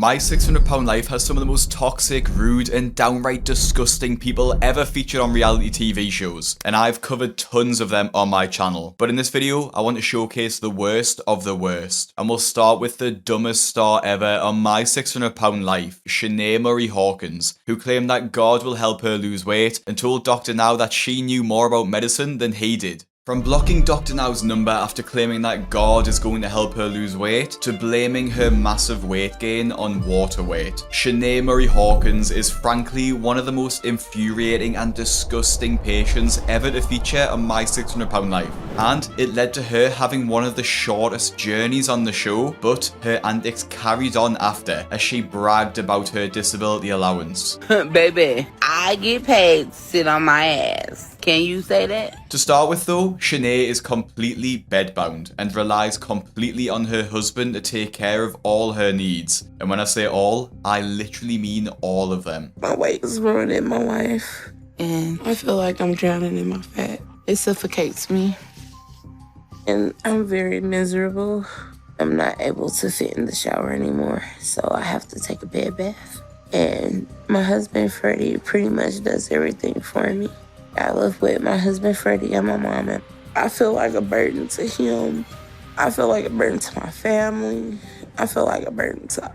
My 600 Pound Life has some of the most toxic, rude, and downright disgusting people ever featured on reality TV shows, and I've covered tons of them on my channel. But in this video, I want to showcase the worst of the worst, and we'll start with the dumbest star ever on My 600 Pound Life, Schenee Murray Hawkins, who claimed that God will help her lose weight and told Dr. Now that she knew more about medicine than he did. From blocking Dr. Now's number after claiming that God is going to help her lose weight, to blaming her massive weight gain on water weight, Schenee Murray Hawkins is frankly one of the most infuriating and disgusting patients ever to feature on My 600 Pound Life. And it led to her having one of the shortest journeys on the show, but her antics carried on after, as she bragged about her disability allowance. Baby, I get paid to sit on my ass. Can you say that? To start with though, Schenee is completely bedbound and relies completely on her husband to take care of all her needs. And when I say all, I literally mean all of them. My weight is ruining my life, and I feel like I'm drowning in my fat. It suffocates me, and I'm very miserable. I'm not able to fit in the shower anymore, so I have to take a bed bath. And my husband, Freddie, pretty much does everything for me. I live with my husband, Freddie, and my mama. I feel like a burden to him. I feel like a burden to my family. I feel like a burden to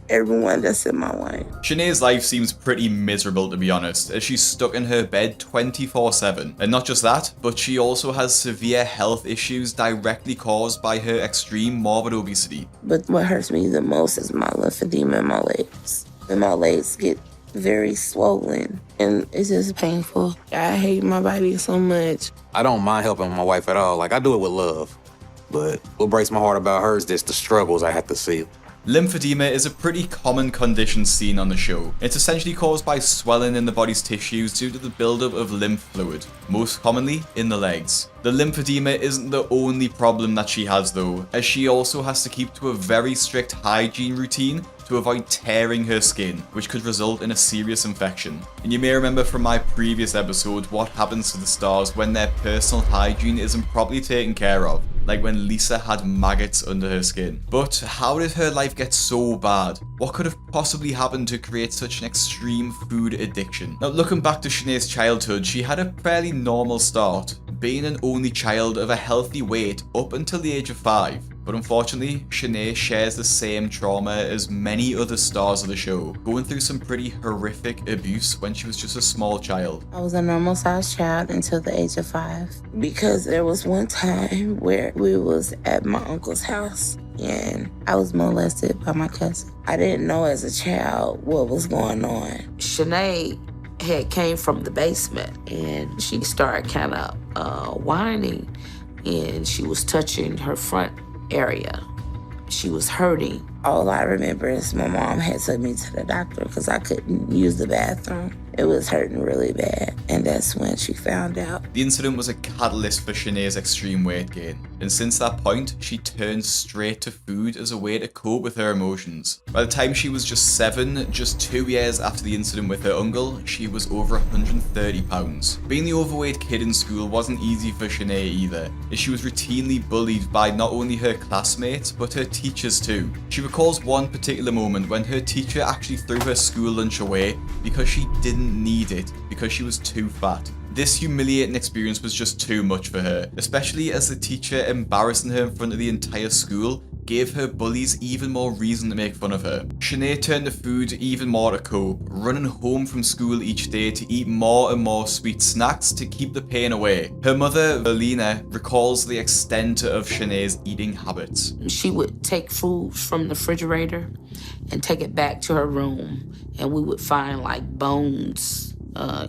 everyone that's in my life. Shenee's life seems pretty miserable, to be honest, as she's stuck in her bed 24/7. And not just that, but she also has severe health issues directly caused by her extreme morbid obesity. But what hurts me the most is my lymphedema in my legs. And my legs get very swollen, and it's just painful. I hate my body so much. I don't mind helping my wife at all. Like, I do it with love. But what breaks my heart about her is just the struggles I have to see. Lymphedema is a pretty common condition seen on the show. It's essentially caused by swelling in the body's tissues due to the buildup of lymph fluid, most commonly in the legs. The lymphedema isn't the only problem that she has though, as she also has to keep to a very strict hygiene routine to avoid tearing her skin, which could result in a serious infection. And you may remember from my previous episode what happens to the stars when their personal hygiene isn't properly taken care of, like when Lisa had maggots under her skin. But how did her life get so bad? What could have possibly happened to create such an extreme food addiction? Now, looking back to Shenee's childhood, she had a fairly normal start, being an only child of a healthy weight up until the age of 5. But unfortunately, Schenee shares the same trauma as many other stars of the show, going through some pretty horrific abuse when she was just a small child. I was a normal sized child until the age of 5, because there was one time where we was at my uncle's house and I was molested by my cousin. I didn't know as a child what was going on. Schenee had came from the basement, and she started kind of whining, and she was touching her front area. She was hurting. All I remember is my mom had took me to the doctor because I couldn't use the bathroom. It was hurting really bad, and that's when she found out. The incident was a catalyst for Shenee's extreme weight gain, and since that point, she turned straight to food as a way to cope with her emotions. By the time she was just 7, just 2 years after the incident with her uncle, she was over 130 pounds. Being the overweight kid in school wasn't easy for Schenee either, as she was routinely bullied by not only her classmates, but her teachers too. She recalls one particular moment when her teacher actually threw her school lunch away because she didn't need it because she was too fat. This humiliating experience was just too much for her, especially as the teacher embarrassing her in front of the entire school gave her bullies even more reason to make fun of her. Schenee turned to food even more to cope, running home from school each day to eat more and more sweet snacks to keep the pain away. Her mother, Verlina, recalls the extent of Shenee's eating habits. She would take food from the refrigerator and take it back to her room, and we would find like bones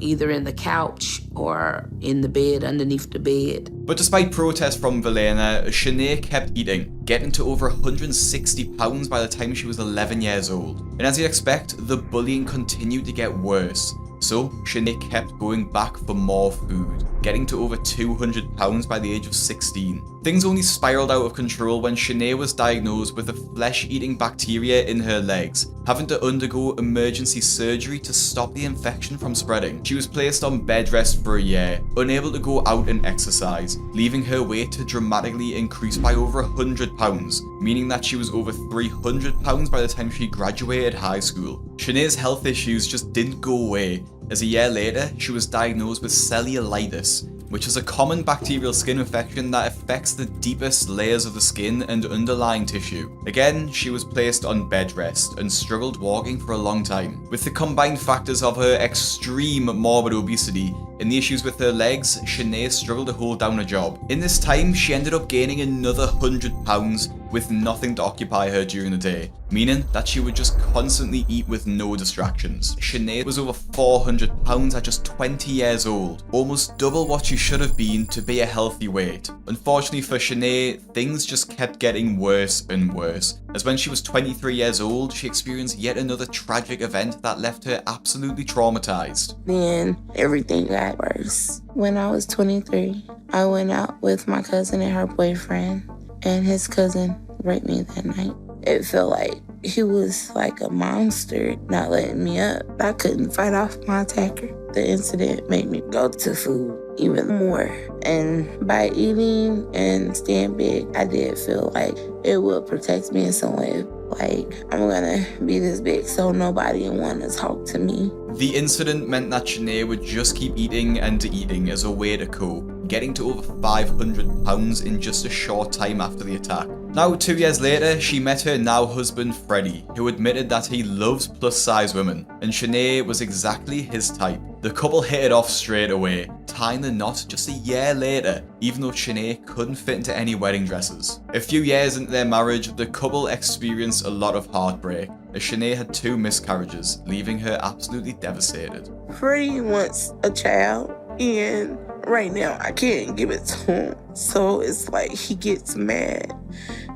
either in the couch or in the bed, underneath the bed. But despite protests from Verlina, Schenee kept eating, getting to over 160 pounds by the time she was 11 years old. And as you'd expect, the bullying continued to get worse. So Schenee kept going back for more food. getting to over 200 pounds by the age of 16. Things only spiraled out of control when Schenee was diagnosed with a flesh-eating bacteria in her legs, having to undergo emergency surgery to stop the infection from spreading. She was placed on bed rest for a year, unable to go out and exercise, leaving her weight to dramatically increase by over 100 pounds, meaning that she was over 300 pounds by the time she graduated high school. Shenee's health issues just didn't go away, as a year later, she was diagnosed with cellulitis, which is a common bacterial skin infection that affects the deepest layers of the skin and underlying tissue. Again, she was placed on bed rest and struggled walking for a long time. With the combined factors of her extreme morbid obesity and the issues with her legs, Schenee struggled to hold down a job. In this time, she ended up gaining another 100 pounds with nothing to occupy her during the day, meaning that she would just constantly eat with no distractions. Schenee was over 400 pounds at just 20 years old, almost double what she should have been to be a healthy weight. Unfortunately for Schenee, things just kept getting worse and worse, as when she was 23 years old, she experienced yet another tragic event that left her absolutely traumatized. Then everything got worse. When I was 23, I went out with my cousin and her boyfriend, and his cousin raped me that night. It felt like he was like a monster, not letting me up. I couldn't fight off my attacker. The incident made me go to food even more. And by eating and staying big, I did feel like it would protect me in some way. Like, I'm gonna be this big so nobody will want to talk to me. The incident meant that Schenee would just keep eating and eating as a way to cope, getting to over 500 pounds in just a short time after the attack. Now, 2 years later, she met her now husband Freddie, who admitted that he loves plus-size women, and Schenee was exactly his type. The couple hit it off straight away, tying the knot just a year later, even though Schenee couldn't fit into any wedding dresses. A few years into their marriage, the couple experienced a lot of heartbreak, as Schenee had 2 miscarriages, leaving her absolutely devastated. Freddie wants a child, and right now I can't give it to him. So it's like he gets mad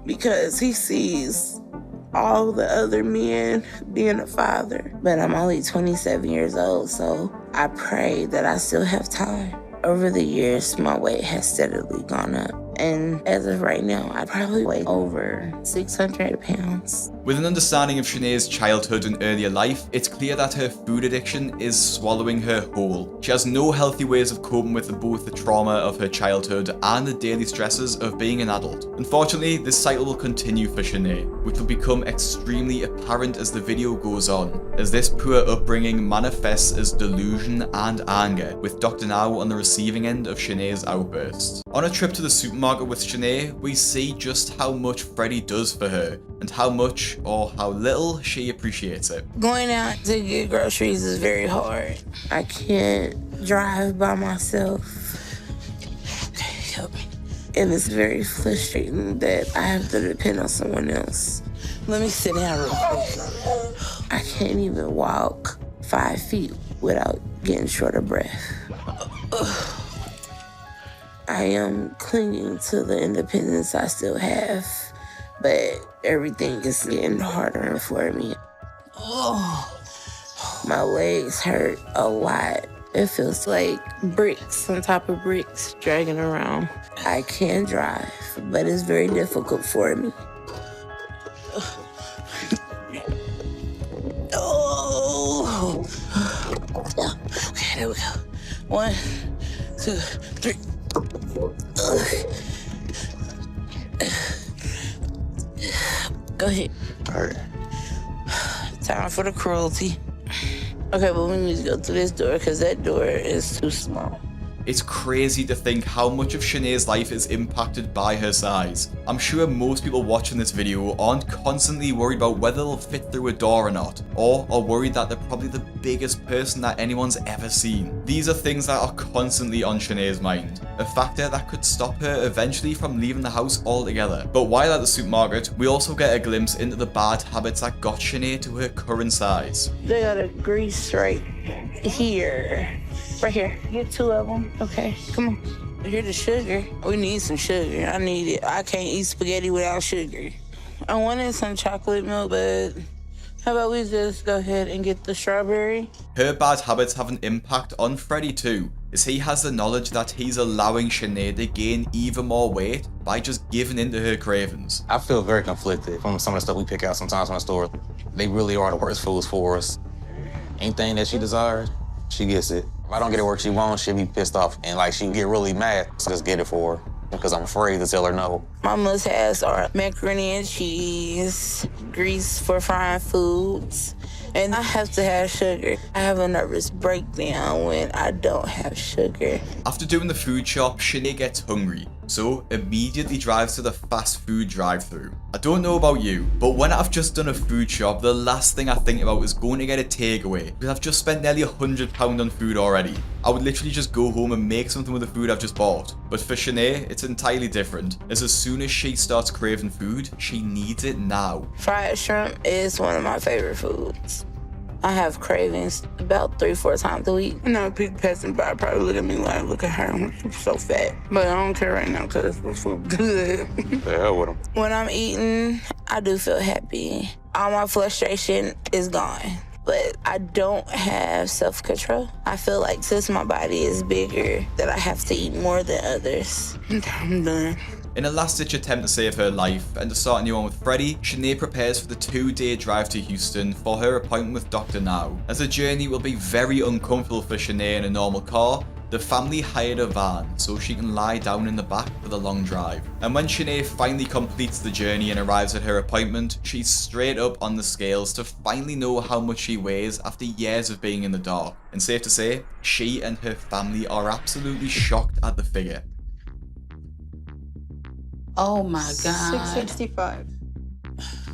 because he sees all the other men being a father. But I'm only 27 years old, so I pray that I still have time. Over the years, my weight has steadily gone up. And as of right now, I probably weigh over 600 pounds. With an understanding of Shenee's childhood and earlier life, it's clear that her food addiction is swallowing her whole. She has no healthy ways of coping with both the trauma of her childhood and the daily stresses of being an adult. Unfortunately, this cycle will continue for Schenee, which will become extremely apparent as the video goes on, as this poor upbringing manifests as delusion and anger, with Dr. Now on the receiving end of Shenee's outbursts. On a trip to the supermarket with Schenee, we see just how much Freddie does for her, and how much or how little she appreciates it. Going out to get groceries is very hard. I can't drive by myself. Okay, help me. And it's very frustrating that I have to depend on someone else. Let me sit down real quick. I can't even walk 5 feet without getting short of breath. I am clinging to the independence I still have, but everything is getting harder for me. My legs hurt a lot. It feels like bricks on top of bricks dragging around. I can drive, but it's very difficult for me. Okay, there we go. 1, 2, 3. Go ahead. All right. Time for the cruelty. Okay, but we need to go through this door because that door is too small. It's crazy to think how much of Shenee's life is impacted by her size. I'm sure most people watching this video aren't constantly worried about whether they'll fit through a door or not, or are worried that they're probably the biggest person that anyone's ever seen. These are things that are constantly on Shenee's mind, a factor that could stop her eventually from leaving the house altogether. But while at the supermarket, we also get a glimpse into the bad habits that got Schenee to her current size. They got a grease right here. Right here. Get 2 of them. Okay, come on. Here's the sugar. We need some sugar. I need it. I can't eat spaghetti without sugar. I wanted some chocolate milk, but How about we just go ahead and get the strawberry? Her bad habits have an impact on Freddie too, as he has the knowledge that he's allowing Schenee to gain even more weight by just giving in to her cravings. I feel very conflicted from some of the stuff we pick out sometimes from the store. They really are the worst foods for us. Anything that she desires, she gets it. If I don't get it where she wants, she'll be pissed off and like she'll get really mad. So just get it for her because I'm afraid to tell her no. My must-haves are macaroni and cheese, grease for frying foods, and I have to have sugar. I have a nervous breakdown when I don't have sugar. After doing the food shop, Schenee gets hungry, so immediately drives to the fast food drive-thru. I don't know about you, but when I've just done a food shop, the last thing I think about is going to get a takeaway, because I've just spent nearly £100 on food already. I would literally just go home and make something with the food I've just bought. But for Schenee, it's entirely different, as soon as she starts craving food, she needs it now. Fried shrimp is one of my favorite foods. I have cravings about 3-4 times a week. I know a big peasant bar probably look at me like, look at her, she's so fat. But I don't care right now because the food good. The hell with them. When I'm eating, I do feel happy. All my frustration is gone. But I don't have self-control. I feel like since my body is bigger, that I have to eat more than others. I'm done. In a last-ditch attempt to save her life and to start a new one with Freddie, Schenee prepares for the 2-day drive to Houston for her appointment with Dr. Now. As the journey will be very uncomfortable for Schenee in a normal car, the family hired a van so she can lie down in the back for the long drive. And when Schenee finally completes the journey and arrives at her appointment, she's straight up on the scales to finally know how much she weighs after years of being in the dark. And safe to say, she and her family are absolutely shocked at the figure. Oh my God. 665.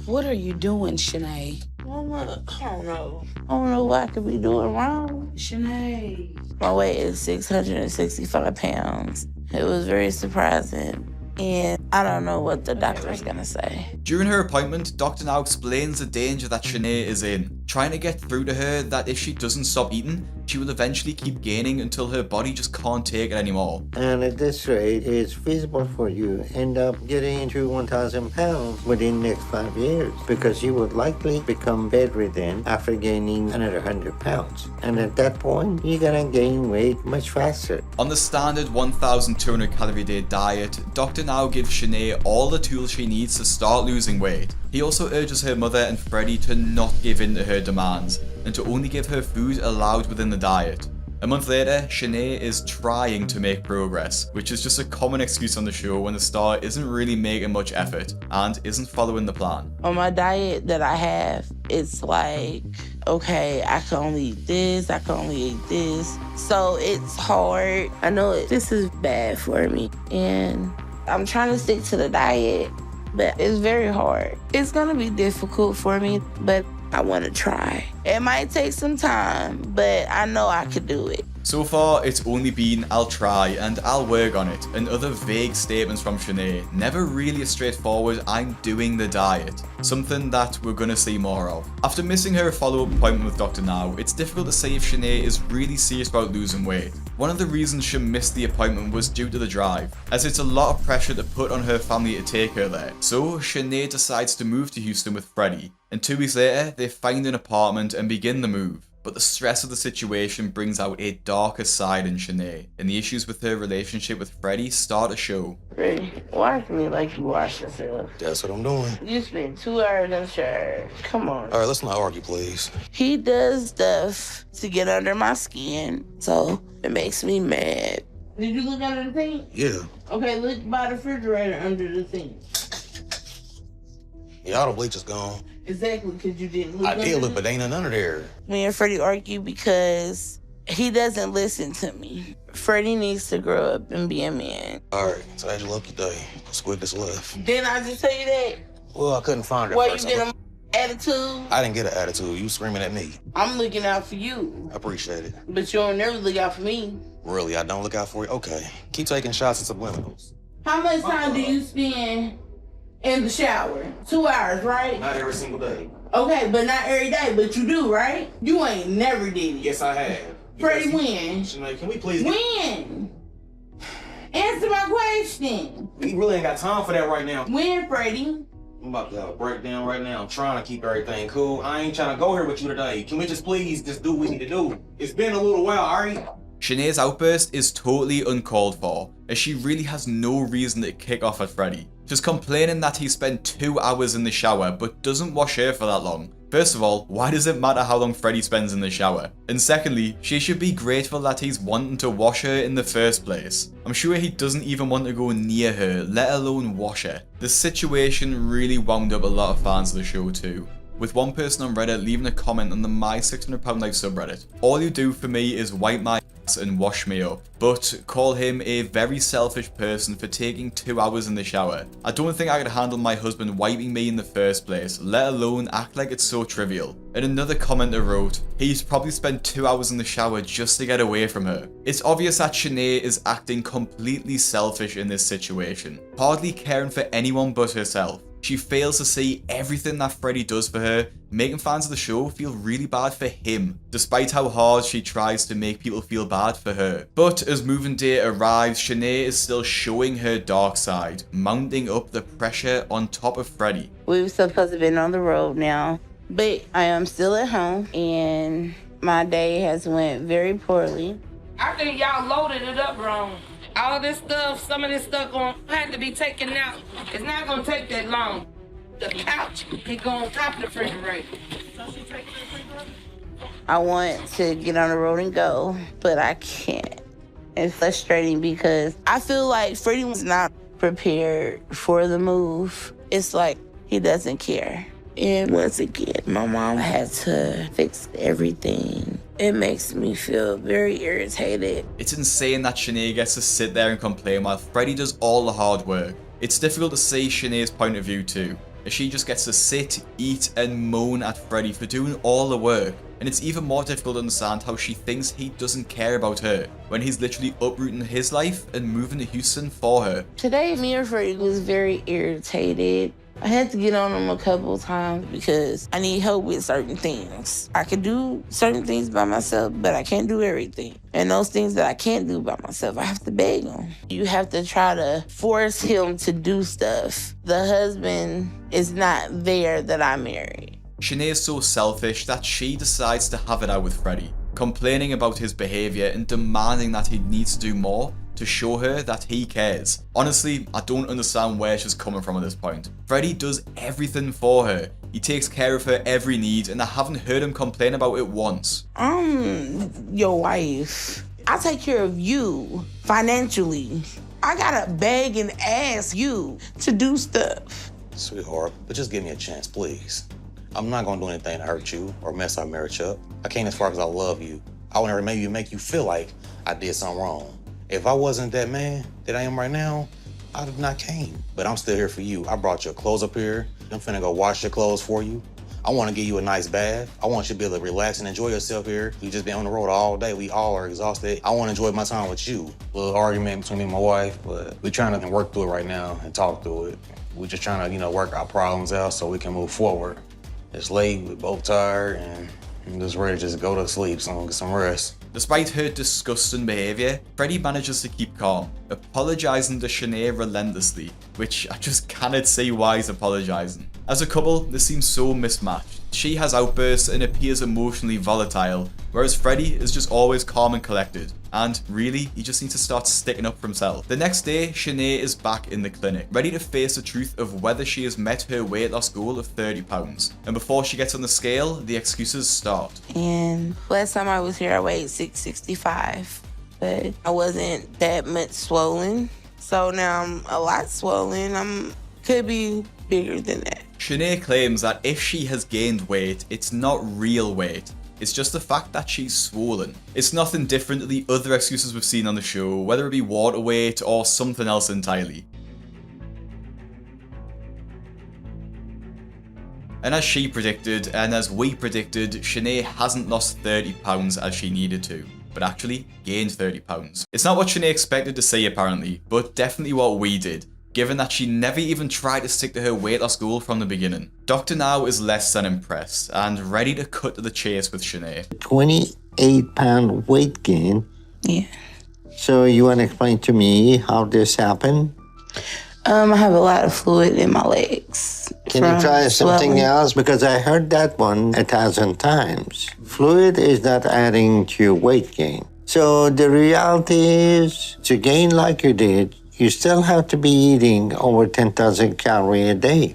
What are you doing, Schenee? I don't know. I don't know what I could be doing wrong. Schenee. My weight is 665 pounds. It was very surprising. And I don't know what the doctor's gonna say. During her appointment, Dr. Now explains the danger that Schenee is in, trying to get through to her that if she doesn't stop eating, she will eventually keep gaining until her body just can't take it anymore. And at this rate, it's feasible for you to end up getting to 1,000 pounds within the next 5 years because you would likely become bedridden after gaining another 100 pounds. And at that point, you're gonna gain weight much faster. On the standard 1,200 calorie a day diet, Dr. Now gives Schenee all the tools she needs to start losing weight. He also urges her mother and Freddie to not give in to her demands and to only give her food allowed within the diet. A month later, Schenee is trying to make progress, which is just a common excuse on the show when the star isn't really making much effort and isn't following the plan. On my diet that I have, it's like, okay, I can only eat this, I can only eat this. So it's hard. I know this is bad for me. And I'm trying to stick to the diet, but it's very hard. It's gonna be difficult for me, but I want to try. It might take some time, but I know I could do it. So far, it's only been "I'll try" and "I'll work on it" and other vague statements from Schenee, never really a straightforward "I'm doing the diet," something that we're gonna see more of. After missing her follow-up appointment with Dr. Now, it's difficult to say if Schenee is really serious about losing weight. One of the reasons she missed the appointment was due to the drive, as it's a lot of pressure to put on her family to take her there. So Schenee decides to move to Houston with Freddie, and 2 weeks later, they find an apartment and begin the move. But the stress of the situation brings out a darker side in Schenee, and the issues with her relationship with Freddie start to show. Freddie, wash me like you wash yourself. That's what I'm doing. You spent 2 hours in the shower. Come on. All right, let's not argue, please. He does stuff to get under my skin, so it makes me mad. Did you look under the sink? Yeah. Okay, look by the refrigerator under the sink. Yeah, all the bleach is gone. Exactly, because you didn't look. I did look, but ain't nothing under there. Me and Freddie argue because he doesn't listen to me. Freddie needs to grow up and be a man. All right, so that's your lucky day. Squid this left. Didn't I just tell you that? Well, I couldn't find her. What, you get an attitude? I didn't get an attitude. You screaming at me. I'm looking out for you. I appreciate it. But you don't never look out for me. Really, I don't look out for you? Okay. Keep taking shots at subliminals. How much time do you spend in the shower? 2 hours, right? Not every single day. Okay, but not every day, but you do, right? You ain't never did it. Yes, I have. Freddie, when? Schenee, can we please When? Answer my question. We really ain't got time for that right now. When, Freddie? I'm about to have a breakdown right now. I'm trying to keep everything cool. I ain't trying to go here with you today. Can we just please just do what we need to do? It's been a little while, alright? Shenee's outburst is totally uncalled for, as she really has no reason to kick off at Freddie. She's complaining that he spent 2 hours in the shower but doesn't wash her for that long. First of all, why does it matter how long Freddie spends in the shower? And secondly, she should be grateful that he's wanting to wash her in the first place. I'm sure he doesn't even want to go near her, let alone wash her. The situation really wound up a lot of fans of the show too, with one person on Reddit leaving a comment on the My £600 Life subreddit. All you do for me is wipe my ass and wash me up, but call him a very selfish person for taking 2 hours in the shower. I don't think I could handle my husband wiping me in the first place, let alone act like it's so trivial. And another commenter wrote, he's probably spent 2 hours in the shower just to get away from her. It's obvious that Schenee is acting completely selfish in this situation, hardly caring for anyone but herself. She fails to see everything that Freddie does for her, making fans of the show feel really bad for him, despite how hard she tries to make people feel bad for her. But as moving day arrives, Schenee is still showing her dark side, mounting up the pressure on top of Freddie. We were supposed to have been on the road now, but I am still at home, and my day has went very poorly. I think y'all loaded it up wrong. All this stuff, some of this stuff had to be taken out. It's not gonna take that long. The couch can go on top of the refrigerator. I want to get on the road and go, but I can't. It's frustrating because I feel like Freddie was not prepared for the move. It's like he doesn't care. And once again, my mom had to fix everything. It makes me feel very irritated. It's insane that Schenee gets to sit there and complain while Freddie does all the hard work. It's difficult to see Shenee's point of view too, as she just gets to sit, eat, and moan at Freddie for doing all the work. And it's even more difficult to understand how she thinks he doesn't care about her, when he's literally uprooting his life and moving to Houston for her. Today, me and Freddie was very irritated. I had to get on him a couple times because I need help with certain things. I can do certain things by myself, but I can't do everything. And those things that I can't do by myself, I have to beg him. You have to try to force him to do stuff. The husband is not there that I married. Schenee is so selfish that she decides to have it out with Freddie, complaining about his behaviour and demanding that he needs to do more to show her that he cares. Honestly, I don't understand where she's coming from at this point. Freddie does everything for her. He takes care of her every need, and I haven't heard him complain about it once. Your wife. I take care of you financially. I gotta beg and ask you to do stuff. Sweetheart, but just give me a chance, please. I'm not gonna do anything to hurt you or mess our marriage up. I came as far as I love you. I would never maybe make you feel like I did something wrong. If I wasn't that man that I am right now, I'd have not came. But I'm still here for you. I brought your clothes up here. I'm finna go wash your clothes for you. I wanna give you a nice bath. I want you to be able to relax and enjoy yourself here. We just been on the road all day. We all are exhausted. I wanna enjoy my time with you. A little argument between me and my wife, but we're trying to work through it right now and talk through it. We're just trying to, work our problems out so we can move forward. It's late, we're both tired, and I'm just ready to just go to sleep, so get some rest. Despite her disgusting behaviour, Freddie manages to keep calm, apologising to Schenee relentlessly, which I just cannot see why he's apologising. As a couple, this seems so mismatched. She has outbursts and appears emotionally volatile, whereas Freddie is just always calm and collected. And really, he just needs to start sticking up for himself. The next day, Schenee is back in the clinic, ready to face the truth of whether she has met her weight loss goal of £30. And before she gets on the scale, the excuses start. And last time I was here, I weighed 665, but I wasn't that much swollen. So now I'm a lot swollen. Could be bigger than that. Schenee claims that if she has gained weight, it's not real weight. It's just the fact that she's swollen. It's nothing different to the other excuses we've seen on the show, whether it be water weight or something else entirely. And as she predicted, and as we predicted, Schenee hasn't lost £30 as she needed to, but actually gained £30. It's not what Schenee expected to see apparently, but definitely what we did, given that she never even tried to stick to her weight loss goal from the beginning. Dr. Now is less than impressed and ready to cut to the chase with Schenee. 28-pound weight gain. Yeah. So you want to explain to me how this happened? I have a lot of fluid in my legs. Can you try something else? Because I heard that one 1,000 times. Fluid is not adding to your weight gain. So the reality is, to gain like you did, you still have to be eating over 10,000 calories a day.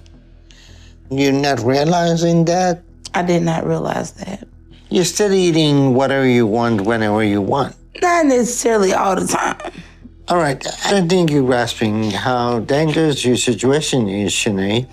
You're not realizing that? I did not realize that. You're still eating whatever you want, whenever you want. Not necessarily all the time. All right, I don't think you're grasping how dangerous your situation is, Schenee.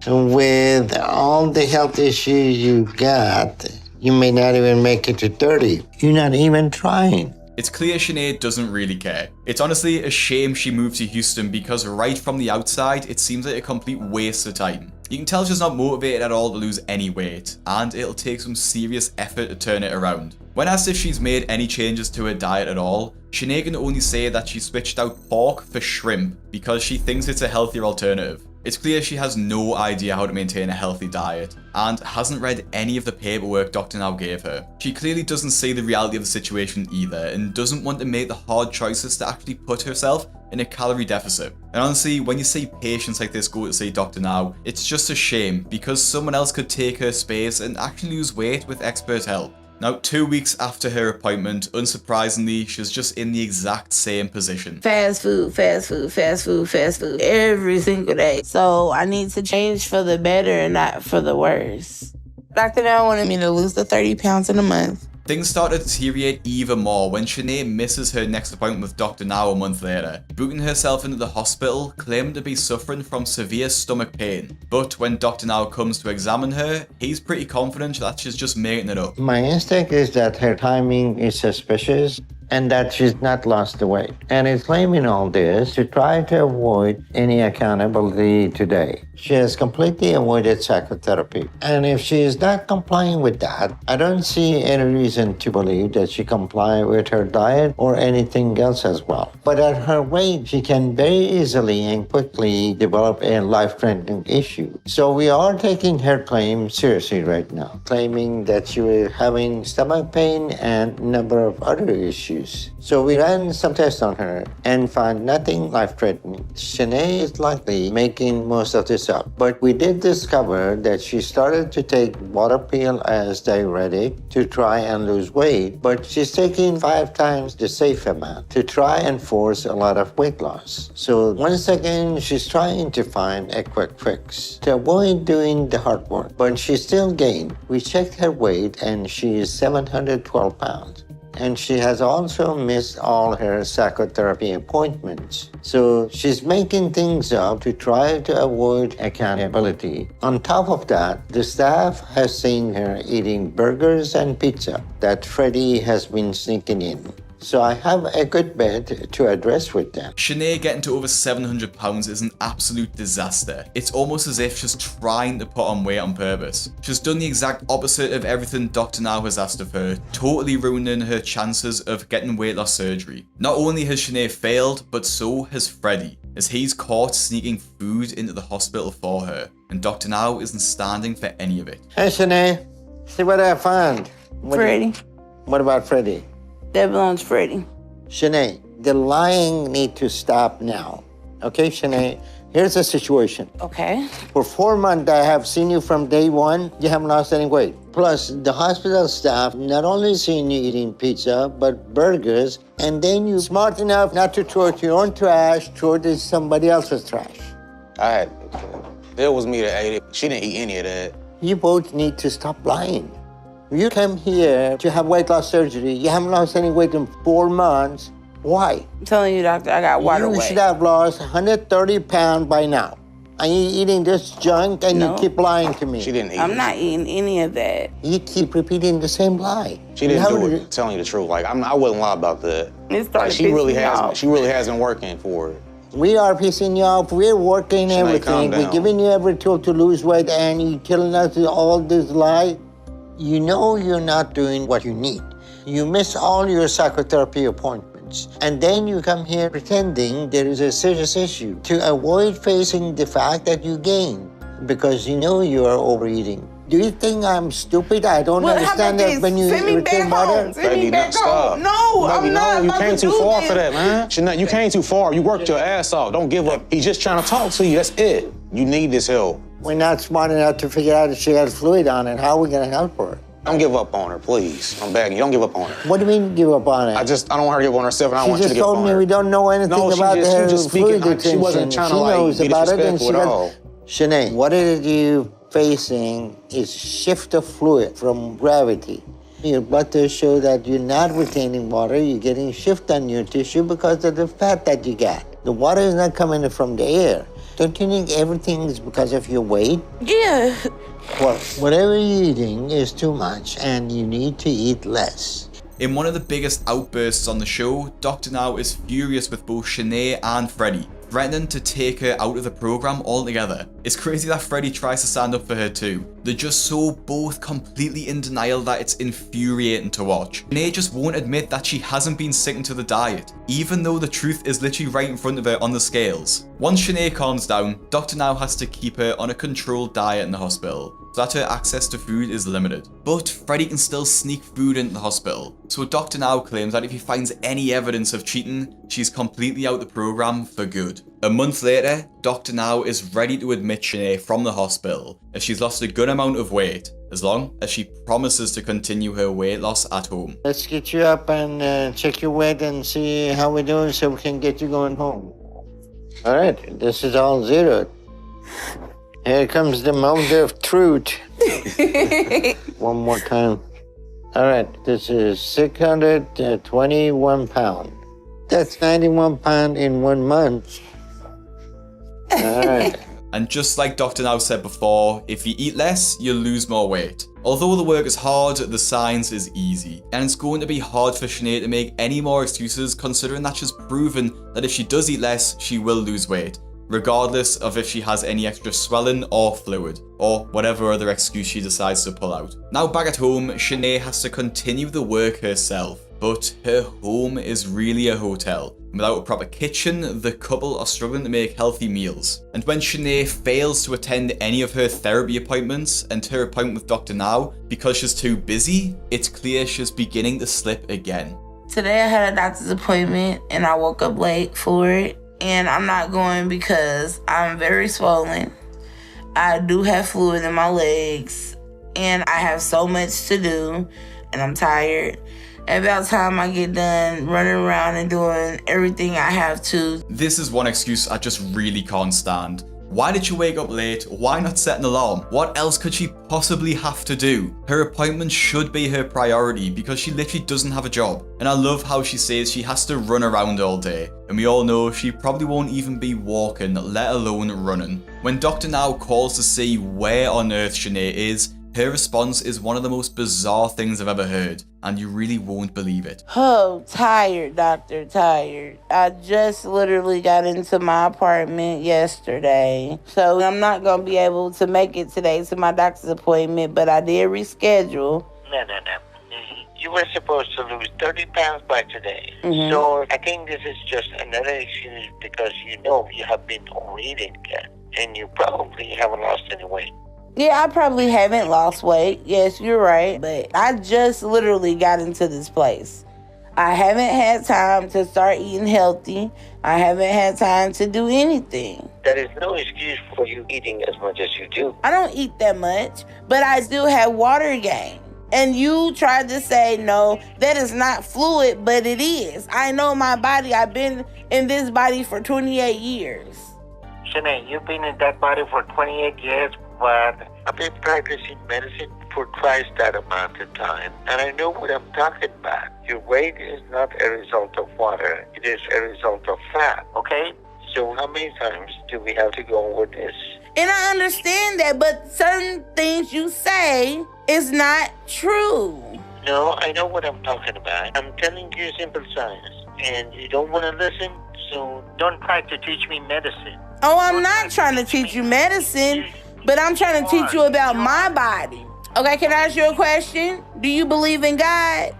With all the health issues you got, you may not even make it to 30. You're not even trying. It's clear Schenee doesn't really care. It's honestly a shame she moved to Houston because right from the outside, it seems like a complete waste of time. You can tell she's not motivated at all to lose any weight, and it'll take some serious effort to turn it around. When asked if she's made any changes to her diet at all, Schenee can only say that she switched out pork for shrimp because she thinks it's a healthier alternative. It's clear she has no idea how to maintain a healthy diet and hasn't read any of the paperwork Dr. Now gave her. She clearly doesn't see the reality of the situation either and doesn't want to make the hard choices to actually put herself in a calorie deficit. And honestly, when you see patients like this go to see Dr. Now, it's just a shame because someone else could take her space and actually lose weight with expert help. Now, 2 weeks after her appointment, unsurprisingly, she's just in the exact same position. Fast food, fast food, fast food, fast food, every single day. So I need to change for the better and not for the worse. Dr. Now wanted me to lose the 30 pounds in a month. Things start to deteriorate even more when Schenee misses her next appointment with Dr. Now a month later, booking herself into the hospital, claiming to be suffering from severe stomach pain. But when Dr. Now comes to examine her, he's pretty confident that she's just making it up. My instinct is that her timing is suspicious and that she's not lost the weight. And is claiming all this to try to avoid any accountability today. She has completely avoided psychotherapy. And if she is not complying with that, I don't see any reason to believe that she comply with her diet or anything else as well. But at her weight, she can very easily and quickly develop a life-threatening issue. So we are taking her claim seriously right now, claiming that she was having stomach pain and a number of other issues. So we ran some tests on her and found nothing life-threatening. Schenee is likely making most of this up, but we did discover that she started to take water pill as diuretic to try and lose weight, but she's taking 5 times the safe amount to try and force a lot of weight loss. So once again, she's trying to find a quick fix to avoid doing the hard work, but she still gained. We checked her weight and she is 712 pounds. And she has also missed all her psychotherapy appointments. So she's making things up to try to avoid accountability. On top of that, the staff has seen her eating burgers and pizza that Freddie has been sneaking in. So I have a good bet to address with them. Schenee getting to over 700 pounds is an absolute disaster. It's almost as if she's trying to put on weight on purpose. She's done the exact opposite of everything Dr. Now has asked of her, totally ruining her chances of getting weight loss surgery. Not only has Schenee failed, but so has Freddie, as he's caught sneaking food into the hospital for her, and Dr. Now isn't standing for any of it. Hey, Schenee, see what I found. Freddie. What about Freddie? That belongs to Freddie. Schenee, the lying need to stop now. Okay, Schenee, here's the situation. Okay. For 4 months, I have seen you from day one. You haven't lost any weight. Plus, the hospital staff not only seen you eating pizza, but burgers, and then you smart enough not to throw it to your own trash, throw it to somebody else's trash. It was me that ate it. She didn't eat any of that. You both need to stop lying. You came here to have weight loss surgery. You haven't lost any weight in 4 months. Why? I'm telling you, doctor, I got water weight. You should have lost 130 pounds by now. Are you eating this junk and you keep lying to me? She didn't eat I'm it. not eating any of that. You keep repeating the same lie. She didn't do it. Telling you the truth. Like I wouldn't lie about that. Like, she really has been working for it. We are pissing you off. We're working everything. We're giving you every tool to lose weight, and you're telling us all this lie. You know you're not doing what you need. You miss all your psychotherapy appointments. And then you come here pretending there is a serious issue to avoid facing the fact that you gain because you know you are overeating. Do you think I'm stupid? I don't understand that when you return water. Baby, stop. No, I'm not. You came too far for that, man. Schenee, you came too far. You worked your ass off. Don't give up. He's just trying to talk to you. That's it. You need this help. We're not smart enough to figure out if she has fluid on it. How are we going to help her? Don't give up on her, please. I'm begging you. Don't give up on her. What do you mean give up on it? I don't want her to give up on herself, and I don't want you to give up on her. She just told me we don't know anything about her fluid retention. She wasn't trying to, she knows be about it, and disrespectful at all. Schenee, what are you facing is shift of fluid from gravity. Your blood tests show that you're not retaining water. You're getting shift on your tissue because of the fat that you got. The water is not coming from the air. Don't you think everything is because of your weight? Yeah. Well, whatever you're eating is too much, and you need to eat less. In one of the biggest outbursts on the show, Dr. Now is furious with both Schenee and Freddie, threatening to take her out of the program altogether. It's crazy that Freddie tries to stand up for her too. They're just so both completely in denial that it's infuriating to watch. Schenee just won't admit that she hasn't been sticking to the diet, even though the truth is literally right in front of her on the scales. Once Schenee calms down, Dr. Now has to keep her on a controlled diet in the hospital, so that her access to food is limited. But Freddie can still sneak food into the hospital, so Dr. Now claims that if he finds any evidence of cheating, she's completely out the program for good. A month later, Dr. Now is ready to admit Schenee from the hospital if she's lost a good amount of weight, as long as she promises to continue her weight loss at home. Let's get you up and check your weight and see how we're doing so we can get you going home. All right, this is all zeroed. Here comes the moment of truth. One more time. All right, this is 621 pounds. That's 91 pounds in 1 month. All right. And just like Dr. Now said before, if you eat less, you'll lose more weight. Although the work is hard, the science is easy. And it's going to be hard for Schenee to make any more excuses, considering that she's proven that if she does eat less, she will lose weight, regardless of if she has any extra swelling or fluid, or whatever other excuse she decides to pull out. Now back at home, Schenee has to continue the work herself, but her home is really a hotel. Without a proper kitchen, the couple are struggling to make healthy meals. And when Schenee fails to attend any of her therapy appointments and her appointment with Dr. Now because she's too busy, it's clear she's beginning to slip again. Today I had a doctor's appointment and I woke up late for it. And I'm not going because I'm very swollen. I do have fluid in my legs and I have so much to do and I'm tired. About time I get done running around and doing everything I have to. This is one excuse I just really can't stand. Why did she wake up late? Why not set an alarm? What else could she possibly have to do? Her appointment should be her priority because she literally doesn't have a job. And I love how she says she has to run around all day. And we all know she probably won't even be walking, let alone running. When Dr. Now calls to see where on earth Schenee is, her response is one of the most bizarre things I've ever heard, and you really won't believe it. Oh, tired, doctor, tired. I just literally got into my apartment yesterday, so I'm not going to be able to make it today to my doctor's appointment, but I did reschedule. No. You were supposed to lose 30 pounds by today. Mm-hmm. So I think this is just another excuse because you know you have been overeating again, and you probably haven't lost any weight. Yeah, I probably haven't lost weight. Yes, you're right. But I just literally got into this place. I haven't had time to start eating healthy. I haven't had time to do anything. That is no excuse for you eating as much as you do. I don't eat that much, but I do have water gain. And you tried to say, no, that is not fluid, but it is. I know my body. I've been in this body for 28 years. Schenee, you've been in that body for 28 years. But I've been practicing medicine for twice that amount of time, and I know what I'm talking about. Your weight is not a result of water, it is a result of fat, okay? So how many times do we have to go over this? And I understand that, but certain things you say is not true. No, I know what I'm talking about. I'm telling you simple science, and you don't want to listen, so don't try to teach me medicine. Oh, I'm not trying to teach you medicine. But I'm trying to teach you about my body. Okay, can I ask you a question? Do you believe in God?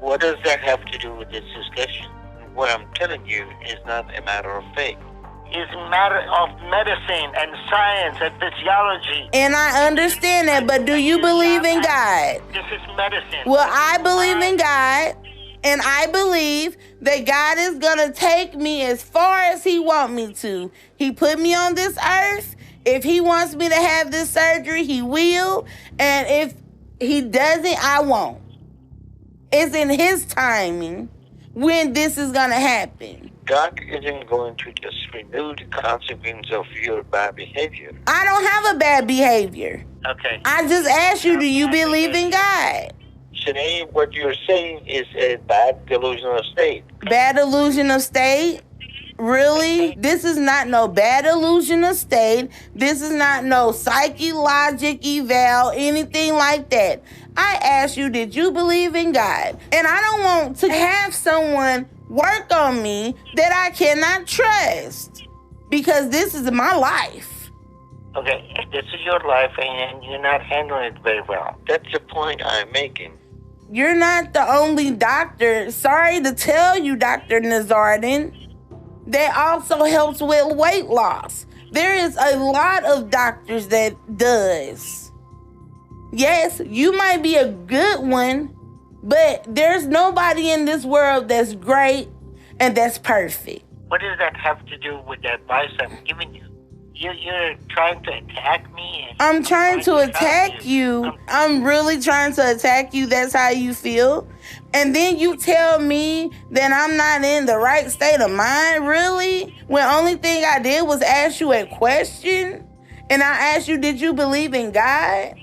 What does that have to do with this discussion? What I'm telling you is not a matter of faith. It's a matter of medicine and science and physiology. And I understand that, but do you believe in God? This is medicine. Well, I believe in God, and I believe that God is going to take me as far as He wants me to. He put me on this earth, If he wants me to have this surgery, he will. And if he doesn't, I won't. It's in his timing when this is going to happen. God isn't going to just remove the consequence of your bad behavior. I don't have a bad behavior. Okay. I just asked you, do you believe in God? Schenee, what you're saying is a bad delusional state. Bad delusional state? Really? This is not no bad delusional state. This is not no psychologic eval, anything like that. I asked you, did you believe in God? And I don't want to have someone work on me that I cannot trust, because this is my life. Okay, this is your life and you're not handling it very well. That's the point I'm making. You're not the only doctor, sorry to tell you, Dr. Nazardin, that also helps with weight loss. There is a lot of doctors that does. Yes, you might be a good one, but there's nobody in this world that's great and that's perfect. What does that have to do with the advice I'm giving you? You're trying to attack me? I'm trying to attack you. I'm really trying to attack you. That's how you feel? And then you tell me that I'm not in the right state of mind, really? When only thing I did was ask you a question? And I asked you, did you believe in God?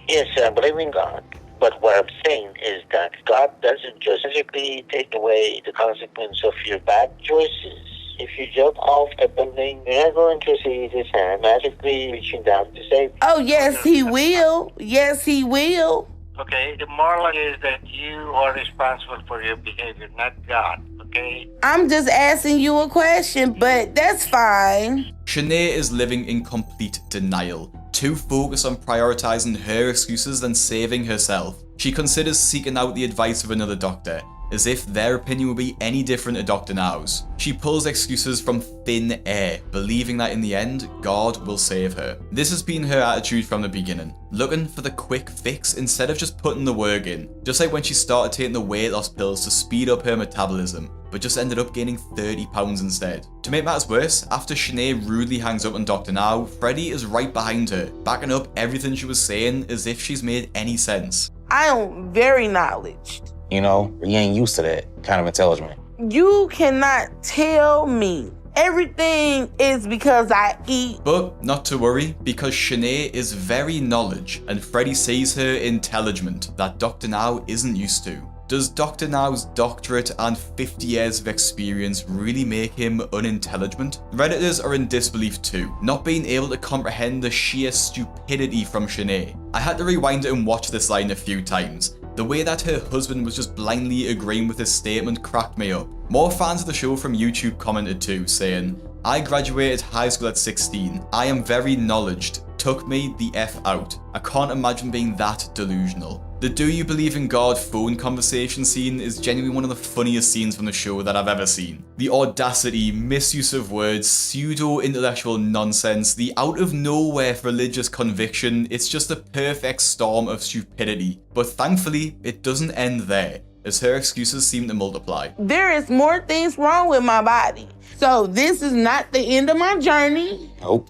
Yes, I believe in God. But what I'm saying is that God doesn't just physically take away the consequence of your bad choices. If you jump off a building, you're not going to see his hand magically reaching down to save you. Oh, yes, he will. Yes, he will. Okay, the moral is that you are responsible for your behavior, not God, okay? I'm just asking you a question, but that's fine. Schenee is living in complete denial, too focused on prioritizing her excuses than saving herself. She considers seeking out the advice of another doctor, as if their opinion would be any different to Dr. Now's. She pulls excuses from thin air, believing that in the end, God will save her. This has been her attitude from the beginning, looking for the quick fix instead of just putting the work in. Just like when she started taking the weight loss pills to speed up her metabolism, but just ended up gaining 30 pounds instead. To make matters worse, after Schenee rudely hangs up on Dr. Now, Freddie is right behind her, backing up everything she was saying as if she's made any sense. I am very knowledgeable. You know, you ain't used to that kind of intelligence. You cannot tell me everything is because I eat. But not to worry, because Schenee is very knowledge, and Freddie sees her intelligent that Dr. Now isn't used to. Does Dr. Now's doctorate and 50 years of experience really make him unintelligent? Redditors are in disbelief too, not being able to comprehend the sheer stupidity from Schenee. I had to rewind it and watch this line a few times. The way that her husband was just blindly agreeing with his statement cracked me up. More fans of the show from YouTube commented too, saying, I graduated high school at 16. I am very knowledged. Took me the F out. I can't imagine being that delusional. The do you believe in God phone conversation scene is genuinely one of the funniest scenes from the show that I've ever seen. The audacity, misuse of words, pseudo-intellectual nonsense, the out of nowhere religious conviction, it's just a perfect storm of stupidity. But thankfully, it doesn't end there, as her excuses seem to multiply. There is more things wrong with my body. So this is not the end of my journey. Nope.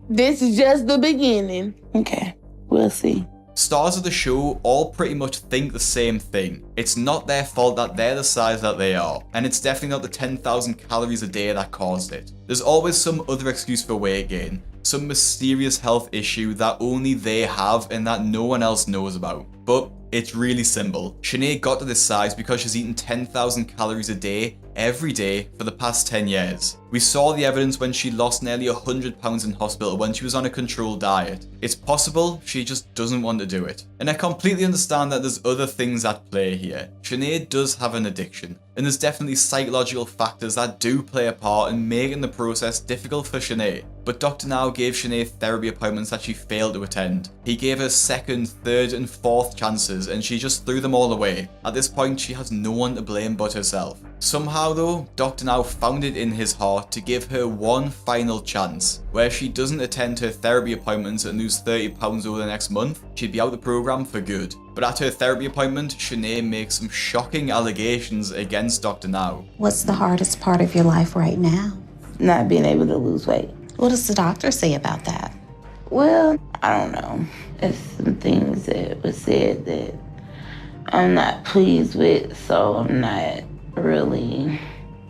This is just the beginning. Okay, we'll see. Stars of the show all pretty much think the same thing. It's not their fault that they're the size that they are, and it's definitely not the 10,000 calories a day that caused it. There's always some other excuse for weight gain, some mysterious health issue that only they have and that no one else knows about. But it's really simple. Schenee got to this size because she's eaten 10,000 calories a day every day for the past 10 years. We saw the evidence when she lost nearly 100 pounds in hospital when she was on a controlled diet. It's possible she just doesn't want to do it. And I completely understand that there's other things at play here. Schenee does have an addiction, and there's definitely psychological factors that do play a part in making the process difficult for Schenee. But Dr. Now gave Schenee therapy appointments that she failed to attend. He gave her second, third and fourth chances and she just threw them all away. At this point, she has no one to blame but herself. Somehow though, Dr. Now found it in his heart to give her one final chance. Where she doesn't attend her therapy appointments and lose 30 pounds over the next month, she'd be out of the program for good. But at her therapy appointment, Schenee makes some shocking allegations against Dr. Now. What's the hardest part of your life right now? Not being able to lose weight. What does the doctor say about that? Well, I don't know. It's some things that was said that I'm not pleased with, so I'm not really.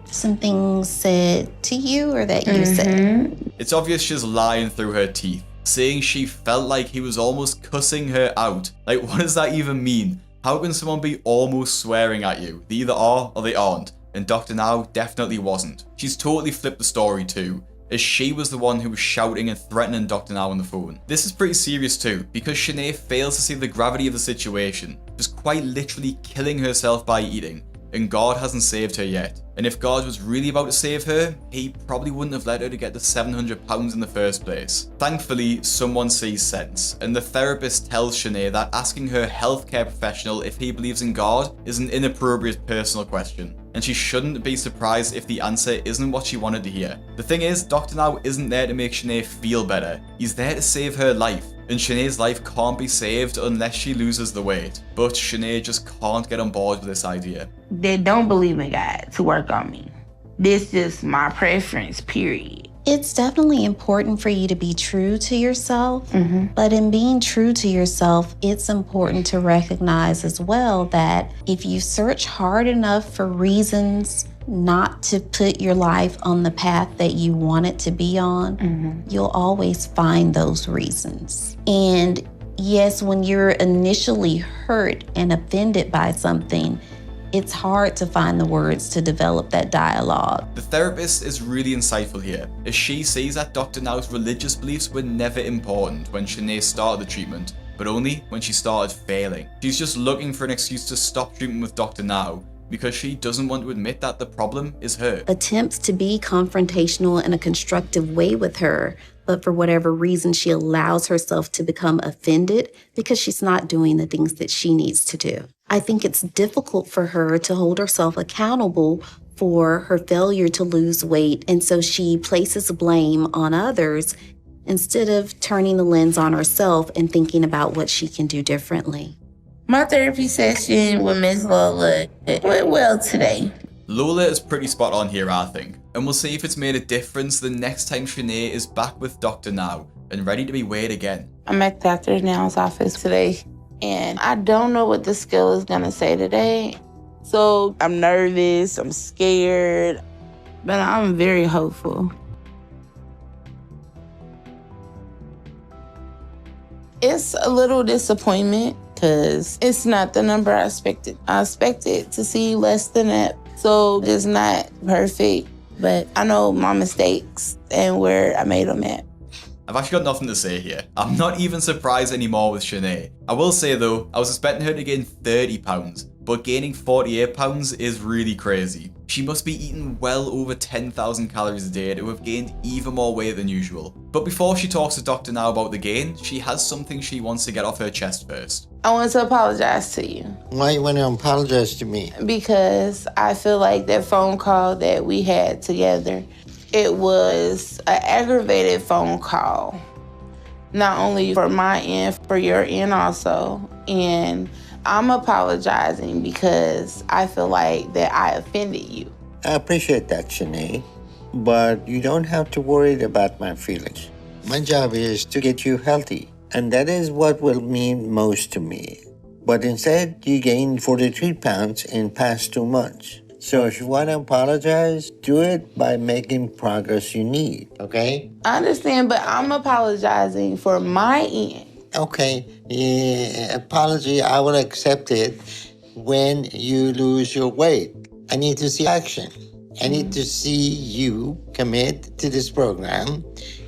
Some things said to you or that you said? It's obvious she's lying through her teeth, saying she felt like he was almost cussing her out. Like, what does that even mean? How can someone be almost swearing at you? They either are or they aren't, and Dr. Now definitely wasn't. She's totally flipped the story too, as she was the one who was shouting and threatening Dr. Now on the phone. This is pretty serious too, because Schenee fails to see the gravity of the situation, just quite literally killing herself by eating, and God hasn't saved her yet. And if God was really about to save her, he probably wouldn't have let her to get the £700 in the first place. Thankfully, someone sees sense, and the therapist tells Schenee that asking her healthcare professional if he believes in God is an inappropriate personal question, and she shouldn't be surprised if the answer isn't what she wanted to hear. The thing is, Dr. Now isn't there to make Schenee feel better. He's there to save her life, and Shenee's life can't be saved unless she loses the weight. But Schenee just can't get on board with this idea. They don't believe in God to work on me. This is my preference, period. It's definitely important for you to be true to yourself, but in being true to yourself, it's important to recognize as well that if you search hard enough for reasons not to put your life on the path that you want it to be on, you'll always find those reasons. And yes, when you're initially hurt and offended by something, it's hard to find the words to develop that dialogue. The therapist is really insightful here, as she sees that Dr. Now's religious beliefs were never important when Schenee started the treatment, but only when she started failing. She's just looking for an excuse to stop treatment with Dr. Now, because she doesn't want to admit that the problem is her. Attempts to be confrontational in a constructive way with her, but for whatever reason, she allows herself to become offended because she's not doing the things that she needs to do. I think it's difficult for her to hold herself accountable for her failure to lose weight, and so she places blame on others instead of turning the lens on herself and thinking about what she can do differently. My therapy session with Ms. Lola went well today. Lola is pretty spot on here, I think, and we'll see if it's made a difference the next time Schenee is back with Dr. Now and ready to be weighed again. I'm at Dr. Now's office today, and I don't know what the scale is gonna say today. So I'm nervous, I'm scared, but I'm very hopeful. It's a little disappointment because it's not the number I expected. I expected to see less than that. So it's not perfect, but I know my mistakes and where I made them at. I've actually got nothing to say here. I'm not even surprised anymore with Schenee. I will say though, I was expecting her to gain 30 pounds, but gaining 48 pounds is really crazy. She must be eating well over 10,000 calories a day to have gained even more weight than usual. But before she talks to Dr. Now about the gain, she has something she wants to get off her chest first. I want to apologize to you. Why you want to apologize to me? Because I feel like that phone call that we had together, it was an aggravated phone call. Not only for my end, for your end also. And I'm apologizing because I feel like that I offended you. I appreciate that, Schenee, but you don't have to worry about my feelings. My job is to get you healthy, and that is what will mean most to me. But instead, you gained 43 pounds in past 2 months. So if you want to apologize, do it by making progress you need, okay? I understand, but I'm apologizing for my end. Okay, apology, I will accept it when you lose your weight. I need to see action. I need to see you commit to this program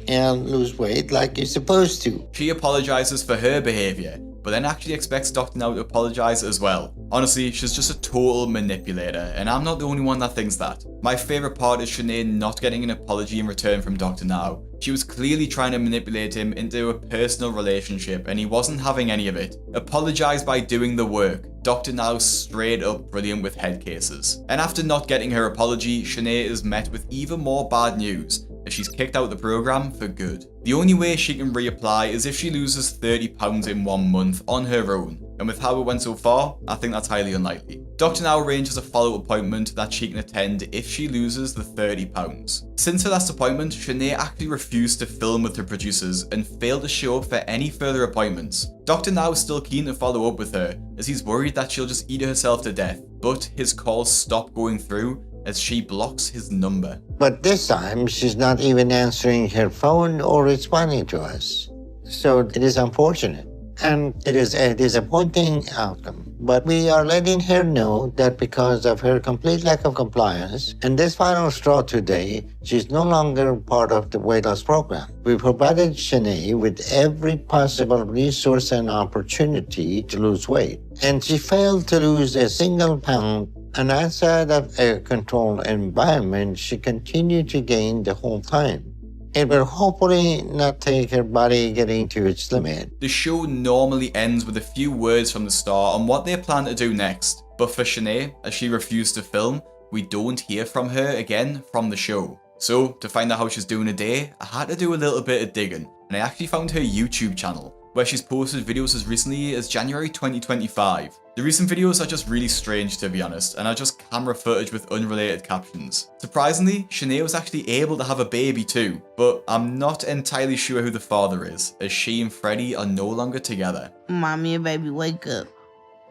and lose weight like you're supposed to. She apologizes for her behavior, but then actually expects Dr. Now to apologize as well. Honestly, she's just a total manipulator, and I'm not the only one that thinks that. My favorite part is Schenee not getting an apology in return from Dr. Now. She was clearly trying to manipulate him into a personal relationship, and he wasn't having any of it. Apologize by doing the work. Dr. Now straight up brilliant with head cases. And after not getting her apology, Schenee is met with even more bad news, as she's kicked out of the program for good. The only way she can reapply is if she loses 30 pounds in 1 month on her own, and with how it went so far, I think that's highly unlikely. Dr. now arranges a follow-up appointment that she can attend if she loses the 30 pounds. Since her last appointment, Schenee actually refused to film with her producers and failed to show up for any further appointments. Dr. now is still keen to follow up with her, as he's worried that she'll just eat herself to death, but his calls stop going through as she blocks his number. But this time, she's not even answering her phone or responding to us. So it is unfortunate, and it is a disappointing outcome. But we are letting her know that because of her complete lack of compliance and this final straw today, she's no longer part of the weight loss program. We provided Schenee with every possible resource and opportunity to lose weight, and she failed to lose a single pound. And outside of a controlled environment, she continued to gain the whole time. It will hopefully not take her body getting to its limit. The show normally ends with a few words from the star on what they plan to do next, but for Schenee, as she refused to film, we don't hear from her again from the show. So, to find out how she's doing today, I had to do a little bit of digging, and I actually found her YouTube channel, where she's posted videos as recently as January 2025. The recent videos are just really strange, to be honest, and are just camera footage with unrelated captions. Surprisingly, Schenee was actually able to have a baby too, but I'm not entirely sure who the father is, as she and Freddie are no longer together. Mommy and baby, wake up.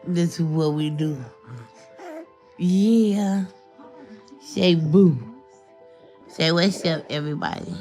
This is what we do. Yeah. Say boo. Say what's up, everybody.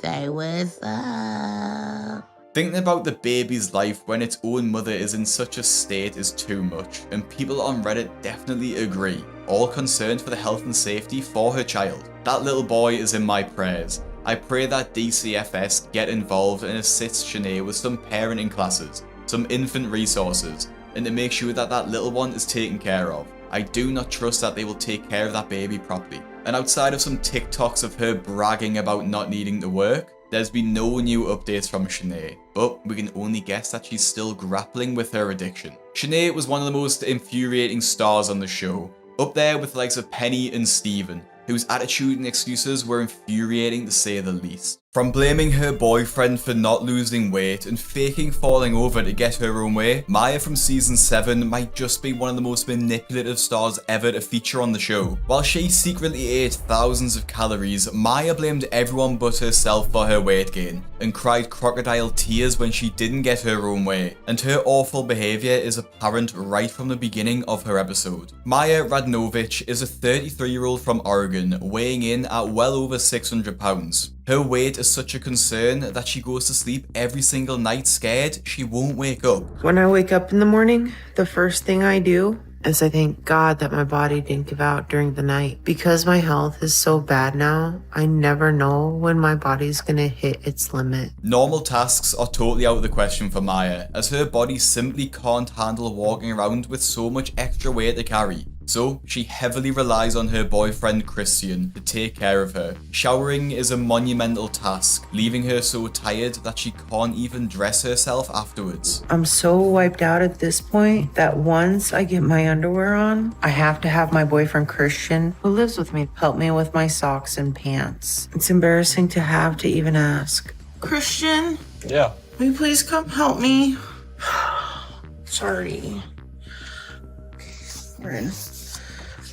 Say what's up. Thinking about the baby's life when its own mother is in such a state is too much, and people on Reddit definitely agree, all concerned for the health and safety for her child. That little boy is in my prayers. I pray that DCFS get involved and assist Schenee with some parenting classes, some infant resources, and to make sure that that little one is taken care of. I do not trust that they will take care of that baby properly. And outside of some TikToks of her bragging about not needing to work, there's been no new updates from Schenee, but we can only guess that she's still grappling with her addiction. Schenee was one of the most infuriating stars on the show, up there with the likes of Penny and Steven, whose attitude and excuses were infuriating to say the least. From blaming her boyfriend for not losing weight and faking falling over to get her own way, Maya from season 7 might just be one of the most manipulative stars ever to feature on the show. While she secretly ate thousands of calories, Maya blamed everyone but herself for her weight gain, and cried crocodile tears when she didn't get her own way, and her awful behaviour is apparent right from the beginning of her episode. Maya Radnovich is a 33-year-old from Oregon, weighing in at well over 600 pounds. Her weight is such a concern that she goes to sleep every single night scared she won't wake up. When I wake up in the morning, the first thing I do is I thank God that my body didn't give out during the night. Because my health is so bad now, I never know when my body's gonna hit its limit. Normal tasks are totally out of the question for Maya, as her body simply can't handle walking around with so much extra weight to carry. So, she heavily relies on her boyfriend Christian to take care of her. Showering is a monumental task, leaving her so tired that she can't even dress herself afterwards. I'm so wiped out at this point that once I get my underwear on, I have to have my boyfriend Christian, who lives with me, help me with my socks and pants. It's embarrassing to have to even ask. Christian? Yeah. Will you please come help me? Sorry.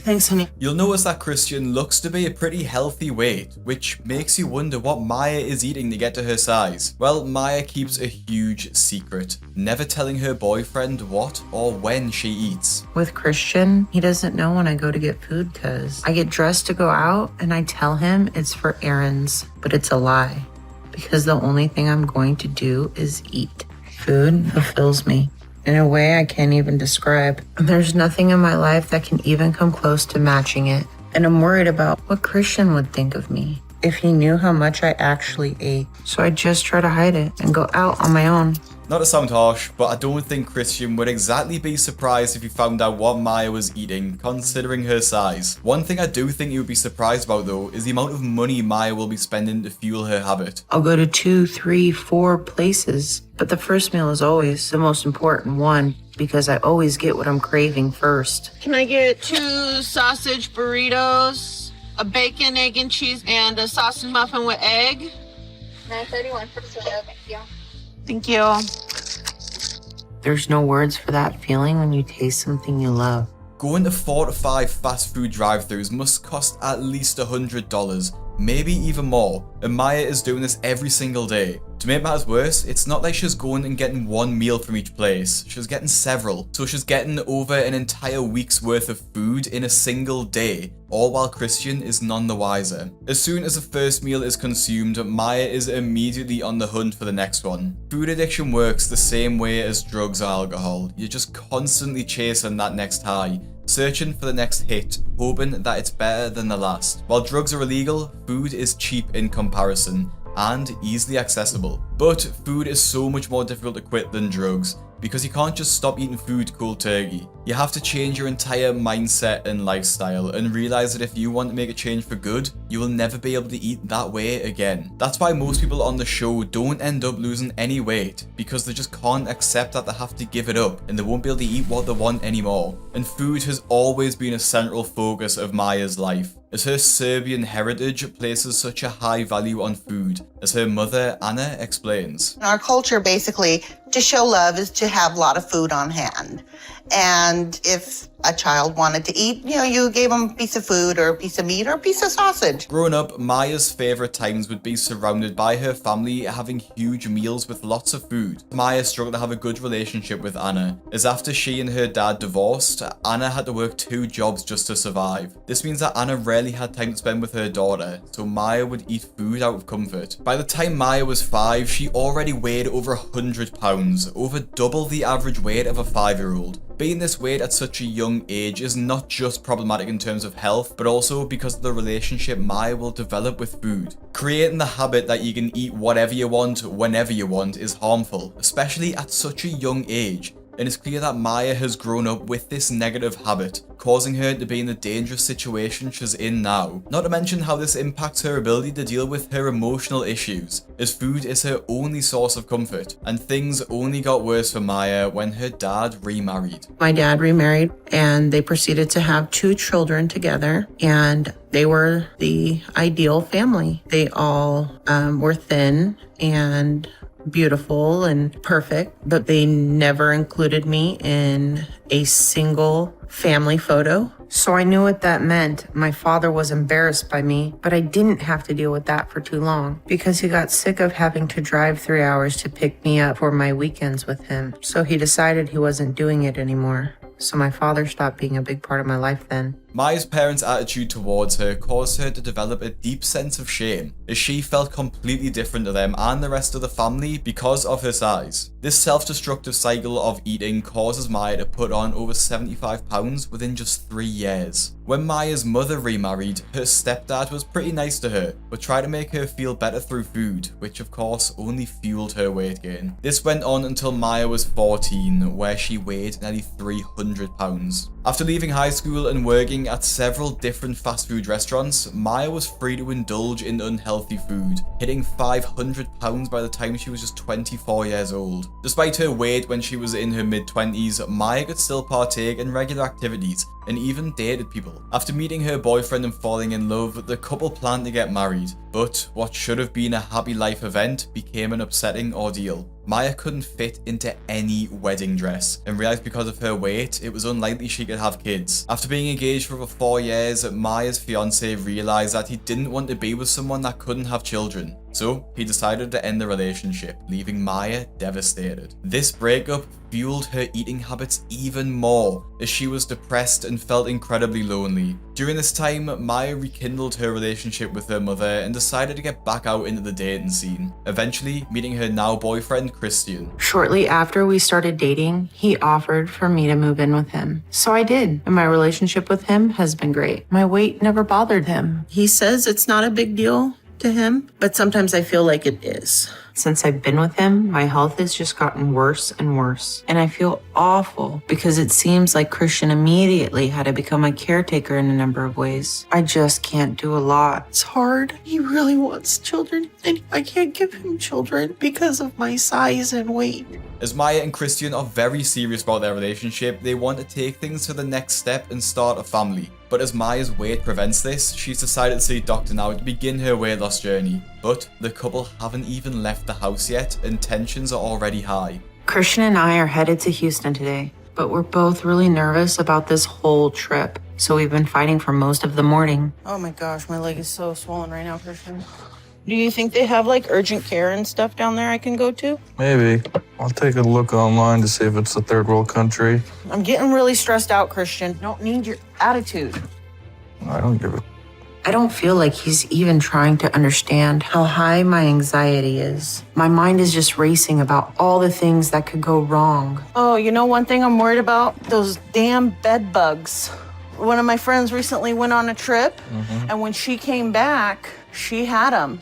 Thanks, honey. You'll notice that Christian looks to be a pretty healthy weight, which makes you wonder what Maya is eating to get to her size. Well, Maya keeps a huge secret, never telling her boyfriend what or when she eats. With Christian, he doesn't know when I go to get food because I get dressed to go out and I tell him it's for errands, but it's a lie because the only thing I'm going to do is eat. Food fulfills me in a way I can't even describe. There's nothing in my life that can even come close to matching it. And I'm worried about what Christian would think of me if he knew how much I actually ate. So I just try to hide it and go out on my own. Not to sound harsh, but I don't think Christian would exactly be surprised if he found out what Maya was eating, considering her size. One thing I do think he would be surprised about though is the amount of money Maya will be spending to fuel her habit. I'll go to 2, 3, 4 places, but the first meal is always the most important one because I always get what I'm craving first. Can I get 2 sausage burritos, a bacon, egg, and cheese, and a sausage muffin with egg? $9.31 for soda, thank you. Thank you. There's no words for that feeling when you taste something you love. Going to 4 to 5 fast food drive-thrus must cost at least $100, maybe even more, and Maya is doing this every single day. To make matters worse, it's not like she's going and getting one meal from each place, she's getting several. So she's getting over an entire week's worth of food in a single day, all while Christian is none the wiser. As soon as the first meal is consumed, Maya is immediately on the hunt for the next one. Food addiction works the same way as drugs or alcohol. You're just constantly chasing that next high, searching for the next hit, hoping that it's better than the last. While drugs are illegal, food is cheap in comparison and easily accessible. But food is so much more difficult to quit than drugs, because you can't just stop eating food cold turkey. You have to change your entire mindset and lifestyle and realize that if you want to make a change for good, you will never be able to eat that way again. That's why most people on the show don't end up losing any weight, because they just can't accept that they have to give it up and they won't be able to eat what they want anymore. And food has always been a central focus of Maya's life, as her Serbian heritage places such a high value on food, as her mother Anna explains. In our culture, basically, to show love is to have a lot of food on hand. And if a child wanted to eat, you gave them a piece of food or a piece of meat or a piece of sausage. Growing up, Maya's favourite times would be surrounded by her family having huge meals with lots of food. Maya struggled to have a good relationship with Anna, as after she and her dad divorced, Anna had to work 2 jobs just to survive. This means that Anna rarely had time to spend with her daughter, so Maya would eat food out of comfort. By the time Maya was 5, she already weighed over 100 pounds, over double the average weight of a 5-year-old. Being this weight at such a young age is not just problematic in terms of health, but also because of the relationship Maya will develop with food. Creating the habit that you can eat whatever you want, whenever you want, is harmful, especially at such a young age. And it's clear that Maya has grown up with this negative habit, causing her to be in the dangerous situation she's in now. Not to mention how this impacts her ability to deal with her emotional issues, as food is her only source of comfort, and things only got worse for Maya when her dad remarried. My dad remarried, and they proceeded to have 2 children together, and they were the ideal family. They all were thin and beautiful and perfect, but they never included me in a single family photo. So I knew what that meant. My father was embarrassed by me, but I didn't have to deal with that for too long because he got sick of having to drive 3 hours to pick me up for my weekends with him. So he decided he wasn't doing it anymore. So my father stopped being a big part of my life then. Maya's parents' attitude towards her caused her to develop a deep sense of shame, as she felt completely different to them and the rest of the family because of her size. This self-destructive cycle of eating causes Maya to put on over 75 pounds within just 3 years. When Maya's mother remarried, her stepdad was pretty nice to her, but tried to make her feel better through food, which of course only fueled her weight gain. This went on until Maya was 14, where she weighed nearly 300 pounds. After leaving high school and working at several different fast food restaurants, Maya was free to indulge in unhealthy food, hitting 500 pounds by the time she was just 24 years old. Despite her weight when she was in her mid-20s, Maya could still partake in regular activities and even dated people. After meeting her boyfriend and falling in love, the couple planned to get married, but what should have been a happy life event became an upsetting ordeal. Maya couldn't fit into any wedding dress, and realized because of her weight, it was unlikely she could have kids. After being engaged for over 4 years, Maya's fiance realized that he didn't want to be with someone that couldn't have children. So he decided to end the relationship, leaving Maya devastated. This breakup fueled her eating habits even more, as she was depressed and felt incredibly lonely. During this time, Maya rekindled her relationship with her mother and decided to get back out into the dating scene, eventually meeting her now boyfriend Christian. Shortly after we started dating, he offered for me to move in with him. So I did, and my relationship with him has been great. My weight never bothered him. He says it's not a big deal to him, but sometimes I feel like it is. Since I've been with him, my health has just gotten worse and worse. And I feel awful because it seems like Christian immediately had to become my caretaker in a number of ways. I just can't do a lot. It's hard. He really wants children, and I can't give him children because of my size and weight. As Maya and Christian are very serious about their relationship, they want to take things to the next step and start a family. But as Maya's weight prevents this, she's decided to see a doctor now to begin her weight loss journey. But the couple haven't even left the house yet, and tensions are already high. Christian and I are headed to Houston today, but we're both really nervous about this whole trip. So we've been fighting for most of the morning. Oh my gosh, my leg is so swollen right now, Christian. Do you think they have like urgent care and stuff down there I can go to? Maybe. I'll take a look online to see if it's a third world country. I'm getting really stressed out, Christian. Don't need your attitude. I don't give a... I don't feel like he's even trying to understand how high my anxiety is. My mind is just racing about all the things that could go wrong. Oh, you know one thing I'm worried about? Those damn bed bugs. One of my friends recently went on a trip, and when she came back, she had them.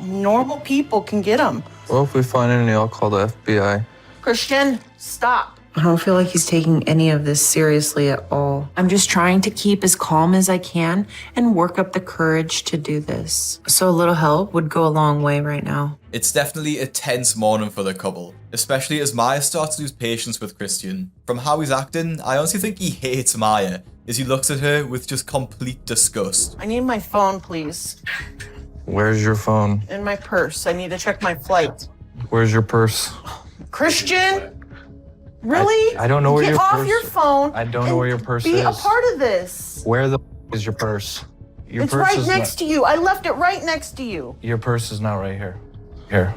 Normal people can get them. Well, if we find any, I'll call the FBI. Christian, stop. I don't feel like he's taking any of this seriously at all. I'm just trying to keep as calm as I can and work up the courage to do this. So a little help would go a long way right now. It's definitely a tense morning for the couple, especially as Maya starts to lose patience with Christian. From how he's acting, I honestly think he hates Maya, as he looks at her with just complete disgust. I need my phone, please. Where's your phone? In my purse. I need to check my flight. Where's your purse? Christian? Really? I don't know where your purse... Get off your phone. I don't know where your purse is. Be a part of this. Where the is your purse? Your It's purse right is next to you. I left it right next to you. Your purse is not right here. Here.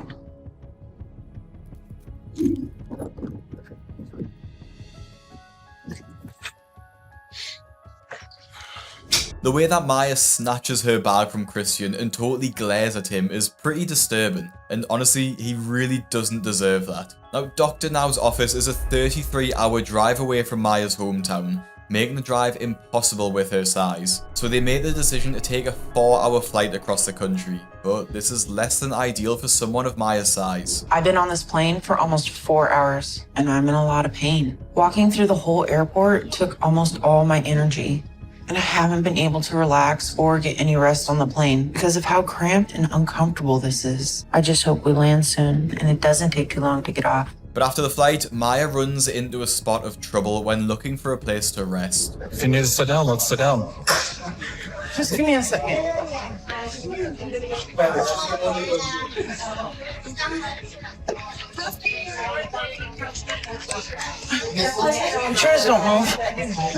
The way that Maya snatches her bag from Christian and totally glares at him is pretty disturbing, and honestly, he really doesn't deserve that. Now, Dr. Now's office is a 33-hour drive away from Maya's hometown, making the drive impossible with her size. So they made the decision to take a 4-hour flight across the country, but this is less than ideal for someone of Maya's size. I've been on this plane for almost 4 hours, and I'm in a lot of pain. Walking through the whole airport took almost all my energy. And I haven't been able to relax or get any rest on the plane because of how cramped and uncomfortable this is. I just hope we land soon and it doesn't take too long to get off. But after the flight, Maya runs into a spot of trouble when looking for a place to rest. If you need to sit down, let's sit down. Just give me a second. Chairs don't move.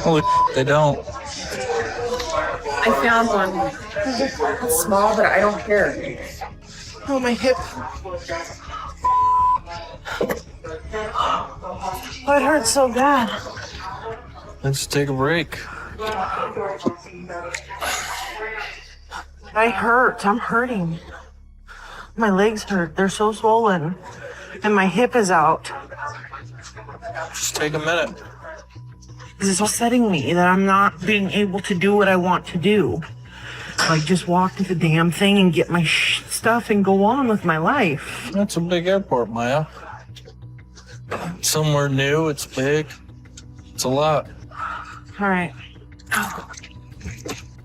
Holy they don't. I found one. It's small, but I don't care. Oh, my hip. Oh, it hurts so bad. Let's take a break. I hurt. I'm hurting. My legs hurt. They're so swollen. And my hip is out. Just take a minute. This is upsetting me that I'm not being able to do what I want to do. Like, just walk to the damn thing and get my stuff and go on with my life. That's a big airport, Maya. Somewhere new, it's big. It's a lot. All right.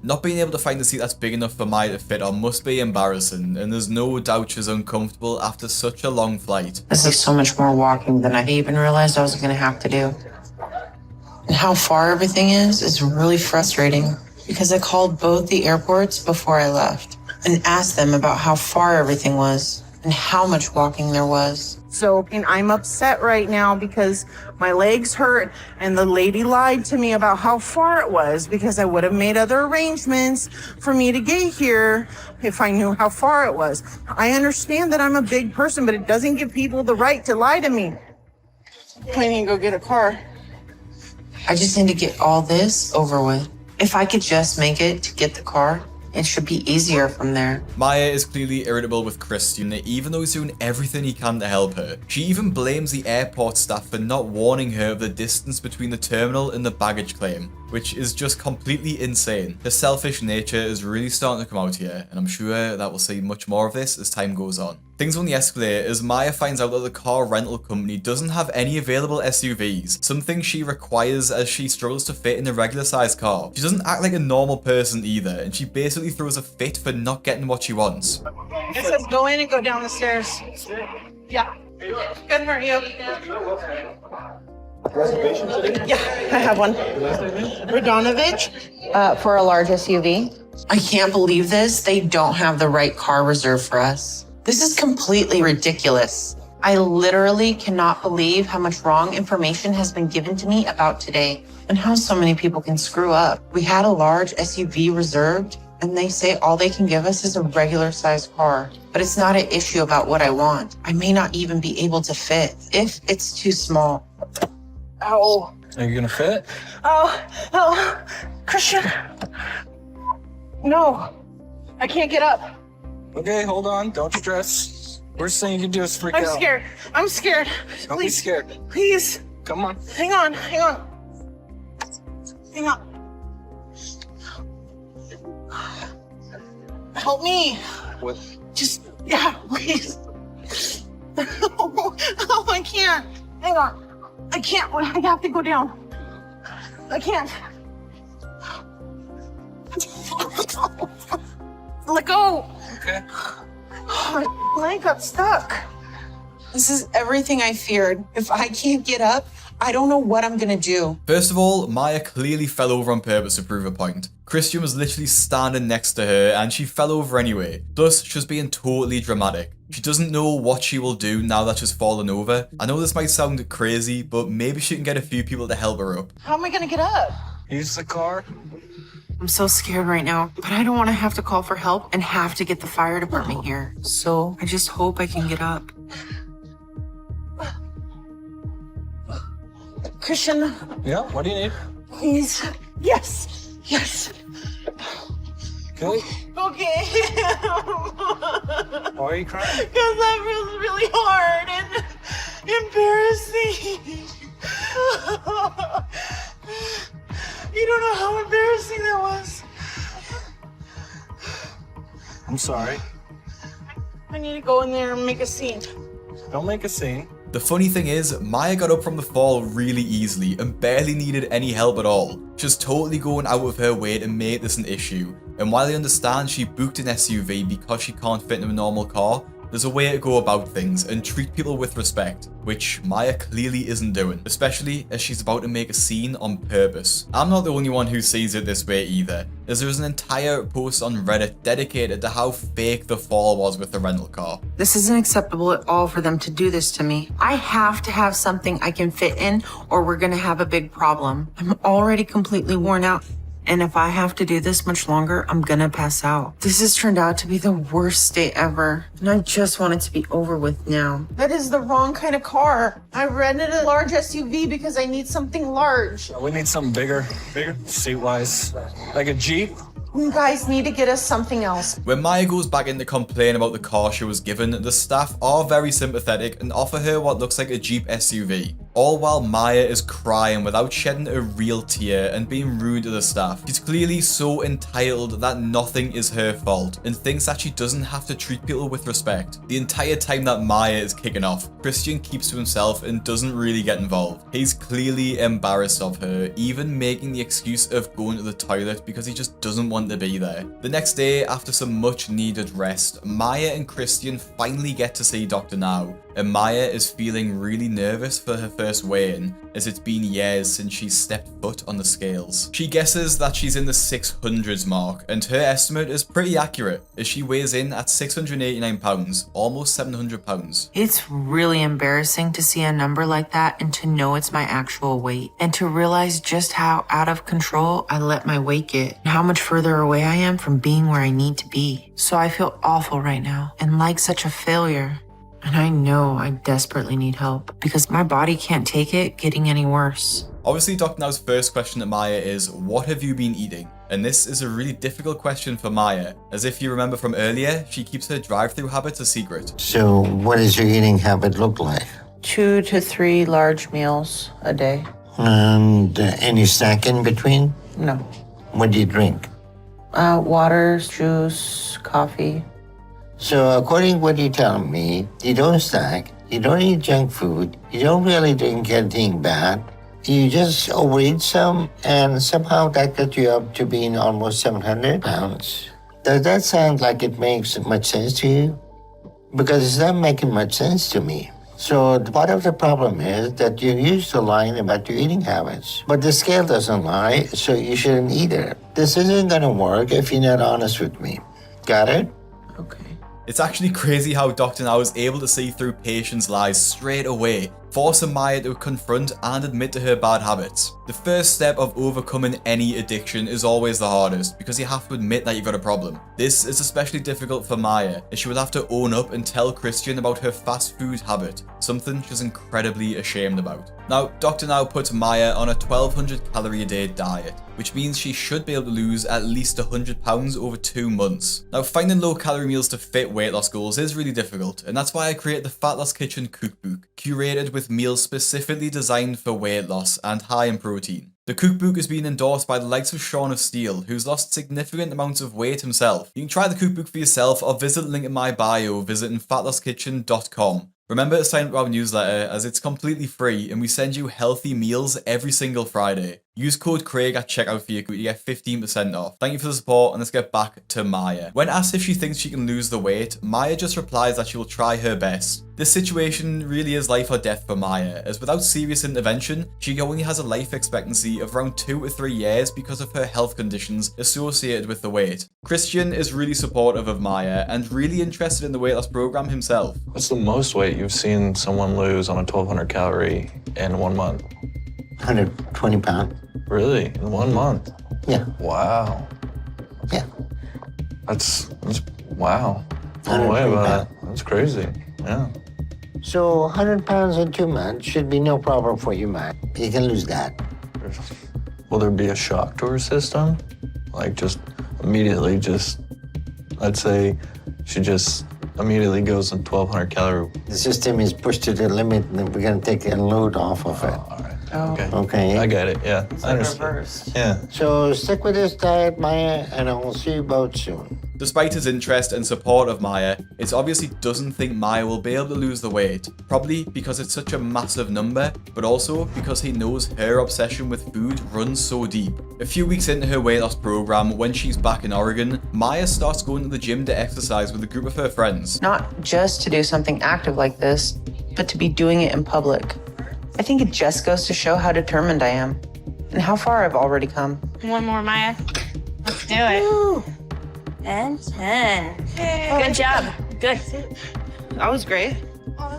Not being able to find a seat that's big enough for Maya to fit on must be embarrassing, and there's no doubt she's uncomfortable after such a long flight. This is so much more walking than I even realized I was going to have to do. And how far everything is really frustrating because I called both the airports before I left and asked them about how far everything was and how much walking there was. So, and I'm upset right now because my legs hurt and the lady lied to me about how far it was because I would have made other arrangements for me to get here if I knew how far it was. I understand that I'm a big person, but it doesn't give people the right to lie to me. I need to go get a car. I just need to get all this over with. If I could just make it to get the car, it should be easier from there. Maya is clearly irritable with Christian, even though he's doing everything he can to help her. She even blames the airport staff for not warning her of the distance between the terminal and the baggage claim, which is just completely insane. Her selfish nature is really starting to come out here, and I'm sure that we'll see much more of this as time goes on. Things only escalate as Maya finds out that the car rental company doesn't have any available SUVs, something she requires as she struggles to fit in a regular sized car. She doesn't act like a normal person either, and she basically throws a fit for not getting what she wants. It says go in and go down the stairs. Yeah. Good, how are you? Reservation today? Yeah, I have one. Radonovich? For a large SUV? I can't believe this. They don't have the right car reserved for us. This is completely ridiculous. I literally cannot believe how much wrong information has been given to me about today and how so many people can screw up. We had a large SUV reserved, and they say all they can give us is a regular sized car. But it's not an issue about what I want. I may not even be able to fit if it's too small. Ow. Are you gonna fit? Oh, Christian. No, I can't get up. Okay, hold on. Don't stress. Worst thing you can do is freak out. I'm scared. Don't be scared. Please. Come on. Hang on. Help me. What? Yeah, please. Oh, I can't. Hang on. I can't. I have to go down. I can't. Let go. Okay. My leg got stuck. This is everything I feared. If I can't get up, I don't know what I'm gonna do. First of all, Maya clearly fell over on purpose to prove a point. Christian was literally standing next to her and she fell over anyway. Plus, she was being totally dramatic. She doesn't know what she will do now that she's fallen over. I know this might sound crazy, but maybe she can get a few people to help her up. How am I gonna get up? Use the car. I'm so scared right now, but I don't want to have to call for help and have to get the fire department here. So I just hope I can get up. Christian, Yeah, what do you need? please. Yes. Okay. Okay. Why are you crying? Because that was really hard and embarrassing. You don't know how embarrassing that was. I'm sorry. I need to go in there and make a scene. Don't make a scene. The funny thing is, Maya got up from the fall really easily and barely needed any help at all. She's totally going out of her way to make this an issue. And while I understand she booked an SUV because she can't fit in a normal car, there's a way to go about things and treat people with respect, which Maya clearly isn't doing, especially as she's about to make a scene on purpose. I'm not the only one who sees it this way either, as there is an entire post on Reddit dedicated to how fake the fall was with the rental car. This isn't acceptable at all for them to do this to me. I have to have something I can fit in or we're gonna have a big problem. I'm already completely worn out. And if I have to do this much longer, I'm gonna pass out. This has turned out to be the worst day ever. And I just want it to be over with now. That is the wrong kind of car. I rented a large SUV because I need something large. We need something bigger seat-wise. Like a Jeep. You guys need to get us something else. When Maya goes back in to complain about the car she was given, the staff are very sympathetic and offer her what looks like a Jeep SUV. All while Maya is crying without shedding a real tear and being rude to the staff. She's clearly so entitled that nothing is her fault and thinks that she doesn't have to treat people with respect. The entire time that Maya is kicking off, Christian keeps to himself and doesn't really get involved. He's clearly embarrassed of her, even making the excuse of going to the toilet because he just doesn't want to be there. The next day, after some much needed rest, Maya and Christian finally get to see Dr. Now, and Maya is feeling really nervous for her first weigh-in, as it's been years since she's stepped foot on the scales. She guesses that she's in the 600s mark, and her estimate is pretty accurate, as she weighs in at 689 pounds, almost 700 pounds. It's really embarrassing to see a number like that and to know it's my actual weight, and to realize just how out of control I let my weight get, and how much further away I am from being where I need to be. So I feel awful right now, and like such a failure. And I know I desperately need help, because my body can't take it getting any worse. Obviously, Dr. Now's first question to Maya is, what have you been eating? And this is a really difficult question for Maya, as if you remember from earlier, she keeps her drive-through habits a secret. So what does your eating habit look like? 2 to 3 large meals a day. And any snack in between? No. What do you drink? Water, juice, coffee. So according to what you're telling me, you don't snack, you don't eat junk food, you don't really drink anything bad, you just overeat some, and somehow that got you up to being almost 700 pounds. Does that sound like it makes much sense to you? Because it's not making much sense to me. So part of the problem is that you're used to lying about your eating habits. But the scale doesn't lie, so you shouldn't either. This isn't gonna work if you're not honest with me. Got it? Okay. It's actually crazy how Dr. Now is able to see through patients' lies straight away, forcing Maya to confront and admit to her bad habits. The first step of overcoming any addiction is always the hardest, because you have to admit that you've got a problem. This is especially difficult for Maya, as she would have to own up and tell Christian about her fast food habit, something she's incredibly ashamed about. Now, Dr. Now puts Maya on a 1200 calorie a day diet, which means she should be able to lose at least 100 pounds over 2 months. Now, finding low calorie meals to fit weight loss goals is really difficult, and that's why I created the Fat Loss Kitchen cookbook, curated with meals specifically designed for weight loss and high in protein. The cookbook is being endorsed by the likes of Sean of Steel, who's lost significant amounts of weight himself. You can try the cookbook for yourself or visit the link in my bio visiting fatlosskitchen.com. Remember to sign up to our newsletter, as it's completely free and we send you healthy meals every single Friday. Use code Craig at checkout for your coupon to get 15% off. Thank you for the support, and let's get back to Maya. When asked if she thinks she can lose the weight, Maya just replies that she will try her best. This situation really is life or death for Maya, as without serious intervention, she only has a life expectancy of around 2 to 3 years because of her health conditions associated with the weight. Christian is really supportive of Maya and really interested in the weight loss program himself. What's the most weight you've seen someone lose on a 1200 calorie in 1 month? 120 pounds. Really? In 1 month? Yeah. Wow. Yeah. That's wow. Blown away by that. That's crazy. Yeah. So 100 pounds in 2 months should be no problem for you, man. You can lose that. Will there be a shock to her system? Like just immediately let's say she just immediately goes in 1200 calorie. The system is pushed to the limit and we're gonna take a load off of it. All right. Oh. Okay. Okay. I get it. Yeah. It's I like understand. reversed. Yeah. So stick with this diet, Maya, and I'll see you both soon. Despite his interest and support of Maya, it obviously doesn't think Maya will be able to lose the weight, probably because it's such a massive number, but also because he knows her obsession with food runs so deep. A few weeks into her weight loss program, when she's back in Oregon, Maya starts going to the gym to exercise with a group of her friends. Not just to do something active like this, but to be doing it in public. I think it just goes to show how determined I am and how far I've already come. One more, Maya. Let's do it. Woo. And 10. Good job. Good. That was great.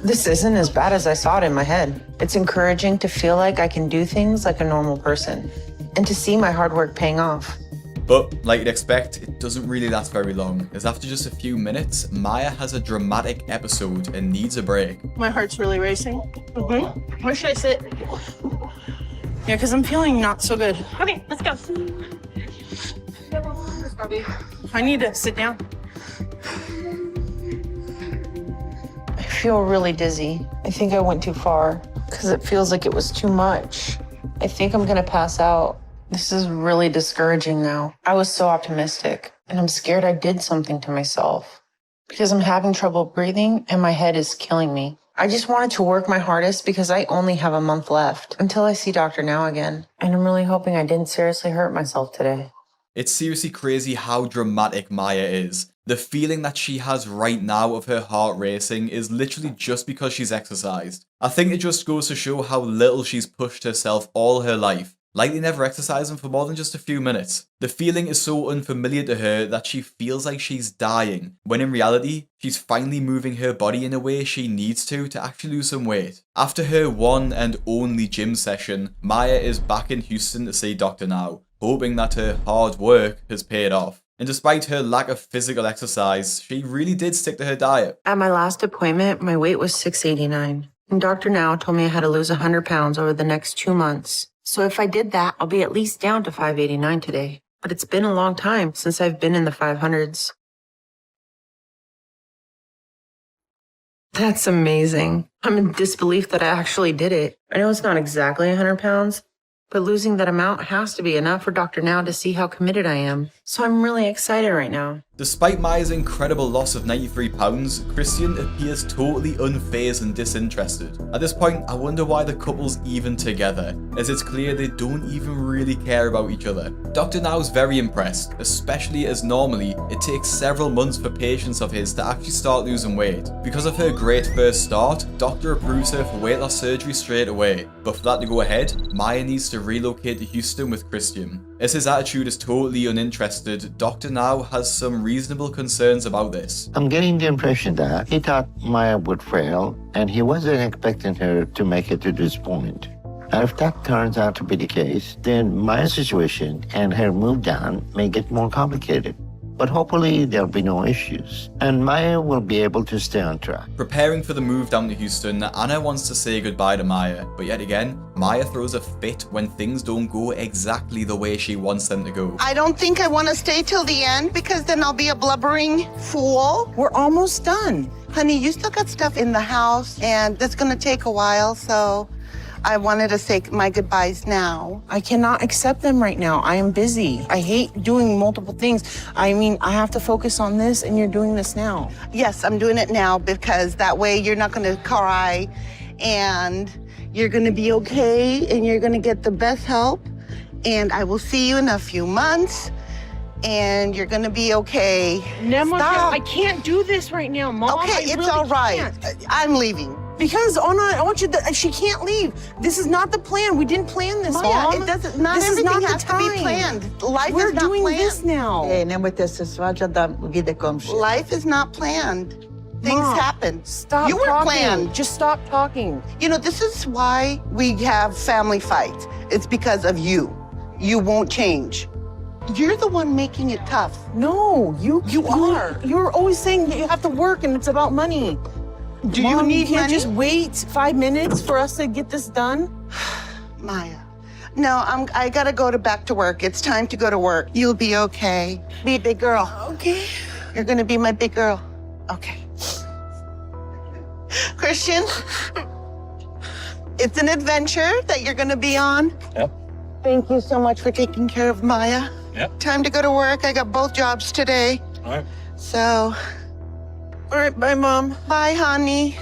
This isn't as bad as I saw it in my head. It's encouraging to feel like I can do things like a normal person and to see my hard work paying off. But, like you'd expect, it doesn't really last very long, as after just a few minutes, Maya has a dramatic episode and needs a break. My heart's really racing. Where should I sit? Yeah, because I'm feeling not so good. Okay, let's go. I need to sit down. I feel really dizzy. I think I went too far because it feels like it was too much. I think I'm gonna pass out. This is really discouraging now. I was so optimistic, and I'm scared I did something to myself because I'm having trouble breathing and my head is killing me. I just wanted to work my hardest because I only have a month left until I see Dr. Now again. And I'm really hoping I didn't seriously hurt myself today. It's seriously crazy how dramatic Maya is. The feeling that she has right now of her heart racing is literally just because she's exercised. I think it just goes to show how little she's pushed herself all her life, likely never exercising for more than just a few minutes. The feeling is so unfamiliar to her that she feels like she's dying, when in reality, she's finally moving her body in a way she needs to actually lose some weight. After her one and only gym session, Maya is back in Houston to see Dr. Now, hoping that her hard work has paid off. And despite her lack of physical exercise, she really did stick to her diet. At my last appointment, my weight was 689. And Dr. Now told me I had to lose 100 pounds over the next 2 months. So if I did that, I'll be at least down to 589 today. But it's been a long time since I've been in the 500s. That's amazing. I'm in disbelief that I actually did it. I know it's not exactly 100 pounds, but losing that amount has to be enough for Dr. Now to see how committed I am. So I'm really excited right now. Despite Maya's incredible loss of 93 pounds, Christian appears totally unfazed and disinterested. At this point, I wonder why the couple's even together, as it's clear they don't even really care about each other. Dr. Now's very impressed, especially as normally it takes several months for patients of his to actually start losing weight. Because of her great first start, Doctor approves her for weight loss surgery straight away. But for that to go ahead, Maya needs to relocate to Houston with Christian. As his attitude is totally uninterested, Dr. Now has some reasonable concerns about this. I'm getting the impression that he thought Maya would fail, and he wasn't expecting her to make it to this point. And if that turns out to be the case, then Maya's situation and her move down may get more complicated. But hopefully there'll be no issues, and Maya will be able to stay on track. Preparing for the move down to Houston, Anna wants to say goodbye to Maya, but yet again, Maya throws a fit when things don't go exactly the way she wants them to go. I don't think I want to stay till the end because then I'll be a blubbering fool. We're almost done. Honey, you still got stuff in the house, and that's going to take a while, so I wanted to say my goodbyes now. I cannot accept them right now. I am busy. I hate doing multiple things. I mean, I have to focus on this, and you're doing this now. Yes, I'm doing it now because that way you're not going to cry, and you're going to be okay, and you're going to get the best help, and I will see you in a few months, and you're going to be okay. Nemma, Stop. I can't do this right now, Mom. Okay, I it's really all right. can't. I'm leaving. Because Anna, I want you to, she can't leave. This is not the plan. We didn't plan this, Maya, Mom. it doesn't, not This is everything not the has to be time. planned. Life We're is not doing planned. this now. Life is not planned. Things Mom, happen. Stop You were talking. planned. Just stop talking. You know, this is why we have family fights. It's because of you. You won't change. You're the one making it tough. No, you are. You're always saying you have to work and it's about money. Do Mom, you need can't money? just wait 5 minutes for us to get this done? Maya. No, I gotta go back to work. It's time to go to work. You'll be okay. Be a big girl. Okay. You're gonna be my big girl. Okay. Christian, it's an adventure that you're gonna be on. Yep. Thank you so much for taking care of Maya. Yep. Time to go to work. I got both jobs today. All right. So, All right, bye, Mom. bye, honey.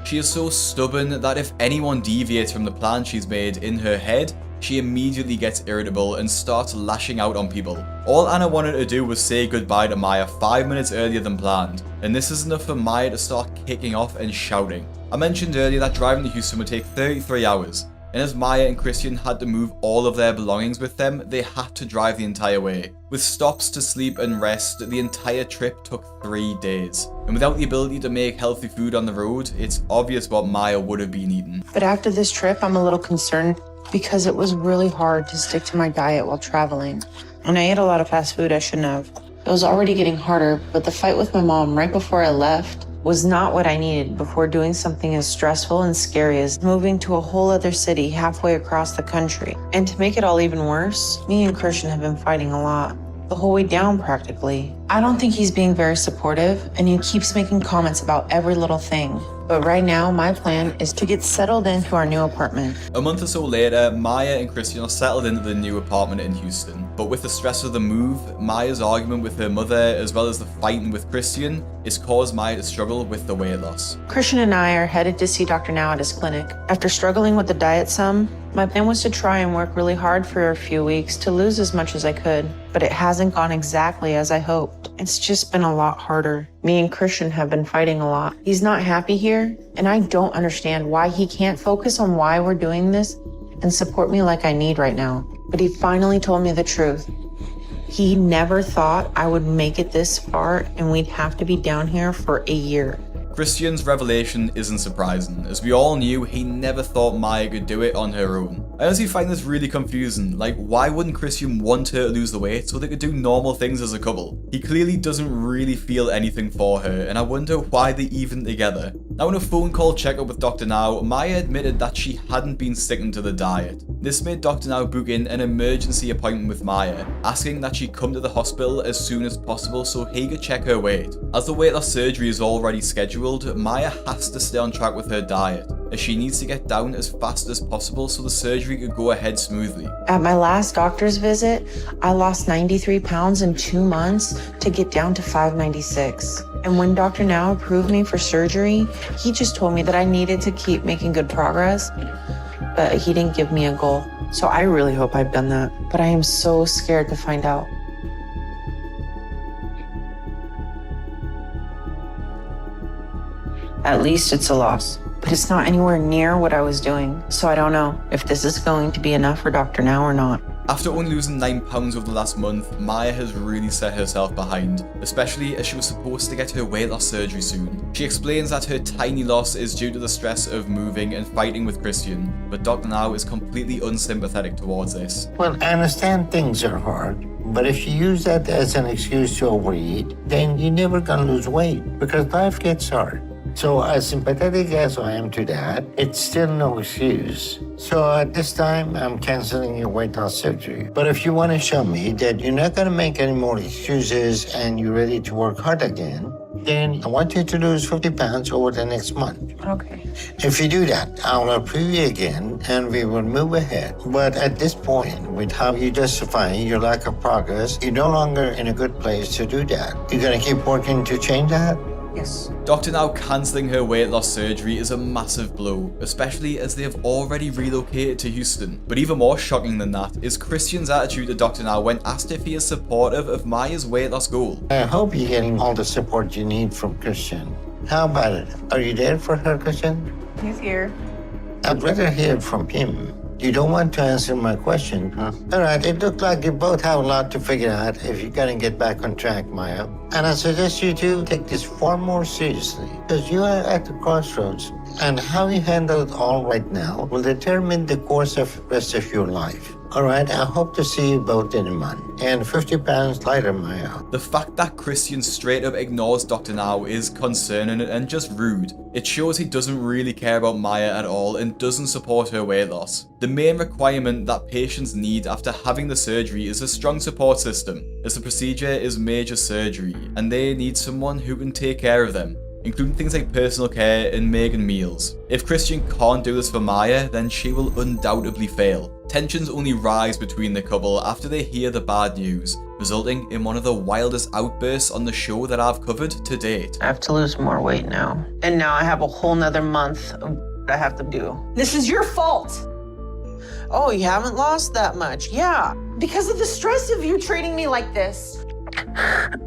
She is so stubborn that if anyone deviates from the plan she's made in her head, she immediately gets irritable and starts lashing out on people. All Anna wanted to do was say goodbye to Maya 5 minutes earlier than planned, and this is enough for Maya to start kicking off and shouting. I mentioned earlier that driving to Houston would take 33 hours, and as Maya and Christian had to move all of their belongings with them, they had to drive the entire way. With stops to sleep and rest, the entire trip took 3 days. And without the ability to make healthy food on the road, it's obvious what Maya would have been eating. But after this trip, I'm a little concerned because it was really hard to stick to my diet while traveling. And I ate a lot of fast food I shouldn't have. It was already getting harder, but the fight with my mom right before I left was not what I needed before doing something as stressful and scary as moving to a whole other city halfway across the country. And to make it all even worse, me and Christian have been fighting a lot. The whole way down, practically. I don't think he's being very supportive, and he keeps making comments about every little thing. But right now, my plan is to get settled into our new apartment. A month or so later, Maya and Christian are settled into the new apartment in Houston. But with the stress of the move, Maya's argument with her mother, as well as the fighting with Christian, has caused Maya to struggle with the weight loss. Christian and I are headed to see Dr. Now at his clinic. After struggling with the diet some, my plan was to try and work really hard for a few weeks to lose as much as I could. But it hasn't gone exactly as I hoped. It's just been a lot harder. Me and Christian have been fighting a lot. He's not happy here, and I don't understand why he can't focus on why we're doing this and support me like I need right now. But he finally told me the truth. He never thought I would make it this far and we'd have to be down here for a year. Christian's revelation isn't surprising, as we all knew he never thought Maya could do it on her own. I honestly find this really confusing, like why wouldn't Christian want her to lose the weight so they could do normal things as a couple? He clearly doesn't really feel anything for her, and I wonder why they're even together. Now in a phone call checkup with Dr. Now, Maya admitted that she hadn't been sticking to the diet. This made Dr. Now book in an emergency appointment with Maya, asking that she come to the hospital as soon as possible so he could check her weight. As the weight loss surgery is already scheduled, Maya has to stay on track with her diet, as she needs to get down as fast as possible so the surgery could go ahead smoothly. At my last doctor's visit, I lost 93 pounds in 2 months to get down to 596. And when Dr. Now approved me for surgery, he just told me that I needed to keep making good progress, but he didn't give me a goal. So I really hope I've done that, but I am so scared to find out. At least it's a loss, but it's not anywhere near what I was doing. So I don't know if this is going to be enough for Dr. Now or not. After only losing 9 pounds over the last month, Maya has really set herself behind, especially as she was supposed to get her weight loss surgery soon. She explains that her tiny loss is due to the stress of moving and fighting with Christian, but Dr. Now is completely unsympathetic towards this. Well, I understand things are hard, but if you use that as an excuse to overeat, then you're never gonna lose weight because life gets hard. So as sympathetic as I am to that, it's still no excuse. So at this time, I'm canceling your weight loss surgery. But if you want to show me that you're not going to make any more excuses and you're ready to work hard again, then I want you to lose 50 pounds over the next month. Okay. If you do that, I'll approve you again and we will move ahead. But at this point, with how you justify your lack of progress, you're no longer in a good place to do that. You're going to keep working to change that? Yes. Dr. Now cancelling her weight loss surgery is a massive blow, especially as they have already relocated to Houston. But even more shocking than that is Christian's attitude to Dr. Now when asked if he is supportive of Maya's weight loss goal. I hope you're getting all the support you need from Christian. How about it? Are you there for her, Christian? He's here. I'd rather hear from him. You don't want to answer my question, huh? All right, it looked like you both have a lot to figure out if you're gonna get back on track, Maya. And I suggest you two take this far more seriously, because you are at the crossroads, and how you handle it all right now will determine the course of the rest of your life. All right, I hope to see you both in a month. And 50 pounds lighter, Maya. The fact that Christian straight up ignores Dr. Now is concerning and just rude. It shows he doesn't really care about Maya at all and doesn't support her weight loss. The main requirement that patients need after having the surgery is a strong support system, as the procedure is major surgery and they need someone who can take care of them, including things like personal care and making meals. If Christian can't do this for Maya, then she will undoubtedly fail. Tensions only rise between the couple after they hear the bad news, resulting in one of the wildest outbursts on the show that I've covered to date. I have to lose more weight now. And now I have a whole nother month of what I have to do. This is your fault. Oh, you haven't lost that much. Yeah. Because of the stress of you treating me like this.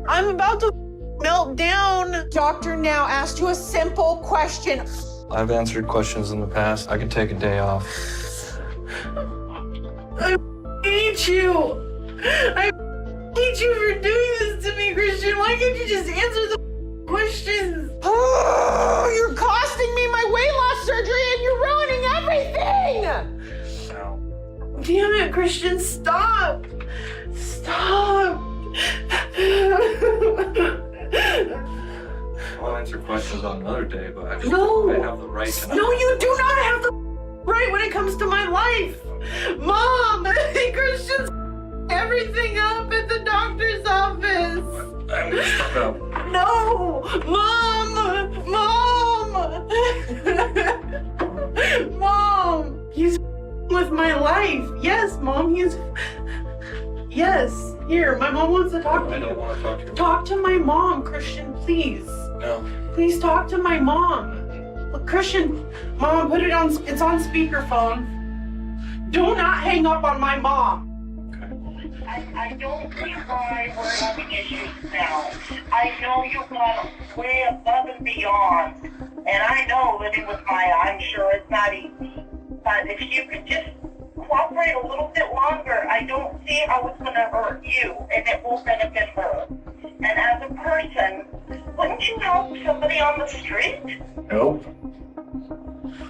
I'm about to melt down. Doctor Now asked you a simple question. I've answered questions in the past. I can take a day off. I hate you. I hate you for doing this to me, Christian. Why can't you just answer the questions? Oh, you're costing me my weight loss surgery and you're ruining everything. No. Damn it, Christian, stop. Stop. I'll answer questions on another day, but I have the right to... No, you do not have the right when it comes to my life. Mom, Christian's everything up at the doctor's office. I'm gonna stop up. No, Mom, Mom, he's with my life. Yes, Mom, yes. Here, my mom wants to talk to you. I don't want to talk to you. Talk to my mom, Christian, please. No. Please talk to my mom. Look, Christian, Mom, put it on, it's on speakerphone. Do not hang up on my mom. I don't see why we're having issues now. I know you've gone way above and beyond. And I know living with Maya, I'm sure it's not easy. But if you could just cooperate a little bit longer, I don't see how it's going to hurt you, and it will benefit her. And as a person, wouldn't you help somebody on the street? Nope.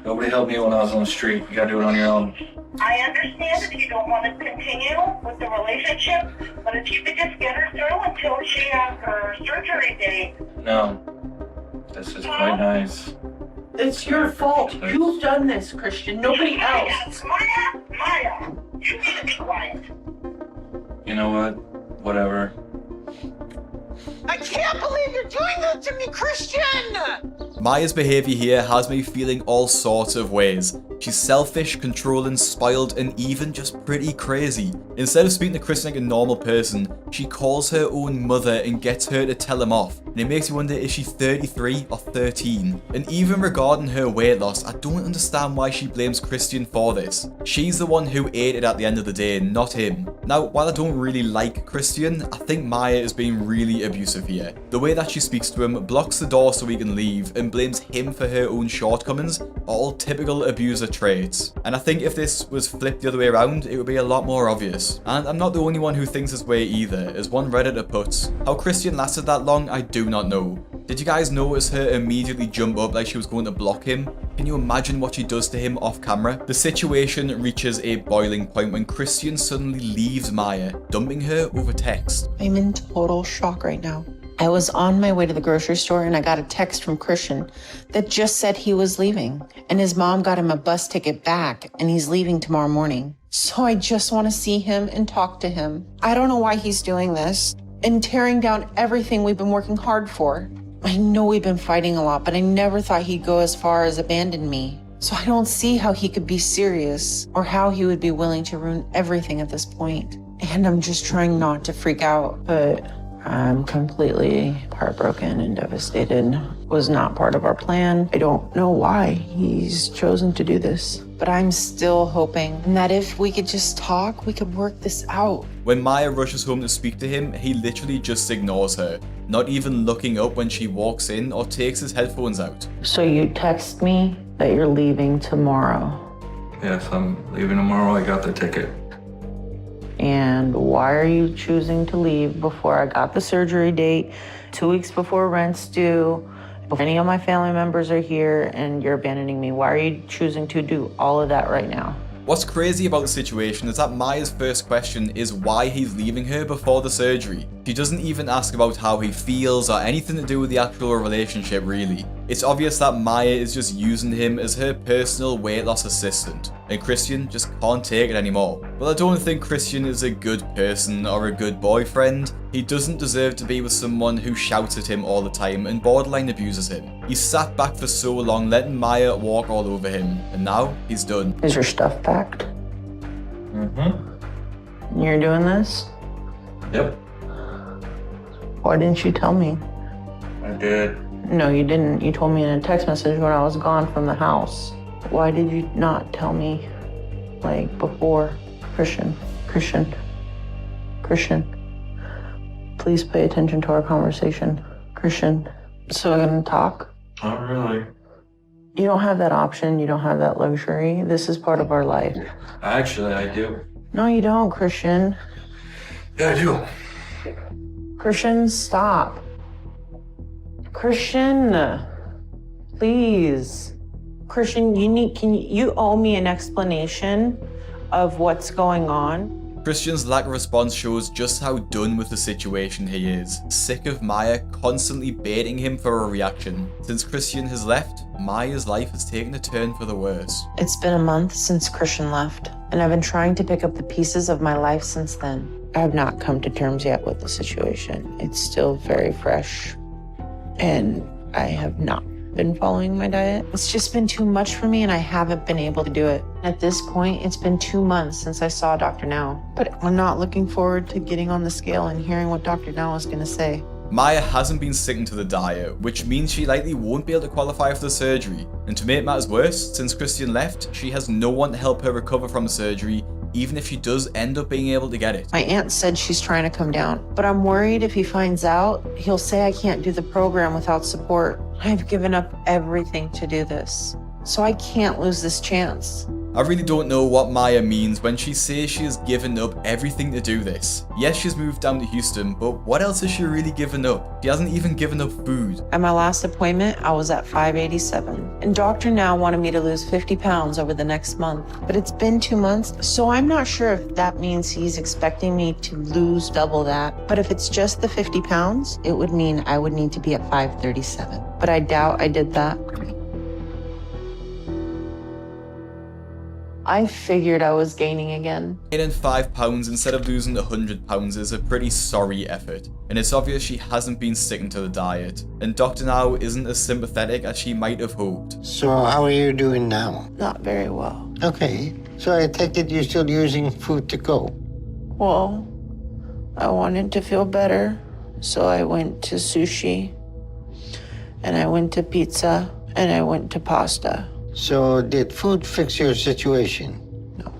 Nobody helped me when I was on the street. You gotta do it on your own. I understand if you don't want to continue with the relationship, but if you could just get her through until she has her surgery date. No. This is quite nice. It's your fault. You've done this, Christian. Nobody else. Maya, you need to be quiet. You know what? Whatever. I can't believe you're doing that to me, Christian! Maya's behaviour here has me feeling all sorts of ways. She's selfish, controlling, spoiled, and even just pretty crazy. Instead of speaking to Christian like a normal person, she calls her own mother and gets her to tell him off. And it makes you wonder, is she 33 or 13? And even regarding her weight loss, I don't understand why she blames Christian for this. She's the one who ate it at the end of the day, not him. Now, while I don't really like Christian, I think Maya is being really abusive here. The way that she speaks to him, blocks the door so he can leave, and blames him for her own shortcomings are all typical abuser traits. And I think if this was flipped the other way around, it would be a lot more obvious. does. And I'm not the only one who thinks this way either, as one Redditor puts, how Christian lasted that long, I do not know. Did you guys notice her immediately jump up like she was going to block him? Can you imagine what she does to him off camera? The situation reaches a boiling point when Christian suddenly leaves Maya, dumping her over text. I'm in total shock right now. I was on my way to the grocery store and I got a text from Christian that just said he was leaving and his mom got him a bus ticket back and he's leaving tomorrow morning. So I just want to see him and talk to him. I don't know why he's doing this and tearing down everything we've been working hard for. I know we've been fighting a lot, but I never thought he'd go as far as abandon me. So I don't see how he could be serious or how he would be willing to ruin everything at this point. And I'm just trying not to freak out, but I'm completely heartbroken and devastated. It was not part of our plan. I don't know why he's chosen to do this, but I'm still hoping that if we could just talk, we could work this out. When Maya rushes home to speak to him, he literally just ignores her, not even looking up when she walks in or takes his headphones out. So you text me that you're leaving tomorrow. Yes, I'm leaving tomorrow. I got the ticket. And why are you choosing to leave before I got the surgery date, 2 weeks before rent's due, before any of my family members are here and you're abandoning me? Why are you choosing to do all of that right now? What's crazy about the situation is that Maya's first question is why he's leaving her before the surgery. She doesn't even ask about how he feels or anything to do with the actual relationship really. It's obvious that Maya is just using him as her personal weight loss assistant, and Christian just can't take it anymore. Well, I don't think Christian is a good person or a good boyfriend. He doesn't deserve to be with someone who shouts at him all the time and borderline abuses him. He sat back for so long letting Maya walk all over him, and now he's done. Is your stuff packed? Mm-hmm. You're doing this? Yep. Why didn't you tell me? I did. No, you didn't. You told me in a text message when I was gone from the house. Why did you not tell me, like, before? Christian, please pay attention to our conversation. Christian, so we're gonna talk? Not really. You don't have that option. You don't have that luxury. This is part of our life. Actually, I do. No, you don't, Christian. Yeah, I do. Christian, stop. Christian, please. Christian, you owe me an explanation of what's going on. Christian's lack of response shows just how done with the situation he is, sick of Maya constantly baiting him for a reaction. Since Christian has left, Maya's life has taken a turn for the worse. It's been a month since Christian left, and I've been trying to pick up the pieces of my life since then. I have not come to terms yet with the situation. It's still very fresh, and I have not been following my diet. It's just been too much for me and I haven't been able to do it. At this point, it's been 2 months since I saw Dr. Now, but I'm not looking forward to getting on the scale and hearing what Dr. Now is gonna say. Maya hasn't been sticking to the diet, which means she likely won't be able to qualify for the surgery. And to make matters worse, since Christian left, she has no one to help her recover from the surgery, even if she does end up being able to get it. My aunt said she's trying to come down, but I'm worried if he finds out, he'll say I can't do the program without support. I've given up everything to do this, so I can't lose this chance. I really don't know what Maya means when she says she has given up everything to do this. Yes, she's moved down to Houston, but what else has she really given up? She hasn't even given up food. At my last appointment, I was at 587, and Dr. Now wanted me to lose 50 pounds over the next month. But it's been 2 months, so I'm not sure if that means he's expecting me to lose double that. But if it's just the 50 pounds, it would mean I would need to be at 537. But I doubt I did that. I figured I was gaining again. Gaining 5 pounds instead of losing 100 pounds is a pretty sorry effort, and it's obvious she hasn't been sticking to the diet, and Dr. Now isn't as sympathetic as she might have hoped. So how are you doing now? Not very well. Okay, so I take it you're still using food to go? Well, I wanted to feel better, so I went to sushi, and I went to pizza, and I went to pasta. So did food fix your situation? No.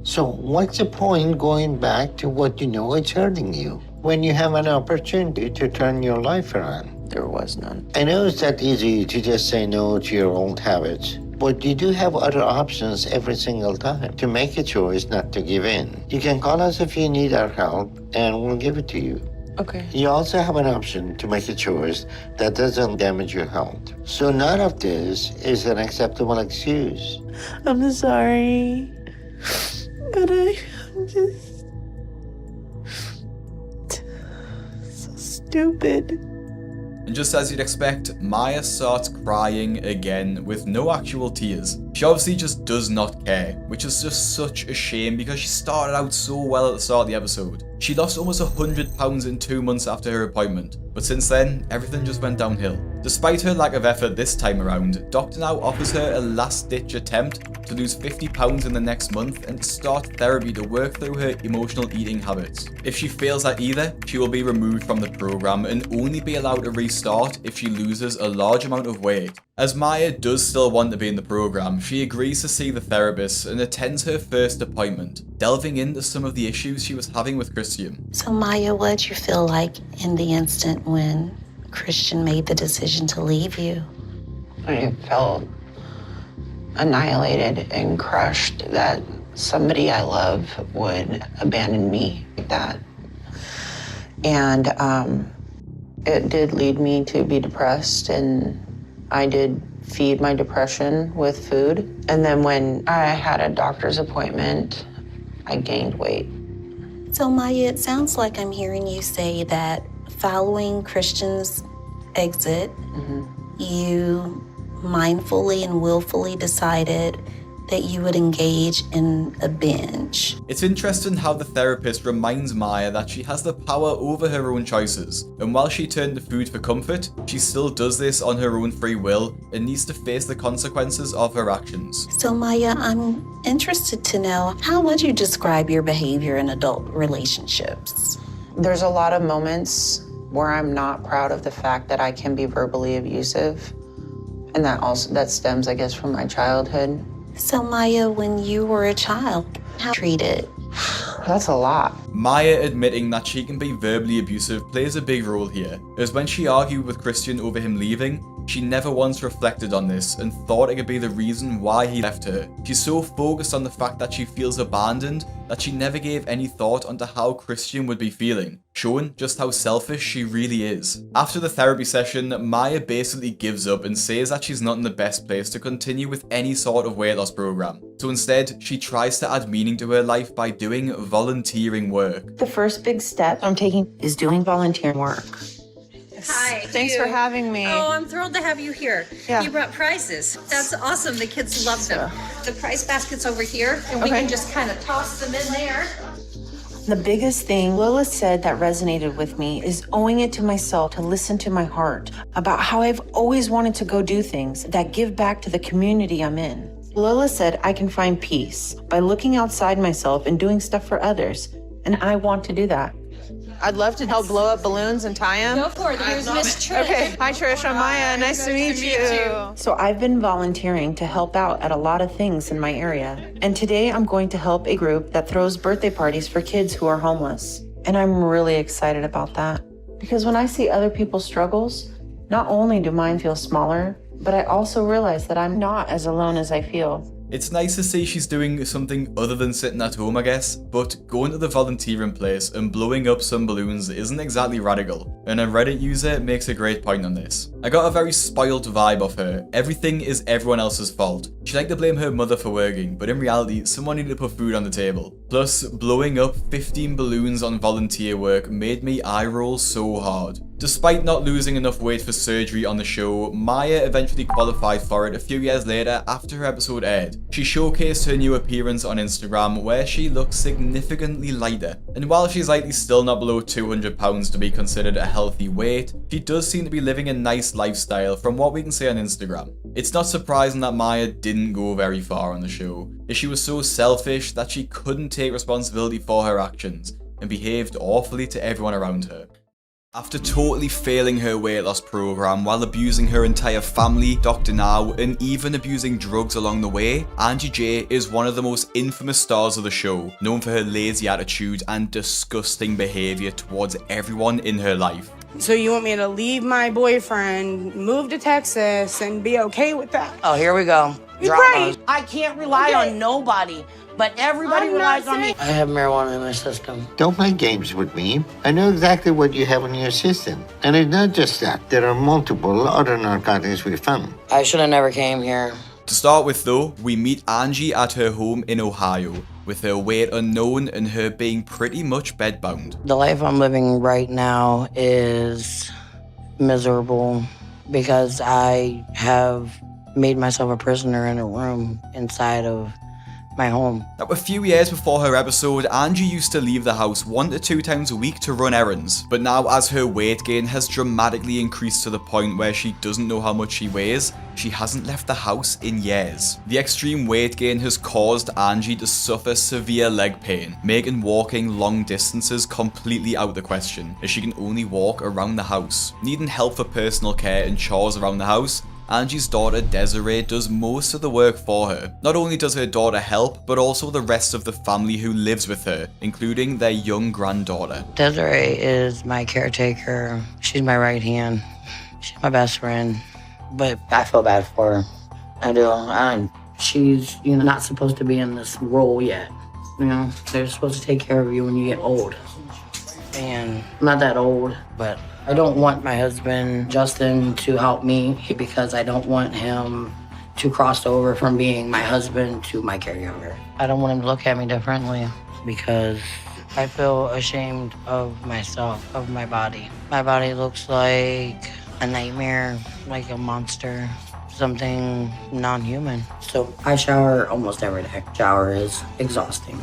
So what's the point going back to what you know is hurting you when you have an opportunity to turn your life around? There was none. I know it's that easy to just say no to your old habits, But you do have other options every single time to make a choice not to give in. You can call us if you need our help, and we'll give it to you. Okay. You also have an option to make a choice that doesn't damage your health. So none of this is an acceptable excuse. I'm sorry, but I'm just so stupid. And just as you'd expect, Maya starts crying again with no actual tears. She obviously just does not care, which is just such a shame because she started out so well at the start of the episode. She lost almost 100 pounds in 2 months after her appointment, but since then, everything just went downhill. Despite her lack of effort this time around, Dr. Now offers her a last-ditch attempt to lose 50 pounds in the next month and to start therapy to work through her emotional eating habits. If she fails at either, she will be removed from the program and only be allowed to restart if she loses a large amount of weight. As Maya does still want to be in the program, she agrees to see the therapist and attends her first appointment, delving into some of the issues she was having with Christian. So Maya, what did you feel like in the instant when Christian made the decision to leave you? I felt annihilated and crushed that somebody I love would abandon me like that. And it did lead me to be depressed, and I did feed my depression with food. And then when I had a doctor's appointment, I gained weight. So Maya, it sounds like I'm hearing you say that following Christian's exit, you mindfully and willfully decided that you would engage in a binge. It's interesting how the therapist reminds Maya that she has the power over her own choices, and while she turned to food for comfort, she still does this on her own free will and needs to face the consequences of her actions. So Maya, I'm interested to know, how would you describe your behavior in adult relationships? There's a lot of moments where I'm not proud of the fact that I can be verbally abusive, and that stems, I guess, from my childhood. So Maya, when you were a child, how treated? That's a lot. Maya admitting that she can be verbally abusive plays a big role here, as when she argued with Christian over him leaving, she never once reflected on this and thought it could be the reason why he left her. She's so focused on the fact that she feels abandoned that she never gave any thought onto how Christian would be feeling, showing just how selfish she really is. After the therapy session, Maya basically gives up and says that she's not in the best place to continue with any sort of weight loss program. So instead, she tries to add meaning to her life by doing volunteering work. The first big step I'm taking is doing volunteer work. Hi. Thanks for having me. Oh, I'm thrilled to have you here. Yeah. You brought prizes. That's awesome. The kids love them. The prize basket's over here, and we can just kind of toss them in there. The biggest thing Lila said that resonated with me is owing it to myself to listen to my heart about how I've always wanted to go do things that give back to the community I'm in. Lila said I can find peace by looking outside myself and doing stuff for others, and I want to do that. I'd love to help blow up balloons and tie them. Go for it. Here's Miss Trish. Okay. Hi, Trish. I'm Maya. Nice to meet you. So I've been volunteering to help out at a lot of things in my area. And today I'm going to help a group that throws birthday parties for kids who are homeless. And I'm really excited about that. Because when I see other people's struggles, not only do mine feel smaller, but I also realize that I'm not as alone as I feel. It's nice to see she's doing something other than sitting at home, I guess, but going to the volunteering place and blowing up some balloons isn't exactly radical, and a Reddit user makes a great point on this. I got a very spoiled vibe off her. Everything is everyone else's fault. She liked to blame her mother for working, but in reality, someone needed to put food on the table. Plus, blowing up 15 balloons on volunteer work made me eye roll so hard. Despite not losing enough weight for surgery on the show, Maya eventually qualified for it a few years later after her episode aired. She showcased her new appearance on Instagram where she looks significantly lighter. And while she's likely still not below 200 pounds to be considered a healthy weight, she does seem to be living a nice lifestyle from what we can see on Instagram. It's not surprising that Maya didn't go very far on the show, as she was so selfish that she couldn't take responsibility for her actions and behaved awfully to everyone around her. After totally failing her weight loss program while abusing her entire family, Dr. Now, and even abusing drugs along the way, Angie J is one of the most infamous stars of the show, known for her lazy attitude and disgusting behaviour towards everyone in her life. So you want me to leave my boyfriend, move to Texas, and be okay with that? Oh, here we go. Right. I can't rely on nobody, but everybody relies on me. I have marijuana in my system. Don't play games with me. I know exactly what you have in your system. And it's not just that. There are multiple other narcotics we found. I should have never came here. To start with though, we meet Angie at her home in Ohio, with her weight unknown and her being pretty much bedbound. The life I'm living right now is miserable because I have made myself a prisoner in a room inside of my home. Now, a few years before her episode, Angie used to leave the house 1 to 2 times a week to run errands. But now, as her weight gain has dramatically increased to the point where she doesn't know how much she weighs, she hasn't left the house in years. The extreme weight gain has caused Angie to suffer severe leg pain, making walking long distances completely out of the question, as she can only walk around the house. Needing help for personal care and chores around the house, Angie's daughter Desiree does most of the work for her. Not only does her daughter help, but also the rest of the family who lives with her, including their young granddaughter. Desiree is my caretaker. She's my right hand. She's my best friend. But I feel bad for her. I do. She's, not supposed to be in this role yet. They're supposed to take care of you when you get old. And I'm not that old, but I don't want my husband, Justin, to help me because I don't want him to cross over from being my husband to my caregiver. I don't want him to look at me differently because I feel ashamed of myself, of my body. My body looks like a nightmare, like a monster, something non-human. So I shower almost every day. Shower is exhausting.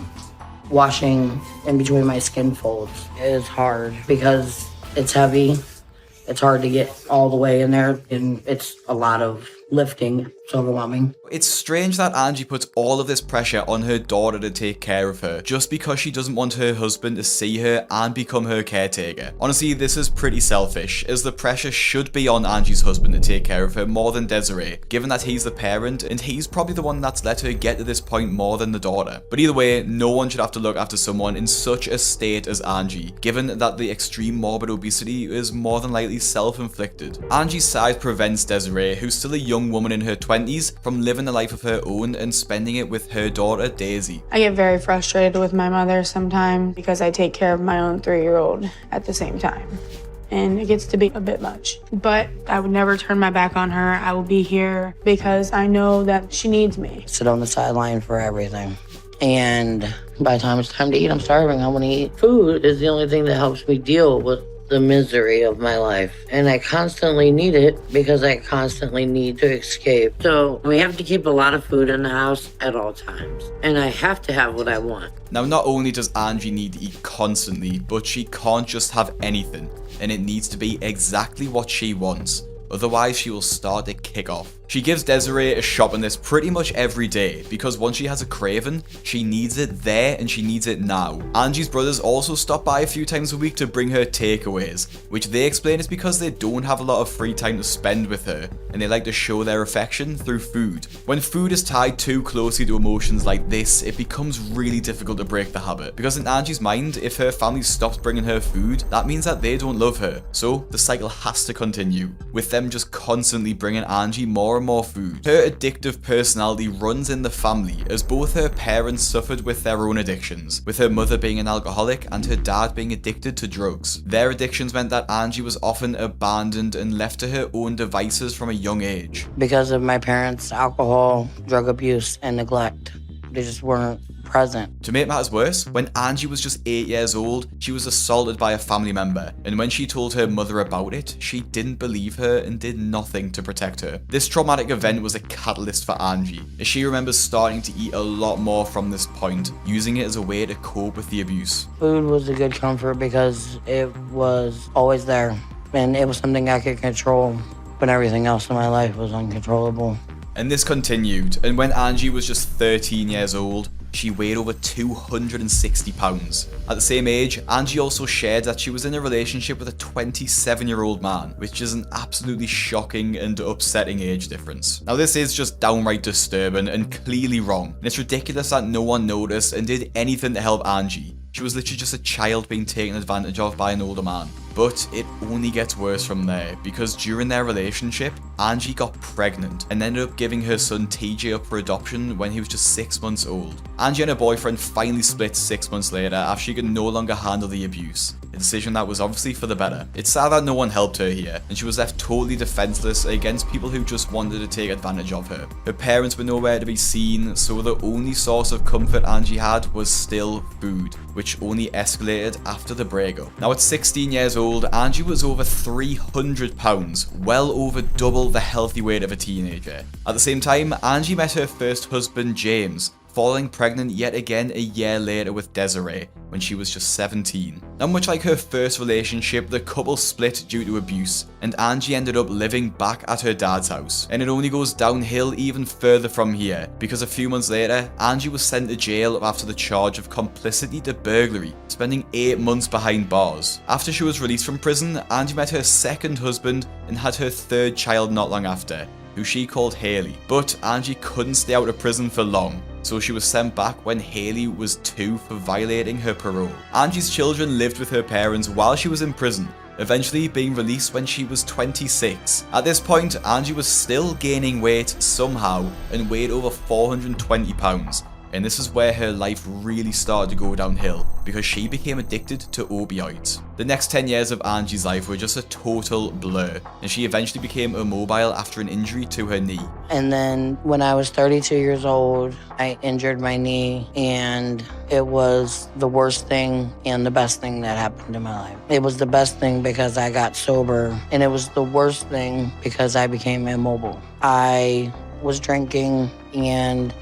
Washing in between my skin folds is hard because it's heavy. It's hard to get all the way in there, and it's a lot of lifting. It's overwhelming. It's strange that Angie puts all of this pressure on her daughter to take care of her, just because she doesn't want her husband to see her and become her caretaker. Honestly, this is pretty selfish, as the pressure should be on Angie's husband to take care of her more than Desiree, given that he's the parent, and he's probably the one that's let her get to this point more than the daughter. But either way, no one should have to look after someone in such a state as Angie, given that the extreme morbid obesity is more than likely self-inflicted. Angie's size prevents Desiree, who's still a young woman in her 20s, from living a life of her own and spending it with her daughter Daisy. I get very frustrated with my mother sometimes because I take care of my own 3-year-old at the same time. And it gets to be a bit much. But I would never turn my back on her. I will be here because I know that she needs me. Sit on the sideline for everything. And by the time it's time to eat, I'm starving. I want to eat. Food is the only thing that helps me deal with the misery of my life. And I constantly need it because I constantly need to escape. So we have to keep a lot of food in the house at all times. And I have to have what I want. Now, not only does Angie need to eat constantly, but she can't just have anything, and it needs to be exactly what she wants. Otherwise, she will start to kick off. She gives Desiree a shopping list pretty much every day, because once she has a craving, she needs it there and she needs it now. Angie's brothers also stop by a few times a week to bring her takeaways, which they explain is because they don't have a lot of free time to spend with her, and they like to show their affection through food. When food is tied too closely to emotions like this, it becomes really difficult to break the habit, because in Angie's mind, if her family stops bringing her food, that means that they don't love her. So the cycle has to continue, with them just constantly bringing Angie more and more food. Her addictive personality runs in the family, as both her parents suffered with their own addictions, with her mother being an alcoholic and her dad being addicted to drugs. Their addictions meant that Angie was often abandoned and left to her own devices from a young age. Because of my parents' alcohol, drug abuse, and neglect, they just weren't present. To make matters worse, when Angie was just 8 years old, she was assaulted by a family member, and when she told her mother about it, she didn't believe her and did nothing to protect her. This traumatic event was a catalyst for Angie, as she remembers starting to eat a lot more from this point, using it as a way to cope with the abuse. Food was a good comfort because it was always there, and it was something I could control, but everything else in my life was uncontrollable. And this continued, and when Angie was just 13 years old, she weighed over 260 pounds. At the same age, Angie also shared that she was in a relationship with a 27-year-old man, which is an absolutely shocking and upsetting age difference. Now, this is just downright disturbing and clearly wrong, and it's ridiculous that no one noticed and did anything to help Angie. She was literally just a child being taken advantage of by an older man. But it only gets worse from there, because during their relationship, Angie got pregnant and ended up giving her son TJ up for adoption when he was just 6 months old. Angie and her boyfriend finally split 6 months later after she could no longer handle the abuse, a decision that was obviously for the better. It's sad that no one helped her here, and she was left totally defenseless against people who just wanted to take advantage of her. Her parents were nowhere to be seen, so the only source of comfort Angie had was still food, which only escalated after the breakup. Now at 16 years old, Angie was over 300 pounds, well over double the healthy weight of a teenager. At the same time, Angie met her first husband, James, falling pregnant yet again a year later with Desiree, when she was just 17. Now much like her first relationship, the couple split due to abuse, and Angie ended up living back at her dad's house. And it only goes downhill even further from here, because a few months later, Angie was sent to jail after the charge of complicity to burglary, spending 8 months behind bars. After she was released from prison, Angie met her second husband and had her third child not long after, who she called Haley. But Angie couldn't stay out of prison for long, so she was sent back when Haley was 2 for violating her parole. Angie's children lived with her parents while she was in prison, eventually being released when she was 26. At this point, Angie was still gaining weight somehow and weighed over 420 pounds. And this is where her life really started to go downhill, because she became addicted to opioids. The next 10 years of Angie's life were just a total blur, and she eventually became immobile after an injury to her knee. And then when I was 32 years old, I injured my knee, and it was the worst thing and the best thing that happened in my life. It was the best thing because I got sober, and it was the worst thing because I became immobile. I was drinking, and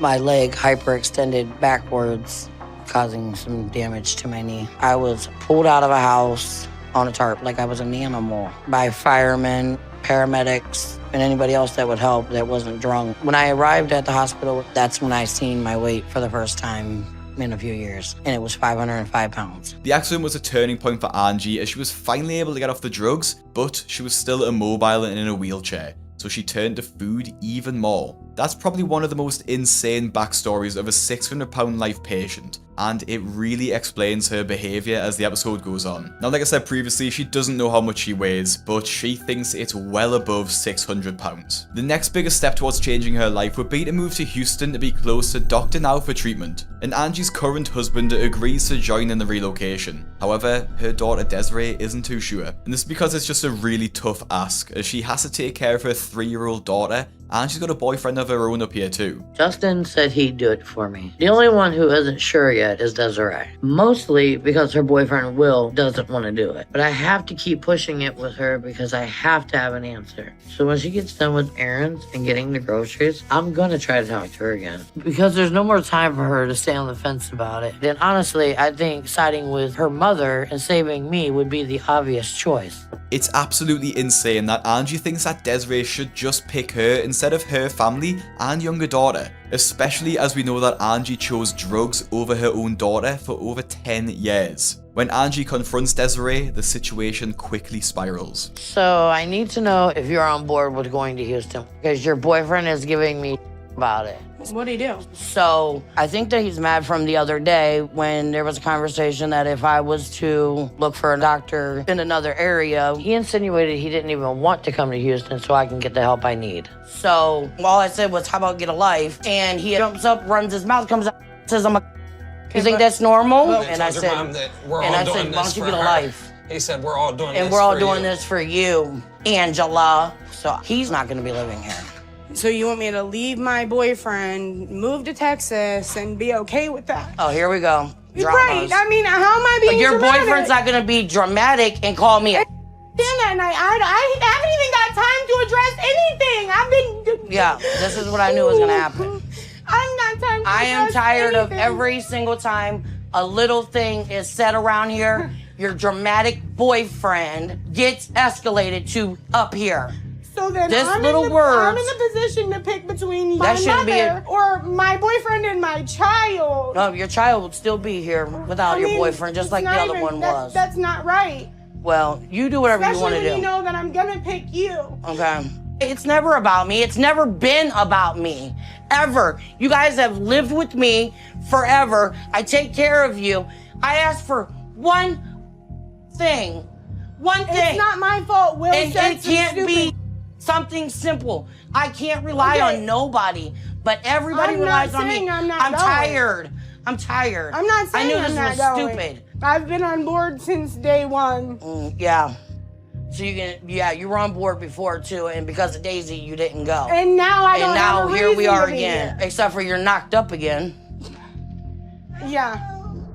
my leg hyperextended backwards, causing some damage to my knee. I was pulled out of a house on a tarp like I was an animal by firemen, paramedics, and anybody else that would help that wasn't drunk. When I arrived at the hospital, that's when I seen my weight for the first time in a few years, and it was 505 pounds. The accident was a turning point for Angie, as she was finally able to get off the drugs, but she was still immobile and in a wheelchair, so she turned to food even more. That's probably one of the most insane backstories of a 600-pound life patient, and it really explains her behaviour as the episode goes on. Now, like I said previously, she doesn't know how much she weighs, but she thinks it's well above 600 pounds. The next biggest step towards changing her life would be to move to Houston to be close to Dr. Now for treatment, and Angie's current husband agrees to join in the relocation. However, her daughter Desiree isn't too sure, and this is because it's just a really tough ask, as she has to take care of her 3-year-old daughter, and she's got a boyfriend of her own up here too. Justin said he'd do it for me. The only one who isn't sure yet is Desiree. Mostly because her boyfriend Will doesn't want to do it. But I have to keep pushing it with her because I have to have an answer. So when she gets done with errands and getting the groceries, I'm gonna try to talk to her again. Because there's no more time for her to stay on the fence about it. Then honestly, I think siding with her mother and saving me would be the obvious choice. It's absolutely insane that Angie thinks that Desiree should just pick her instead of her family and younger daughter, especially as we know that Angie chose drugs over her own daughter for over 10 years. When Angie confronts Desiree, the situation quickly spirals. So I need to know if you're on board with going to Houston, because your boyfriend is giving me about it. What'd he do? So I think that he's mad from the other day when there was a conversation that if I was to look for a doctor in another area, he insinuated he didn't even want to come to Houston so I can get the help I need. So all I said was, how about get a life? And he jumps up, runs his mouth, comes out, says, I'm a... You think that's normal? And I said, why don't you get a life? He said, we're all doing this for you. And we're all doing this for you, Angela. So he's not gonna be living here. So you want me to leave my boyfriend, move to Texas, and be okay with that? Oh, here we go. Right. I mean, how am I being Your dramatic? boyfriend's not gonna be dramatic and call me a... And I haven't even got time to address anything. Yeah, this is what I knew was gonna happen. I'm not time to I am address tired of anything. every single time a little thing is said around here, your dramatic boyfriend gets escalated to up here. So then this I'm little in the, words, I'm in the position to pick between my That shouldn't be mother or my boyfriend and my child. No, your child would still be here without your boyfriend, just like the other one was. That's not right. Well, you do whatever you want to do. Especially when you know that I'm gonna pick you. Okay. It's never about me. It's never been about me. Ever. You guys have lived with me forever. I take care of you. I ask for one thing. One thing. It's not my fault. Will And said it can't some be stupid- something simple. I can't rely on nobody, but everybody I'm relies not on me. saying I'm not going. tired. I'm tired. I'm not saying I knew I'm this not was going. stupid. I've been on board since day one. Yeah. So you were on board before too, and because of Daisy, you didn't go. And now I don't And now have a here we reason are to be again, here. except for you're knocked up again. Yeah.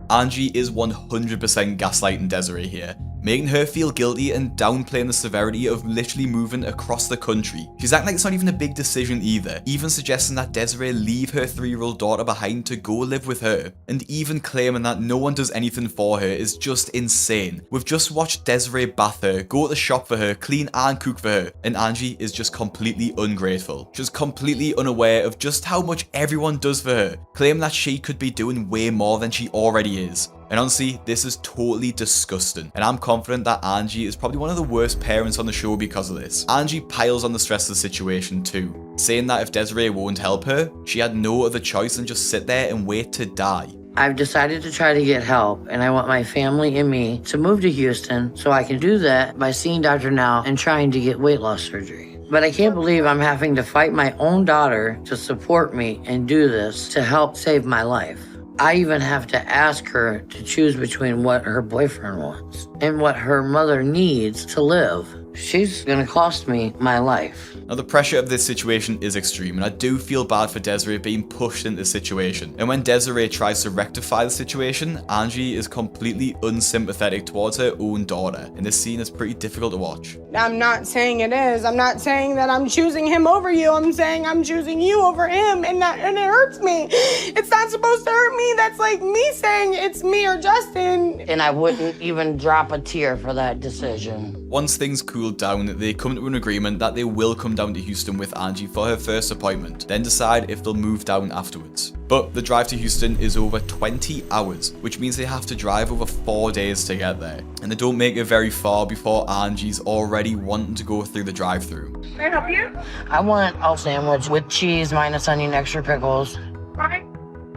Angie is 100% gaslighting Desiree here, making her feel guilty and downplaying the severity of literally moving across the country. She's acting like it's not even a big decision either, even suggesting that Desiree leave her 3-year-old daughter behind to go live with her, and even claiming that no one does anything for her is just insane. We've just watched Desiree bath her, go to the shop for her, clean and cook for her, and Angie is just completely ungrateful. She's completely unaware of just how much everyone does for her, claiming that she could be doing way more than she already is. And honestly, this is totally disgusting, and I'm confident that Angie is probably one of the worst parents on the show because of this. Angie piles on the stress of the situation too, saying that if Desiree won't help her, she had no other choice than just sit there and wait to die. I've decided to try to get help, and I want my family and me to move to Houston so I can do that by seeing Dr. Now and trying to get weight loss surgery. But I can't believe I'm having to fight my own daughter to support me and do this to help save my life. I even have to ask her to choose between what her boyfriend wants and what her mother needs to live. She's gonna cost me my life. Now the pressure of this situation is extreme, and I do feel bad for Desiree being pushed into this situation. And when Desiree tries to rectify the situation, Angie is completely unsympathetic towards her own daughter, and this scene is pretty difficult to watch. I'm not saying it is. I'm not saying that I'm choosing him over you. I'm saying I'm choosing you over him, and it hurts me. It's not supposed to hurt me. That's like me saying it's me or Justin. And I wouldn't even drop a tear for that decision. Once things cool down, they come to an agreement that they will come down to Houston with Angie for her first appointment, then decide if they'll move down afterwards. But the drive to Houston is over 20 hours, which means they have to drive over 4 days to get there. And they don't make it very far before Angie's already wanting to go through the drive-thru. Can I help you? I want a sandwich with cheese minus onion, extra pickles, Alright.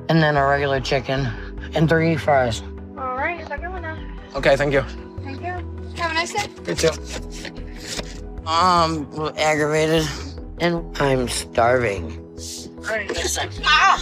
and then a regular chicken, and 3 fries. Alright, is that good one now? Okay, thank you. Thank you. Have a nice day. You too. Aggravated, and I'm starving. Ah!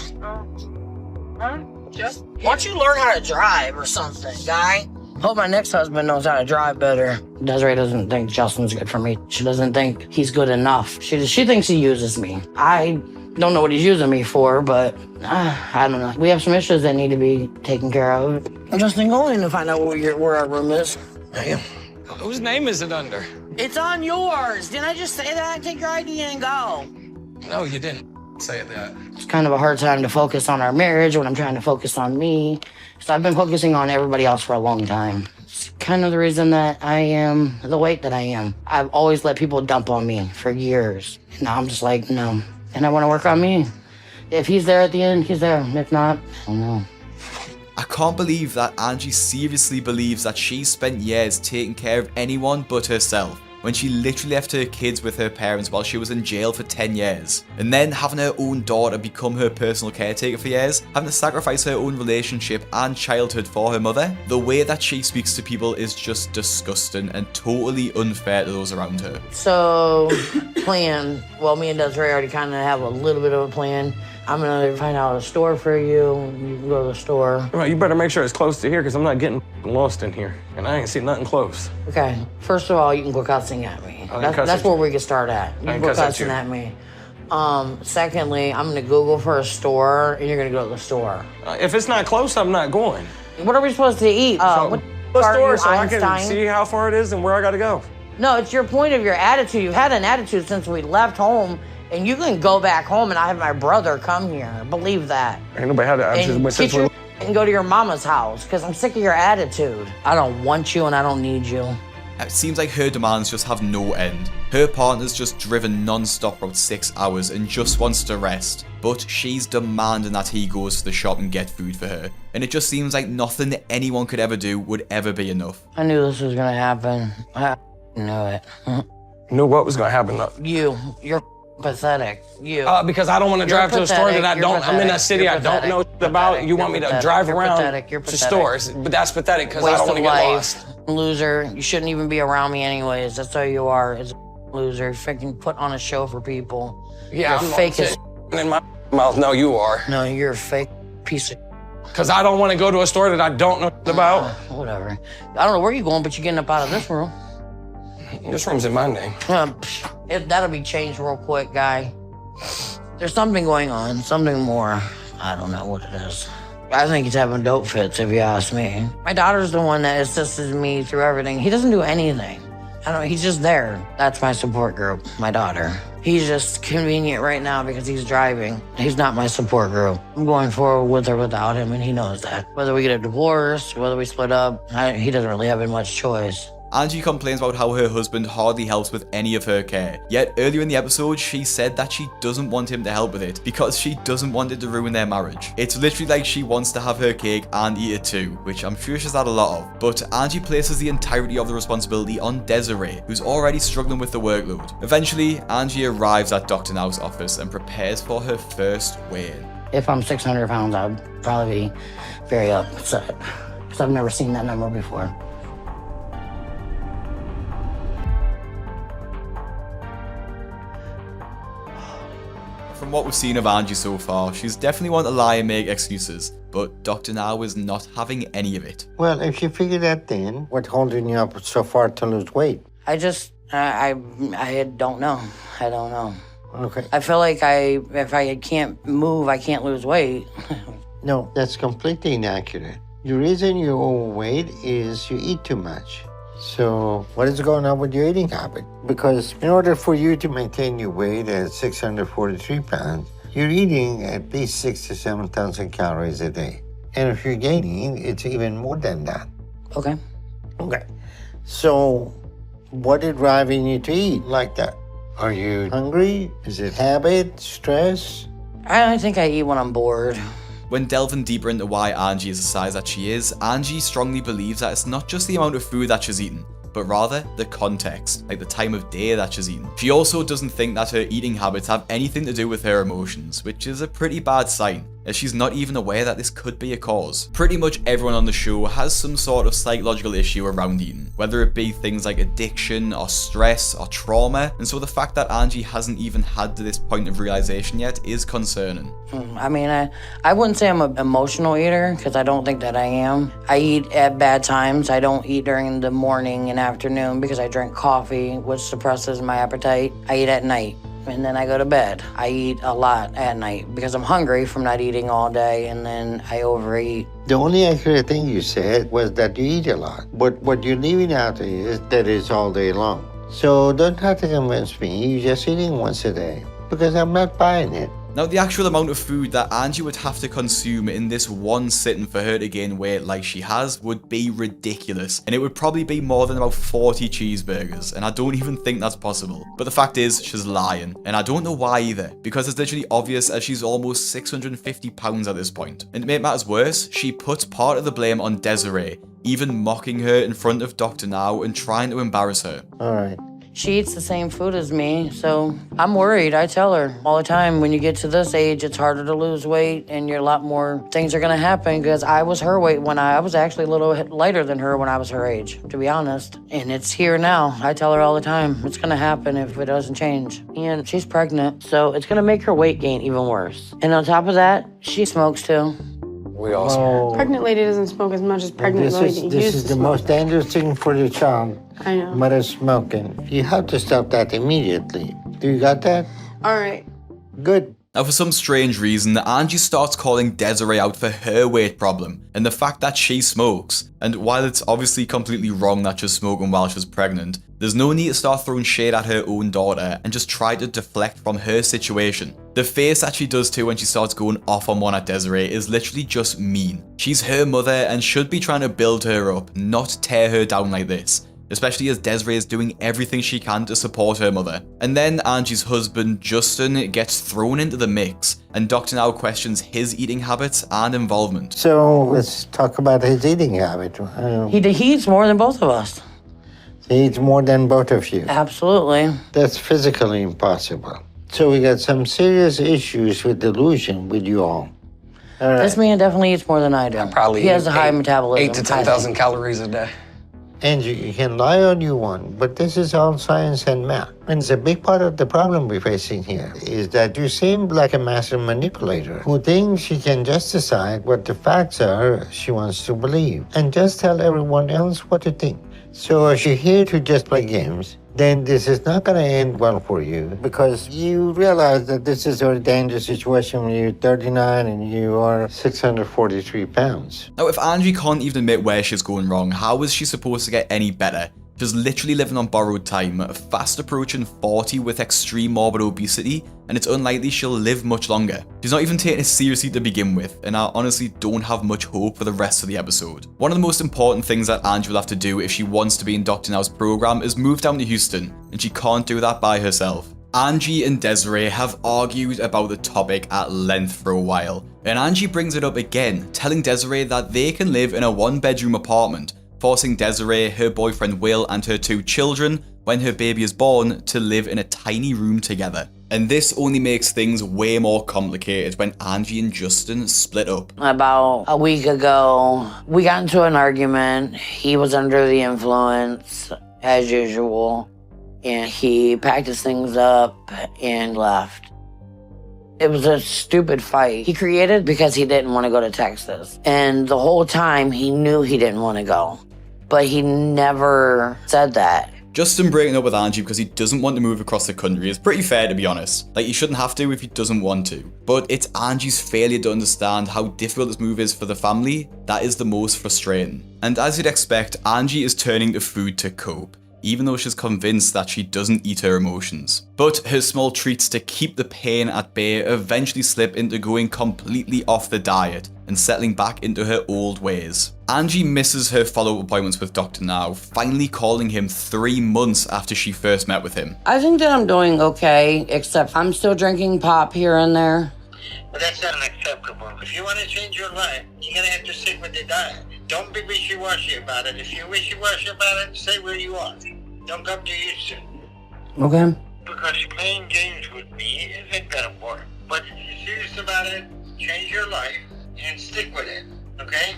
Just Why don't you learn how to drive or something, guy? Hope my next husband knows how to drive better. Desiree doesn't think Justin's good for me. She doesn't think he's good enough. She thinks he uses me. I don't know what he's using me for, but I don't know. We have some issues that need to be taken care of. Justin, go in to find out where our room is. Damn. Whose name is it under? It's on yours. Didn't I just say that? Take your ID and go. No, you didn't say that. It's kind of a hard time to focus on our marriage when I'm trying to focus on me. So I've been focusing on everybody else for a long time. It's kind of the reason that I am the weight that I am. I've always let people dump on me for years. And now I'm just like, no. And I want to work on me. If he's there at the end, he's there. If not, I don't know. I can't believe that Angie seriously believes that she spent years taking care of anyone but herself, when she literally left her kids with her parents while she was in jail for 10 years. And then having her own daughter become her personal caretaker for years, having to sacrifice her own relationship and childhood for her mother. The way that she speaks to people is just disgusting and totally unfair to those around her. So, plan. Well, me and Desiree already kind of have a little bit of a plan. I'm gonna find out a store for you. You can go to the store. Right, you better make sure it's close to here, because I'm not getting lost in here. And I ain't seen nothing close. Okay. First of all, you can quit cussing at me. That's where we can start at. You can quit cussing at me. Secondly, I'm gonna Google for a store, and you're gonna go to the store. If it's not close, I'm not going. What are we supposed to eat? What The are store you, so I can Einstein? see how far it is and where I gotta go. No, it's your point of your attitude. You've had an attitude since we left home, and you can go back home and I have my brother come here. Believe that. Ain't nobody had to. And get your and go to your mama's house, because I'm sick of your attitude. I don't want you and I don't need you. It seems like her demands just have no end. Her partner's just driven non-stop for about 6 hours and just wants to rest. But she's demanding that he goes to the shop and get food for her. And it just seems like nothing anyone could ever do would ever be enough. I knew this was gonna happen. I knew it. Knew what was gonna happen though. You're pathetic. Because I don't want to drive to a store that I don't. I'm in a city I don't know about. You want me to drive around to stores, but that's pathetic because I don't want to get lost. loser. You shouldn't even be around me anyways. That's all you are, is a loser. Freaking put on a show for people. Yeah, you're I'm fake as in my mouth. No, you are. No, you're a fake piece of Because I don't want to go to a store that I don't know about. whatever. I don't know where you're going, but you're getting up out of this room. This room's in my name. That'll be changed real quick, guy. There's something going on, something more. I don't know what it is. I think he's having dope fits, if you ask me. My daughter's the one that assists me through everything. He doesn't do anything. I don't know, he's just there. That's my support group, my daughter. He's just convenient right now because he's driving. He's not my support group. I'm going forward with or without him, and he knows that. Whether we get a divorce, whether we split up, he doesn't really have much choice. Angie complains about how her husband hardly helps with any of her care. Yet earlier in the episode, she said that she doesn't want him to help with it because she doesn't want it to ruin their marriage. It's literally like she wants to have her cake and eat it too, which I'm sure she's had a lot of. But Angie places the entirety of the responsibility on Desiree, who's already struggling with the workload. Eventually, Angie arrives at Dr. Now's office and prepares for her first weigh-in. If I'm 600 pounds, I'd probably be very upset because I've never seen that number before. From what we've seen of Angie so far, she's definitely one to lie and make excuses, but Dr. Now is not having any of it. Well, if you figure that then, what's holding you up so far to lose weight? I don't know. I don't know. Okay. I feel like if I can't move, I can't lose weight. No, that's completely inaccurate. The reason you're overweight is you eat too much. So what is going on with your eating habit? Because in order for you to maintain your weight at 643 pounds, you're eating at least 6,000 to 7,000 calories a day. And if you're gaining, it's even more than that. Okay. Okay. So what is driving you to eat like that? Are you hungry? Is it habit, stress? I think I eat when I'm bored. When delving deeper into why Angie is the size that she is, Angie strongly believes that it's not just the amount of food that she's eaten, but rather the context, like the time of day that she's eaten. She also doesn't think that her eating habits have anything to do with her emotions, which is a pretty bad sign, as she's not even aware that this could be a cause. Pretty much everyone on the show has some sort of psychological issue around eating, whether it be things like addiction or stress or trauma, and so the fact that Angie hasn't even had to this point of realization yet is concerning. I mean, I wouldn't say I'm an emotional eater, because I don't think that I am. I eat at bad times. I don't eat during the morning and afternoon because I drink coffee, which suppresses my appetite. I eat at night. And then I go to bed. I eat a lot at night because I'm hungry from not eating all day, and then I overeat. The only accurate thing you said was that you eat a lot. But what you're leaving out is that it's all day long. So don't try to convince me you're just eating once a day, because I'm not buying it. Now, the actual amount of food that Angie would have to consume in this one sitting for her to gain weight like she has would be ridiculous, and it would probably be more than about 40 cheeseburgers, and I don't even think that's possible. But the fact is, she's lying, and I don't know why either, because it's literally obvious as she's almost 650 pounds at this point. And to make matters worse, she puts part of the blame on Desiree, even mocking her in front of Dr. Now and trying to embarrass her. All right. She eats the same food as me, so I'm worried. I tell her all the time, when you get to this age, it's harder to lose weight and you're a lot more things are gonna happen, because I was her weight when I was actually a little lighter than her when I was her age, to be honest. And it's here now. I tell her all the time, it's gonna happen if it doesn't change. And she's pregnant, so it's gonna make her weight gain even worse. And on top of that, she smokes too. We all smoke. Pregnant lady doesn't smoke as much as pregnant lady. This is the most dangerous thing for the child. I know. Mother smoking. You have to stop that immediately. Do you got that? All right. Good. Now, for some strange reason, Angie starts calling Desiree out for her weight problem and the fact that she smokes. And while it's obviously completely wrong that she's smoking while she's pregnant, there's no need to start throwing shade at her own daughter and just try to deflect from her situation. The face that she does too when she starts going off on one at Desiree is literally just mean. She's her mother and should be trying to build her up, not tear her down like this. Especially as Desiree is doing everything she can to support her mother. And then Angie's husband, Justin, gets thrown into the mix, and Dr. Now questions his eating habits and involvement. So let's talk about his eating habit. He eats more than both of us. He eats more than both of you. Absolutely. That's physically impossible. So we got some serious issues with delusion with you all. This man definitely eats more than I do. Probably he has a high metabolism. 8,000 to 10,000 calories a day. And you can lie all you want, but this is all science and math. And it's a big part of the problem we're facing here is that you seem like a master manipulator who thinks she can just decide what the facts are she wants to believe and just tell everyone else what to think. So if you're here to just play games, then this is not going to end well for you because you realize that this is a very dangerous situation when you're 39 and you are 643 pounds. Now, if Angie can't even admit where she's going wrong, how is she supposed to get any better? She's literally living on borrowed time, fast approaching 40 with extreme morbid obesity, and it's unlikely she'll live much longer. She's not even taking it seriously to begin with, and I honestly don't have much hope for the rest of the episode. One of the most important things that Angie will have to do if she wants to be in Dr. Now's program is move down to Houston, and she can't do that by herself. Angie and Desiree have argued about the topic at length for a while, and Angie brings it up again, telling Desiree that they can live in a one-bedroom apartment, forcing Desiree, her boyfriend Will, and her 2 children, when her baby is born, to live in a tiny room together. And this only makes things way more complicated when Angie and Justin split up. About a week ago, we got into an argument. He was under the influence, as usual, and he packed his things up and left. It was a stupid fight he created because he didn't want to go to Texas. And the whole time, he knew he didn't want to go. But he never said that. Justin breaking up with Angie because he doesn't want to move across the country is pretty fair, to be honest. Like, he shouldn't have to if he doesn't want to. But it's Angie's failure to understand how difficult this move is for the family that is the most frustrating. And as you'd expect, Angie is turning to food to cope, even though she's convinced that she doesn't eat her emotions. But her small treats to keep the pain at bay eventually slip into going completely off the diet and settling back into her old ways. Angie misses her follow-up appointments with Dr. Now, finally calling him 3 months after she first met with him. I think that I'm doing okay, except I'm still drinking pop here and there. But that's not unacceptable. If you want to change your life, you're going to have to stick with the diet. Don't be wishy-washy about it. If you're wishy-washy about it, stay where you are. Don't come to Houston. Okay. Because playing games with me isn't going to work. But if you're serious about it, change your life and stick with it, okay?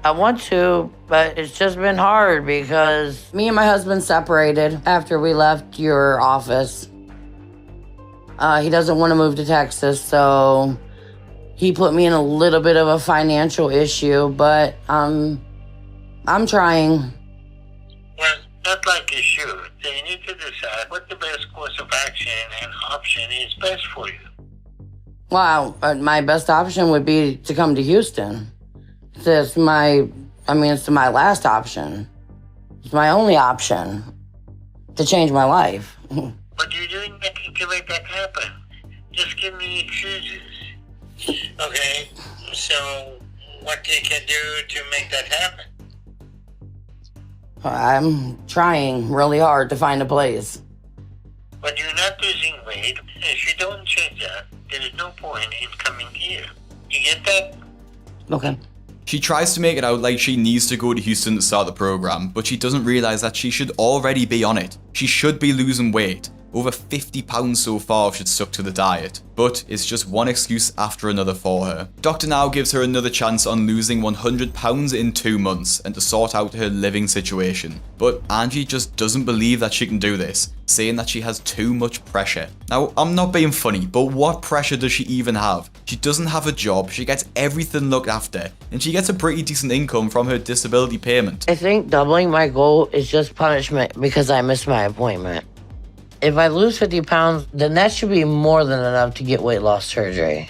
I want to, but it's just been hard because me and my husband separated after we left your office. He doesn't want to move to Texas, so he put me in a little bit of a financial issue, but I'm trying. Well, not like you should. So you need to decide what the best course of action and option is best for you. Wow, my best option would be to come to Houston. It's my last option. It's my only option to change my life. But you're doing nothing to make that happen. Just give me excuses. Okay, so what you can do to make that happen? I'm trying really hard to find a place. But you're not losing weight. If you don't change that, there is no point in coming here. You get that? Okay. She tries to make it out like she needs to go to Houston to start the program, but she doesn't realize that she should already be on it. She should be losing weight. Over 50 pounds so far if she'd stuck to the diet. But it's just one excuse after another for her. Dr. Now gives her another chance on losing 100 pounds in 2 months and to sort out her living situation. But Angie just doesn't believe that she can do this, saying that she has too much pressure. Now, I'm not being funny, but what pressure does she even have? She doesn't have a job, she gets everything looked after, and she gets a pretty decent income from her disability payment. I think doubling my goal is just punishment because I missed my appointment. If I lose 50 pounds, then that should be more than enough to get weight loss surgery.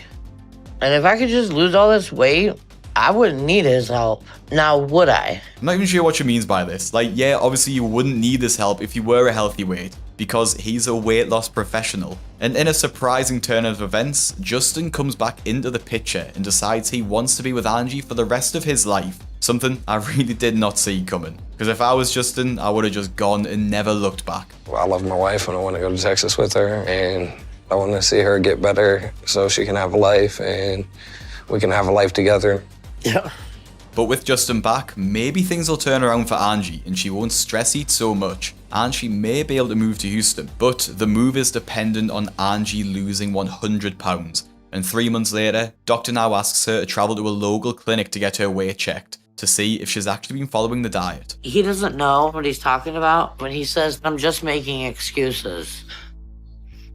And if I could just lose all this weight, I wouldn't need his help. Now, would I? I'm not even sure what she means by this. Like, yeah, obviously you wouldn't need this help if you were a healthy weight, because he's a weight loss professional. And in a surprising turn of events, Justin comes back into the picture and decides he wants to be with Angie for the rest of his life. Something I really did not see coming. Because if I was Justin, I would have just gone and never looked back. Well, I love my wife and I want to go to Texas with her, and I want to see her get better so she can have a life and we can have a life together. Yeah. But with Justin back, maybe things will turn around for Angie and she won't stress eat so much, and she may be able to move to Houston. But the move is dependent on Angie losing 100 pounds. And 3 months later, Dr. Now asks her to travel to a local clinic to get her weight checked, to see if she's actually been following the diet. He doesn't know what he's talking about when he says, I'm just making excuses.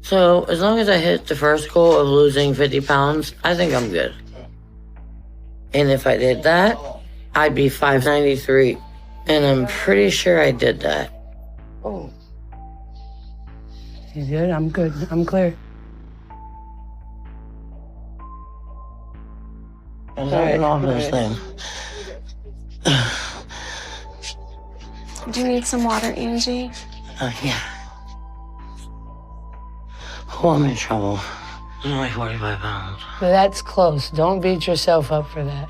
So as long as I hit the first goal of losing 50 pounds, I think I'm good. And if I did that, I'd be 593. And I'm pretty sure I did that. Oh. You good? I'm good. I'm clear. I'm not off this thing. Do you need some water, Angie? Yeah. Oh, I'm in trouble. I'm only 45 pounds. But that's close. Don't beat yourself up for that.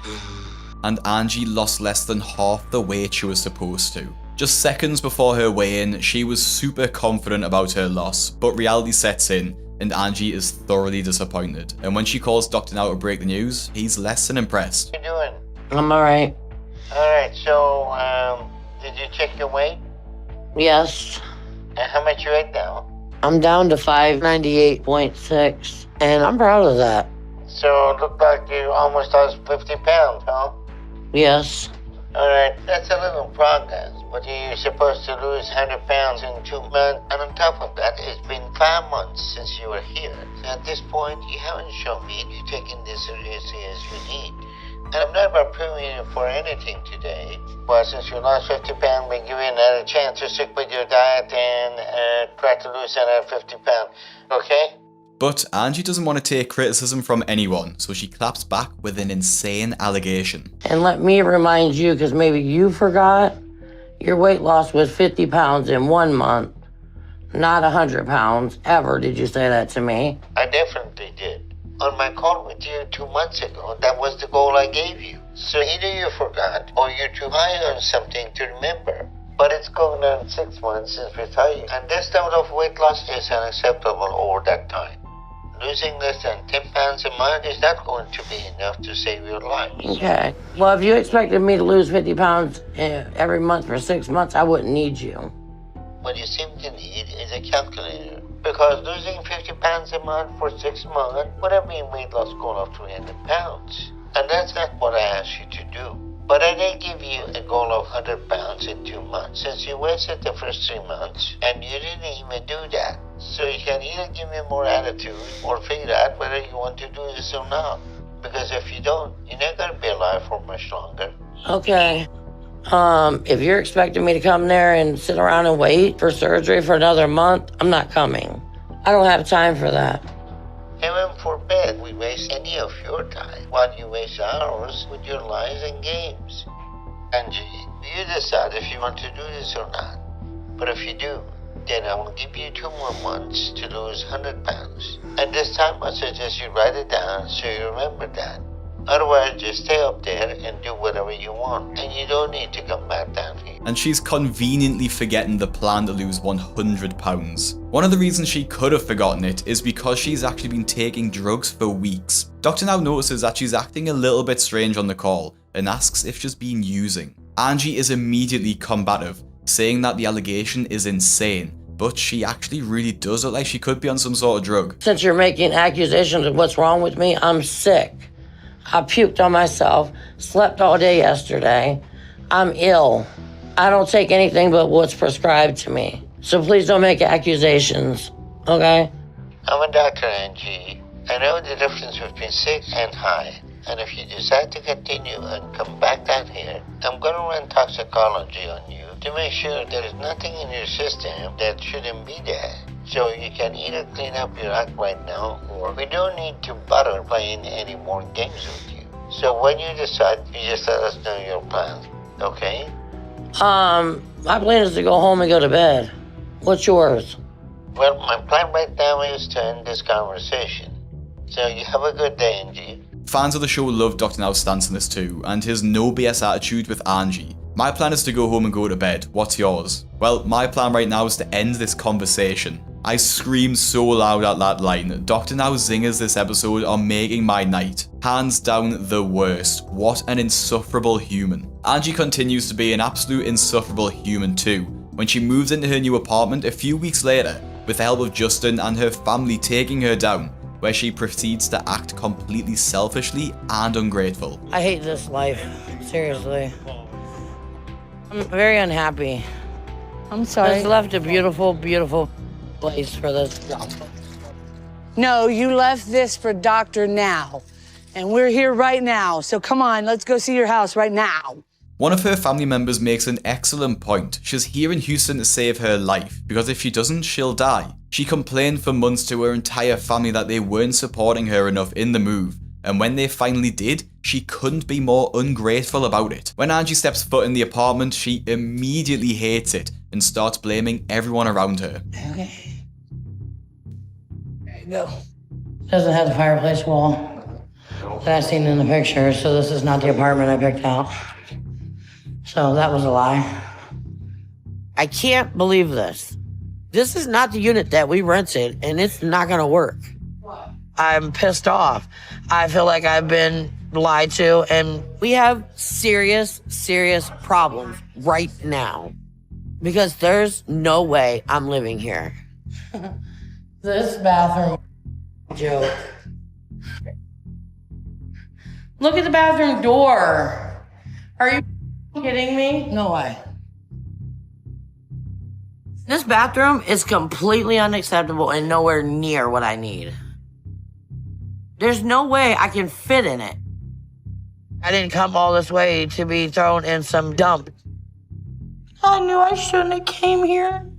And Angie lost less than half the weight she was supposed to. Just seconds before her weigh-in, she was super confident about her loss, but reality sets in, and Angie is thoroughly disappointed. And when she calls Dr. Now to break the news, he's less than impressed. How you doing? I'm alright. Alright, so, did you check your weight? Yes. And how much you ate now? I'm down to 598.6, and I'm proud of that. So it looked like you almost lost 50 pounds, huh? Yes. Alright, that's a little progress, but you're supposed to lose 100 pounds in 2 months, and on top of that, it's been 5 months since you were here. So at this point, you haven't shown me you're taking this seriously as you need. And I'm not approving you for anything today, but since you lost 50 pounds, we give you another chance to stick with your diet and try to lose another 50 pounds, okay? But Angie doesn't want to take criticism from anyone, so she claps back with an insane allegation. And let me remind you, because maybe you forgot, your weight loss was 50 pounds in 1 month, not 100 pounds. Ever did you say that to me? I definitely did. On my call with you 2 months ago, that was the goal I gave you. So either you forgot, or you're too high on something to remember. But it's going on 6 months since we saw you, and this level of weight loss is unacceptable over that time. Losing less than 10 pounds a month is not going to be enough to save your life. Okay. Well, if you expected me to lose 50 pounds every month for 6 months, I wouldn't need you. What you seem to need is a calculator. Because losing 50 pounds a month for 6 months would have been weight loss goal of 300 pounds. And that's not what I asked you to do. But I did give you a goal of 100 pounds in 2 months, since you wasted the first 3 months, and you didn't even do that. So you can either give me more attitude, or figure out whether you want to do this or not. Because if you don't, you're not going to be alive for much longer. Okay. If you're expecting me to come there and sit around and wait for surgery for another month, I'm not coming. I don't have time for that. Heaven forbid we waste any of your time while you waste ours with your lies and games. Angie, you decide if you want to do this or not. But if you do, then I will give you 2 more months to lose 100 pounds. And this time I suggest you write it down so you remember that. Otherwise, just stay up there and do whatever you want. And you don't need to come back down here. And she's conveniently forgetting the plan to lose 100 pounds. One of the reasons she could have forgotten it is because she's actually been taking drugs for weeks. Dr. Now notices that she's acting a little bit strange on the call and asks if she's been using. Angie is immediately combative, saying that the allegation is insane, but she actually really does look like she could be on some sort of drug. Since you're making accusations of what's wrong with me, I'm sick. I puked on myself, slept all day yesterday. I'm ill. I don't take anything but what's prescribed to me. So please don't make accusations, okay? I'm a doctor, Angie. I know the difference between sick and high. And if you decide to continue and come back down here, I'm going to run toxicology on you to make sure there is nothing in your system that shouldn't be there. So you can either clean up your act right now, or we don't need to bother playing any more games with you. So when you decide, you just let us know your plans, okay? My plan is to go home and go to bed. What's yours? Well, my plan right now is to end this conversation. So you have a good day, Angie. Fans of the show love Dr. Now's stance on this too, and his no BS attitude with Angie. My plan is to go home and go to bed. What's yours? Well, my plan right now is to end this conversation. I screamed so loud at that line. Dr. Now's zingers this episode are making my night. Hands down the worst. What an insufferable human. Angie continues to be an absolute insufferable human too. When she moves into her new apartment a few weeks later, with the help of Justin and her family taking her down, where she proceeds to act completely selfishly and ungrateful. I hate this life. Seriously. I'm very unhappy. I'm sorry. I just left a beautiful, beautiful place for this. No, you left this for Dr. Now. And we're here right now. So come on, let's go see your house right now. One of her family members makes an excellent point. She's here in Houston to save her life, because if she doesn't, she'll die. She complained for months to her entire family that they weren't supporting her enough in the move, and when they finally did, she couldn't be more ungrateful about it. When Angie steps foot in the apartment, she immediately hates it and starts blaming everyone around her. Okay. There you go. Doesn't have the fireplace wall that I seen in the picture, so this is not the apartment I picked out. So that was a lie. I can't believe this. This is not the unit that we rented, and it's not gonna work. I'm pissed off. I feel like I've been lied to, and we have serious, serious problems right now. Because there's no way I'm living here. This bathroom joke. Look at the bathroom door. Are you kidding me? No way. This bathroom is completely unacceptable and nowhere near what I need. There's no way I can fit in it. I didn't come all this way to be thrown in some dump. I knew I shouldn't have came here.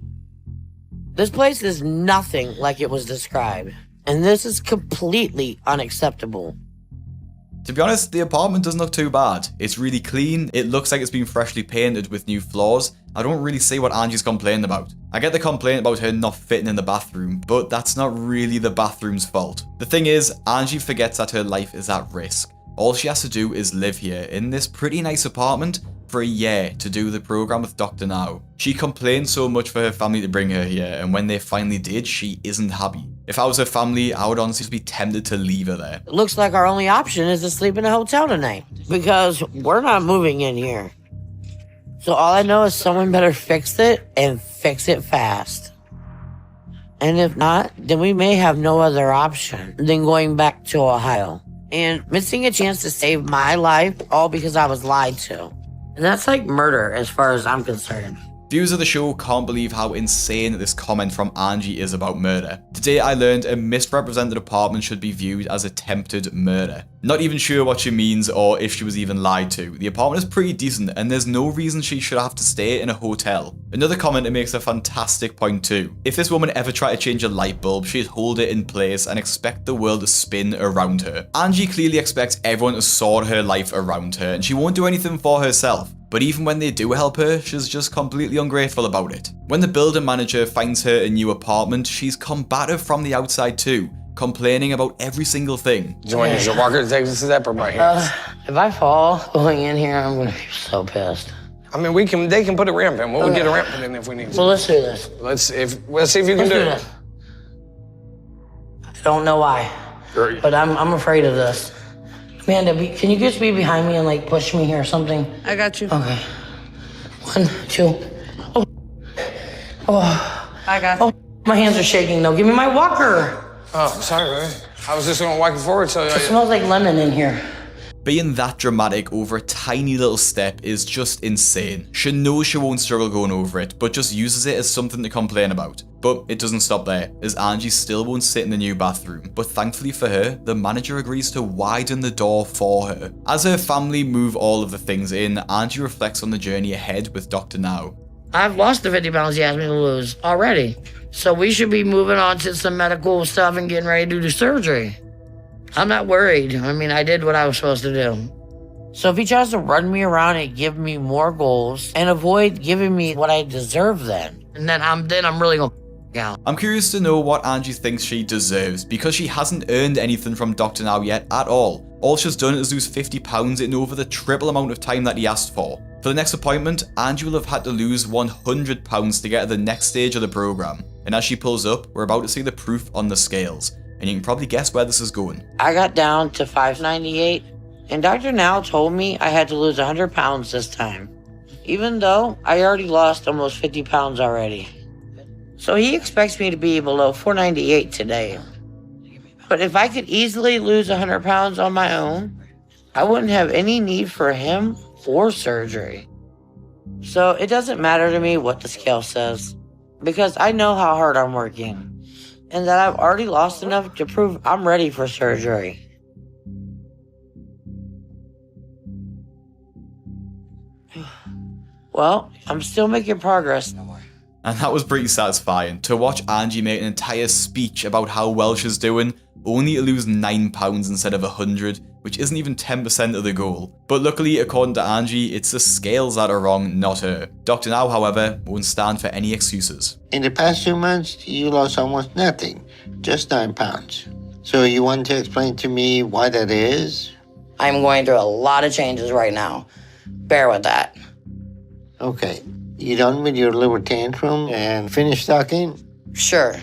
This place is nothing like it was described, and this is completely unacceptable. To be honest, the apartment doesn't look too bad. It's really clean, it looks like it's been freshly painted with new floors. I don't really see what Angie's complaining about. I get the complaint about her not fitting in the bathroom, but that's not really the bathroom's fault. The thing is, Angie forgets that her life is at risk. All she has to do is live here in this pretty nice apartment for a year to do the program with Dr. Now. She complained so much for her family to bring her here, and when they finally did, she isn't happy. If I was her family, I would honestly be tempted to leave her there. It looks like our only option is to sleep in a hotel tonight, because we're not moving in here. So all I know is someone better fix it, and fix it fast. And if not, then we may have no other option than going back to Ohio and missing a chance to save my life, all because I was lied to. And that's like murder as far as I'm concerned. Viewers of the show can't believe how insane this comment from Angie is about murder. Today I learned a misrepresented apartment should be viewed as attempted murder. Not even sure what she means or if she was even lied to. The apartment is pretty decent and there's no reason she should have to stay in a hotel. Another commenter makes a fantastic point too. If this woman ever tried to change a light bulb, she'd hold it in place and expect the world to spin around her. Angie clearly expects everyone to sort her life around her and she won't do anything for herself. But even when they do help her, she's just completely ungrateful about it. When the building manager finds her a new apartment, she's combative from the outside too, complaining about every single thing. Do you want to use your walker to take this step or my hands? If I fall going in here, I'm gonna be so pissed. I mean, they can put a ramp in. We'll get a ramp in if we need to. Well, let's do this. Let's see if you can do it. I don't know why, but I'm afraid of this. Amanda, can you just be behind me and like push me here or something? I got you. Okay. 1, 2. Oh. I got you. Oh, my hands are shaking though. Give me my walker. Oh, sorry, man. I was just gonna walk you forward so It smells like lemon in here. Being that dramatic over a tiny little step is just insane. She knows she won't struggle going over it, but just uses it as something to complain about. But it doesn't stop there, as Angie still won't sit in the new bathroom. But thankfully for her, the manager agrees to widen the door for her. As her family move all of the things in, Angie reflects on the journey ahead with Dr. Now. I've lost the 50 pounds he asked me to lose already. So we should be moving on to some medical stuff and getting ready to do the surgery. I'm not worried. I mean, I did what I was supposed to do. So if he tries to run me around and give me more goals and avoid giving me what I deserve then I'm really gonna out. I'm curious to know what Angie thinks she deserves, because she hasn't earned anything from Dr. Now yet at all. All she's done is lose 50 pounds in over the triple amount of time that he asked for. For the next appointment, Angie will have had to lose 100 pounds to get to the next stage of the program. And as she pulls up, we're about to see the proof on the scales. And you can probably guess where this is going. I got down to 598, and Dr. Now told me I had to lose 100 pounds this time, even though I already lost almost 50 pounds already. So he expects me to be below 498 today. But if I could easily lose 100 pounds on my own, I wouldn't have any need for him or surgery. So it doesn't matter to me what the scale says, because I know how hard I'm working and that I've already lost enough to prove I'm ready for surgery. Well, I'm still making progress. And that was pretty satisfying, to watch Angie make an entire speech about how well she's doing, only to lose 9 pounds instead of 100, which isn't even 10% of the goal. But luckily, according to Angie, it's the scales that are wrong, not her. Dr. Now, however, won't stand for any excuses. In the past 2 months, you lost almost nothing, just 9 pounds. So you want to explain to me why that is? I'm going through a lot of changes right now. Bear with that. Okay. You done with your liver tantrum and finished talking? Sure.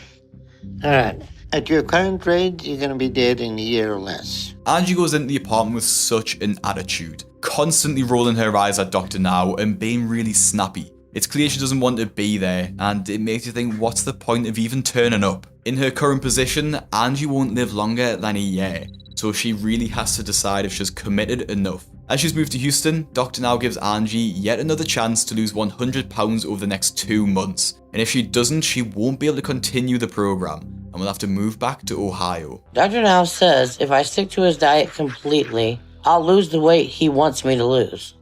All right. At your current rate, you're going to be dead in a year or less. Angie goes into the apartment with such an attitude, constantly rolling her eyes at Dr. Now and being really snappy. It's clear she doesn't want to be there, and it makes you think, what's the point of even turning up? In her current position, Angie won't live longer than a year, so she really has to decide if she's committed enough. As she's moved to Houston, Dr. Now gives Angie yet another chance to lose 100 pounds over the next 2 months. And if she doesn't, she won't be able to continue the program and will have to move back to Ohio. Dr. Now says if I stick to his diet completely, I'll lose the weight he wants me to lose.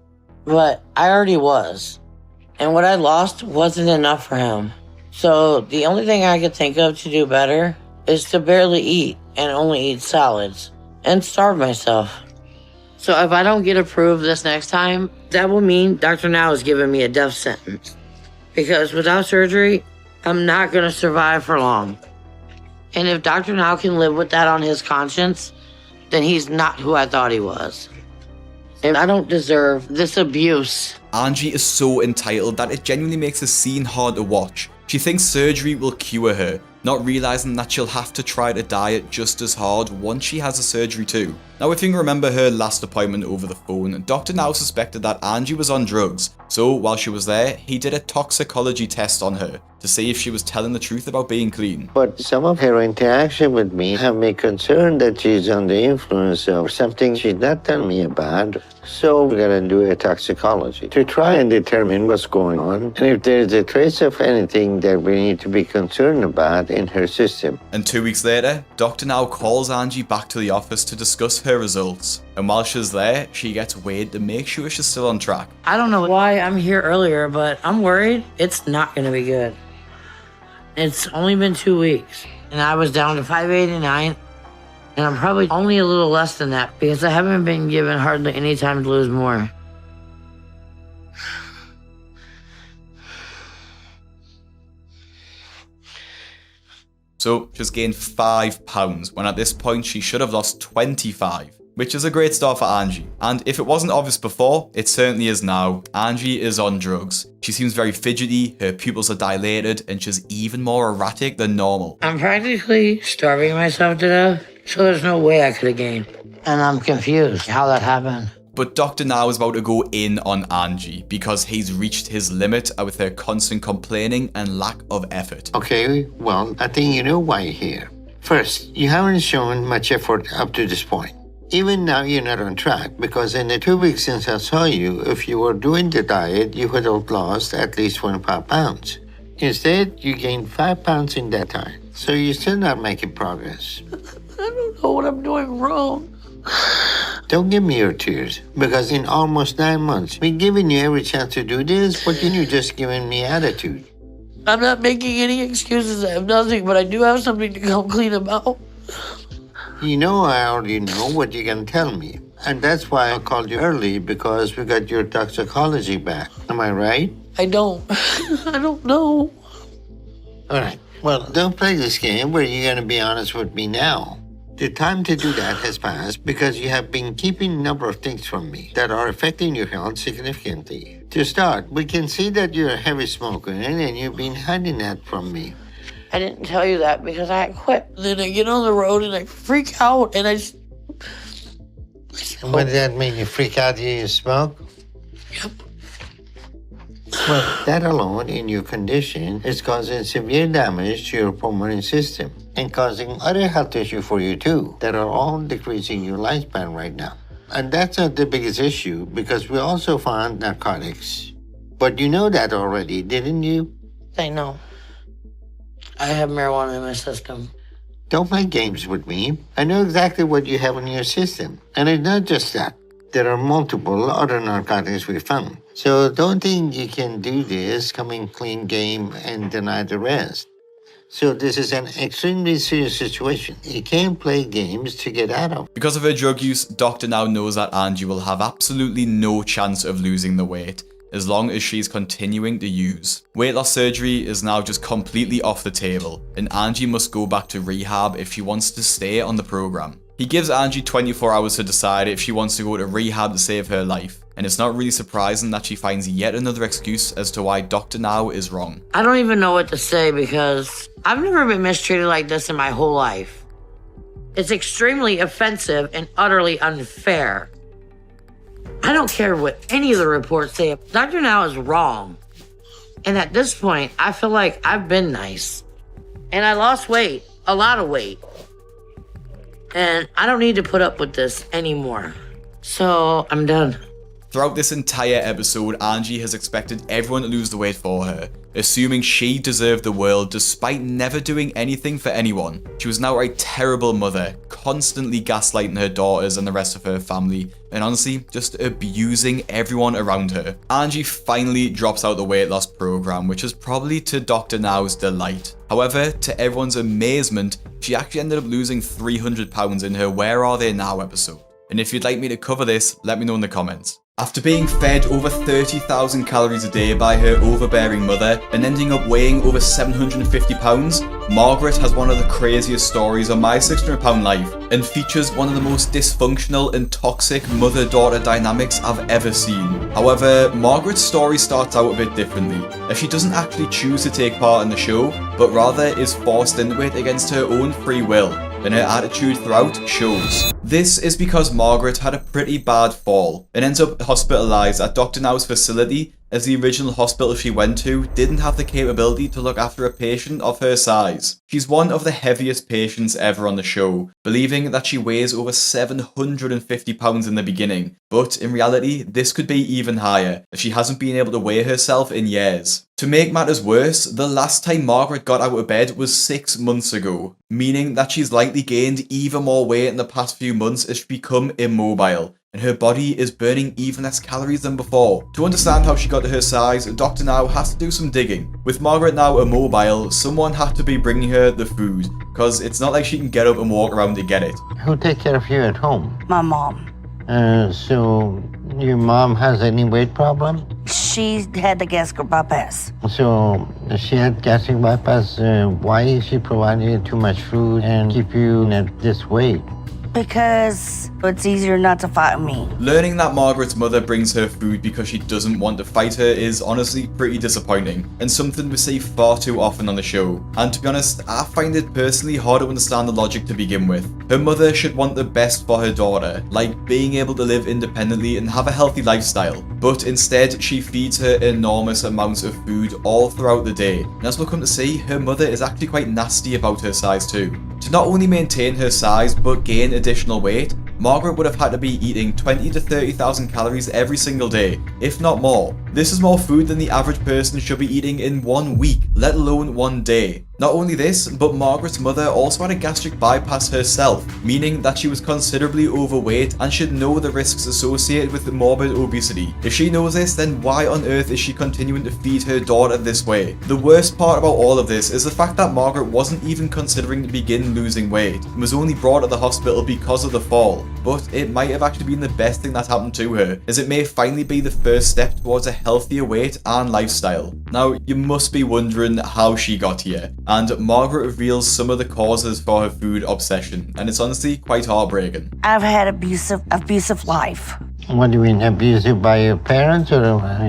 But I already was. And what I lost wasn't enough for him. So the only thing I could think of to do better is to barely eat and only eat salads and starve myself. So if I don't get approved this next time, that will mean Dr. Now is giving me a death sentence. Because without surgery, I'm not going to survive for long. And if Dr. Now can live with that on his conscience, then he's not who I thought he was. And I don't deserve this abuse. Angie is so entitled that it genuinely makes the scene hard to watch. She thinks surgery will cure her, not realizing that she'll have to try to diet just as hard once she has the surgery too. Now, if you can remember her last appointment over the phone, Dr. Now suspected that Angie was on drugs. So while she was there, he did a toxicology test on her to see if she was telling the truth about being clean. But some of her interaction with me have me concerned that she's under influence of something she's not telling me about. So we're gonna do a toxicology to try and determine what's going on and if there's a trace of anything that we need to be concerned about in her system. And 2 weeks later, Dr. Now calls Angie back to the office to discuss her results. And while she's there, she gets weighed to make sure she's still on track. I don't know why I'm here earlier, but I'm worried it's not going to be good. It's only been 2 weeks, and I was down to 589, and I'm probably only a little less than that because I haven't been given hardly any time to lose more. So she's gained 5 pounds, when at this point she should have lost 25. Which is a great start for Angie. And if it wasn't obvious before, it certainly is now. Angie is on drugs. She seems very fidgety, her pupils are dilated, and she's even more erratic than normal. I'm practically starving myself to death, so there's no way I could have gained. And I'm confused how that happened. But Dr. Now is about to go in on Angie because he's reached his limit with her constant complaining and lack of effort. Okay, well, I think you know why you're here. First, you haven't shown much effort up to this point. Even now, you're not on track because in the 2 weeks since I saw you, if you were doing the diet, you would have lost at least 25 pounds. Instead, you gained 5 pounds in that time. So you're still not making progress. I don't know what I'm doing wrong. Don't give me your tears, because in almost 9 months, we've given you every chance to do this, but then you're just giving me attitude. I'm not making any excuses. I have nothing, but I do have something to come clean about. You know I already know what you're going to tell me. And that's why I called you early, because we got your toxicology back. Am I right? I don't. I don't know. All right. Well, don't play this game where you're going to be honest with me now. The time to do that has passed because you have been keeping a number of things from me that are affecting your health significantly. To start, we can see that you're a heavy smoker and you've been hiding that from me. I didn't tell you that because I had quit. Then I get on the road and I freak out and I just... And what does that mean? You freak out and you smoke? Yep. Well, that alone in your condition is causing severe damage to your pulmonary system and causing other health issues for you too that are all decreasing your lifespan right now. And that's not the biggest issue because we also found narcotics. But you know that already, didn't you? I know. I have marijuana in my system. Don't play games with me. I know exactly what you have in your system. And it's not just that. There are multiple other narcotics we found. So don't think you can do this, coming clean game, and deny the rest. So this is an extremely serious situation. You can't play games to get out of. Because of her drug use, Doctor now knows that Angie will have absolutely no chance of losing the weight as long as she's continuing to use. Weight loss surgery is now just completely off the table, and Angie must go back to rehab if she wants to stay on the program. He gives Angie 24 hours to decide if she wants to go to rehab to save her life, and it's not really surprising that she finds yet another excuse as to why Dr. Now is wrong. I don't even know what to say because I've never been mistreated like this in my whole life. It's extremely offensive and utterly unfair. I don't care what any of the reports say. Dr. Now is wrong. And at this point, I feel like I've been nice. And I lost weight, a lot of weight. And I don't need to put up with this anymore. So I'm done. Throughout this entire episode, Angie has expected everyone to lose the weight for her, assuming she deserved the world despite never doing anything for anyone. She was now a terrible mother, constantly gaslighting her daughters and the rest of her family, and honestly, just abusing everyone around her. Angie finally drops out the weight loss program, which is probably to Dr. Now's delight. However, to everyone's amazement, she actually ended up losing 300 pounds in her Where Are They Now episode. And if you'd like me to cover this, let me know in the comments. After being fed over 30,000 calories a day by her overbearing mother and ending up weighing over 750 pounds, Margaret has one of the craziest stories on My 600 Pound Life and features one of the most dysfunctional and toxic mother-daughter dynamics I've ever seen. However, Margaret's story starts out a bit differently, as she doesn't actually choose to take part in the show, but rather is forced into it against her own free will, and her attitude throughout shows. This is because Margaret had a pretty bad fall and ends up hospitalized at Dr. Now's facility, as the original hospital she went to didn't have the capability to look after a patient of her size. She's one of the heaviest patients ever on the show, believing that she weighs over 750 pounds in the beginning, but in reality this could be even higher, as she hasn't been able to weigh herself in years. To make matters worse, the last time Margaret got out of bed was 6 months ago, meaning that she's likely gained even more weight in the past few months as she's become immobile, and her body is burning even less calories than before. To understand how she got to her size, Dr. Now has to do some digging. With Margaret now immobile, someone had to be bringing her the food, because it's not like she can get up and walk around to get it. Who takes care of you at home? My mom. So your mom has any weight problem? She had the gastric bypass. So she had gastric bypass. Why is she providing you too much food and keep you at this weight? Because it's easier not to fight me. Learning that Margaret's mother brings her food because she doesn't want to fight her is honestly pretty disappointing, and something we see far too often on the show. And to be honest, I find it personally hard to understand the logic to begin with. Her mother should want the best for her daughter, like being able to live independently and have a healthy lifestyle, but instead she feeds her enormous amounts of food all throughout the day. And as we'll come to see, her mother is actually quite nasty about her size too. To not only maintain her size but gain additional weight, Margaret would have had to be eating 20 to 30,000 calories every single day, if not more. This is more food than the average person should be eating in 1 week, let alone 1 day. Not only this, but Margaret's mother also had a gastric bypass herself, meaning that she was considerably overweight and should know the risks associated with morbid obesity. If she knows this, then why on earth is she continuing to feed her daughter this way? The worst part about all of this is the fact that Margaret wasn't even considering to begin losing weight and was only brought to the hospital because of the fall. But it might have actually been the best thing that happened to her, as it may finally be the first step towards a healthier weight and lifestyle. Now, you must be wondering how she got here, and Margaret reveals some of the causes for her food obsession, and it's honestly quite heartbreaking. I've had abusive life. What do you mean, abusive by your parents or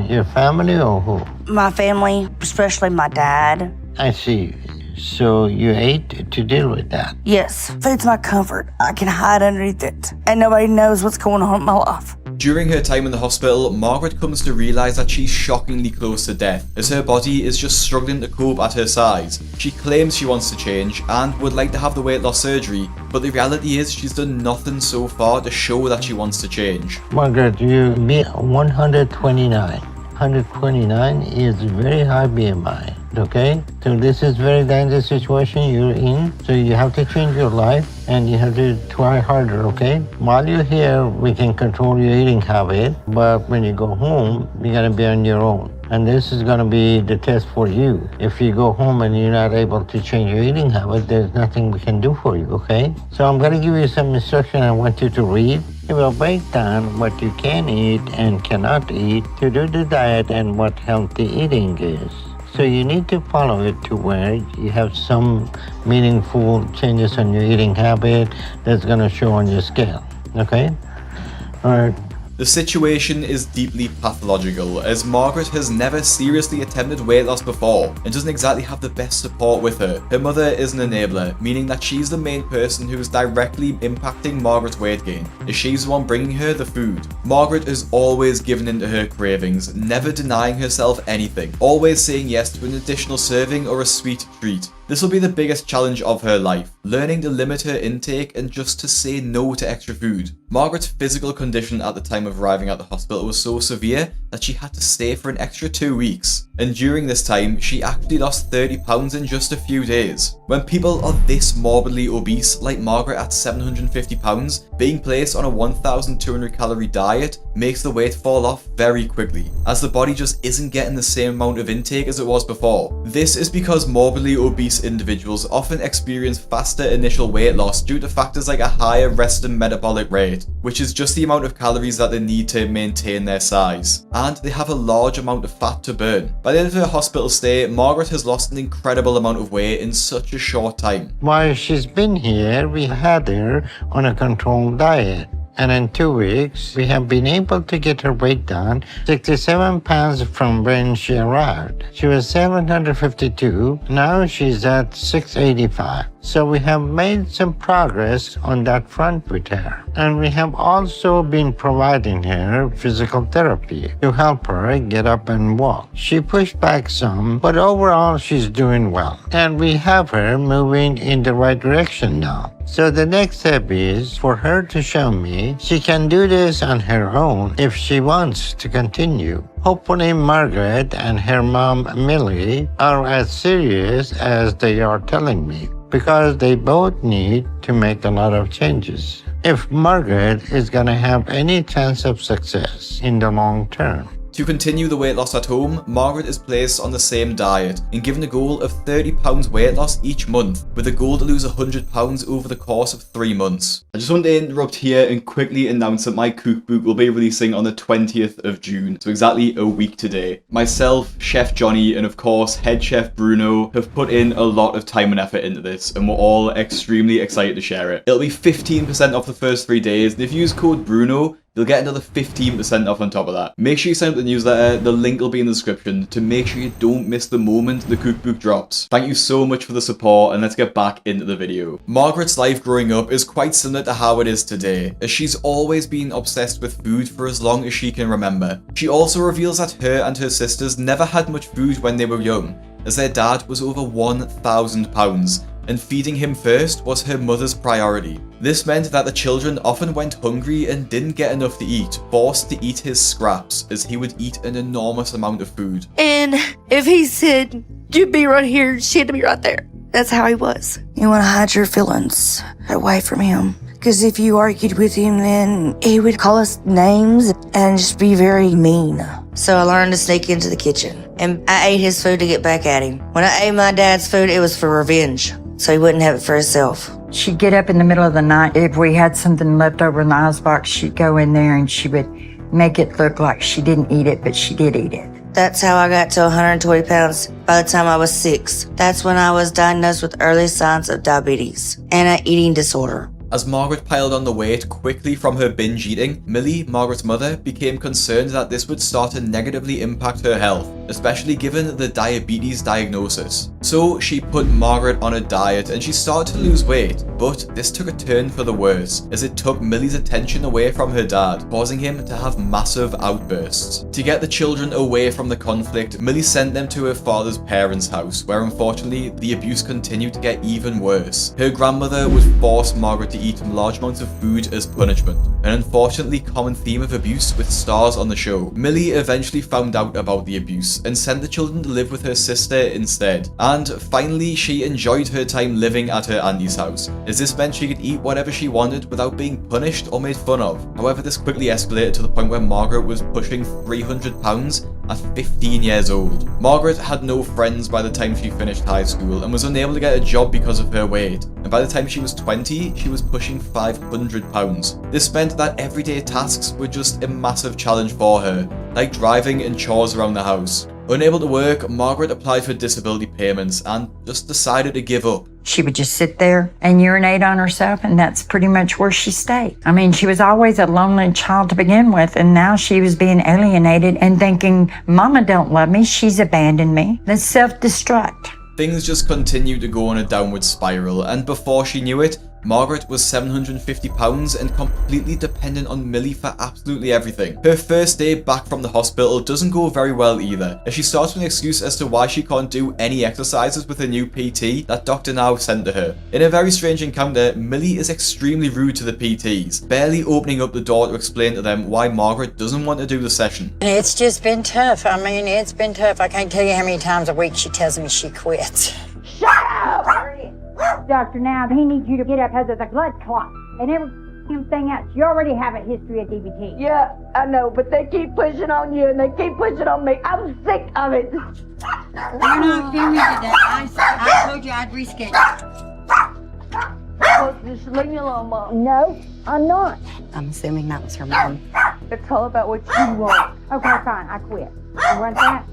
your family or who? My family, especially my dad. I see. So you ate to deal with that? Yes, food's my comfort. I can hide underneath it, and nobody knows what's going on in my life. During her time in the hospital, Margaret comes to realise that she's shockingly close to death, as her body is just struggling to cope at her size. She claims she wants to change and would like to have the weight loss surgery, but the reality is she's done nothing so far to show that she wants to change. Margaret, you be 129. 129 is very high BMI, okay? So this is very dangerous situation you're in. So you have to change your life and you have to try harder, okay? While you're here, we can control your eating habit, but when you go home, you're gonna be on your own. And this is gonna be the test for you. If you go home and you're not able to change your eating habit, there's nothing we can do for you, okay? So I'm gonna give you some instruction I want you to read. It will break down what you can eat and cannot eat to do the diet and what healthy eating is. So you need to follow it to where you have some meaningful changes on your eating habit that's gonna show on your scale, okay? All right. The situation is deeply pathological, as Margaret has never seriously attempted weight loss before and doesn't exactly have the best support with her. Her mother is an enabler, meaning that she's the main person who is directly impacting Margaret's weight gain, as she's the one bringing her the food. Margaret is always giving in to her cravings, never denying herself anything, always saying yes to an additional serving or a sweet treat. This will be the biggest challenge of her life, learning to limit her intake and just to say no to extra food. Margaret's physical condition at the time of arriving at the hospital was so severe that she had to stay for an extra 2 weeks. And during this time, she actually lost 30 pounds in just a few days. When people are this morbidly obese, like Margaret at 750 pounds, being placed on a 1,200 calorie diet makes the weight fall off very quickly, as the body just isn't getting the same amount of intake as it was before. This is because morbidly obese individuals often experience faster initial weight loss due to factors like a higher resting metabolic rate, which is just the amount of calories that they need to maintain their size, and they have a large amount of fat to burn. By the end of her hospital stay, Margaret has lost an incredible amount of weight in such a short time. While she's been here, we had her on a controlled diet. And in 2 weeks, we have been able to get her weight down 67 pounds from when she arrived. She was 752, now she's at 685. So we have made some progress on that front with her. And we have also been providing her physical therapy to help her get up and walk. She pushed back some, but overall she's doing well. And we have her moving in the right direction now. So the next step is for her to show me she can do this on her own if she wants to continue. Hopefully Margaret and her mom Millie are as serious as they are telling me, because they both need to make a lot of changes if Margaret is going to have any chance of success in the long term. To continue the weight loss at home, Margaret is placed on the same diet and given a goal of 30 pounds weight loss each month, with a goal to lose 100 pounds over the course of 3 months. I just want to interrupt here and quickly announce that my cookbook will be releasing on the 20th of June, so exactly a week today. Myself, Chef Johnny, and of course Head Chef Bruno have put in a lot of time and effort into this, and we're all extremely excited to share it. It'll be 15% off the first 3 days, and if you use code BRUNO, you'll get another 15% off on top of that. Make sure you sign up to the newsletter, the link will be in the description, to make sure you don't miss the moment the cookbook drops. Thank you so much for the support, and let's get back into the video. Margaret's life growing up is quite similar to how it is today, as she's always been obsessed with food for as long as she can remember. She also reveals that her and her sisters never had much food when they were young, as their dad was over 1,000 pounds, and feeding him first was her mother's priority. This meant that the children often went hungry and didn't get enough to eat, forced to eat his scraps, as he would eat an enormous amount of food. And if he said, you'd be right here, she had to be right there. That's how he was. You want to hide your feelings away from him. Because if you argued with him, then he would call us names and just be very mean. So I learned to sneak into the kitchen. And I ate his food to get back at him. When I ate my dad's food, it was for revenge, so he wouldn't have it for himself. She'd get up in the middle of the night. If we had something left over in the icebox, she'd go in there and she would make it look like she didn't eat it, but she did eat it. That's how I got to 120 pounds by the time I was 6. That's when I was diagnosed with early signs of diabetes and an eating disorder. As Margaret piled on the weight quickly from her binge eating, Millie, Margaret's mother, became concerned that this would start to negatively impact her health, especially given the diabetes diagnosis. So she put Margaret on a diet and she started to lose weight, but this took a turn for the worse as it took Millie's attention away from her dad, causing him to have massive outbursts. To get the children away from the conflict, Millie sent them to her father's parents' house, where unfortunately the abuse continued to get even worse. Her grandmother would force Margaret to eat large amounts of food as punishment, an unfortunately common theme of abuse with stars on the show. Millie eventually found out about the abuse and sent the children to live with her sister instead. And finally, she enjoyed her time living at her auntie's house, as this meant she could eat whatever she wanted without being punished or made fun of. However, this quickly escalated to the point where Margaret was pushing 300 pounds at 15 years old. Margaret had no friends by the time she finished high school and was unable to get a job because of her weight. And by the time she was 20, she was pushing 500 pounds. This meant that everyday tasks were just a massive challenge for her, like driving and chores around the house. Unable to work, Margaret applied for disability payments and just decided to give up. She would just sit there and urinate on herself, and that's pretty much where she stayed. I mean, she was always a lonely child to begin with, and now she was being alienated and thinking, Mama don't love me, she's abandoned me. That's self-destruct. Things just continued to go on a downward spiral, and before she knew it, Margaret was £750 and completely dependent on Millie for absolutely everything. Her first day back from the hospital doesn't go very well either, as she starts with an excuse as to why she can't do any exercises with a new PT that Dr. Now sent to her. In a very strange encounter, Millie is extremely rude to the PTs, barely opening up the door to explain to them why Margaret doesn't want to do the session. It's just been tough. I mean, it's been tough. I can't tell you how many times a week she tells me she quits. Shut up! Dr. Now, he needs you to get up because of the blood clot and everything else. You already have a history of DVT. Yeah, I know, but they keep pushing on you and they keep pushing on me. I'm sick of it. You're not filming today. I told you I'd reschedule. Well, just leave me alone, Mom. No, I'm not. I'm assuming that was her mom. It's all about what you want. Okay, fine. I quit. You want that?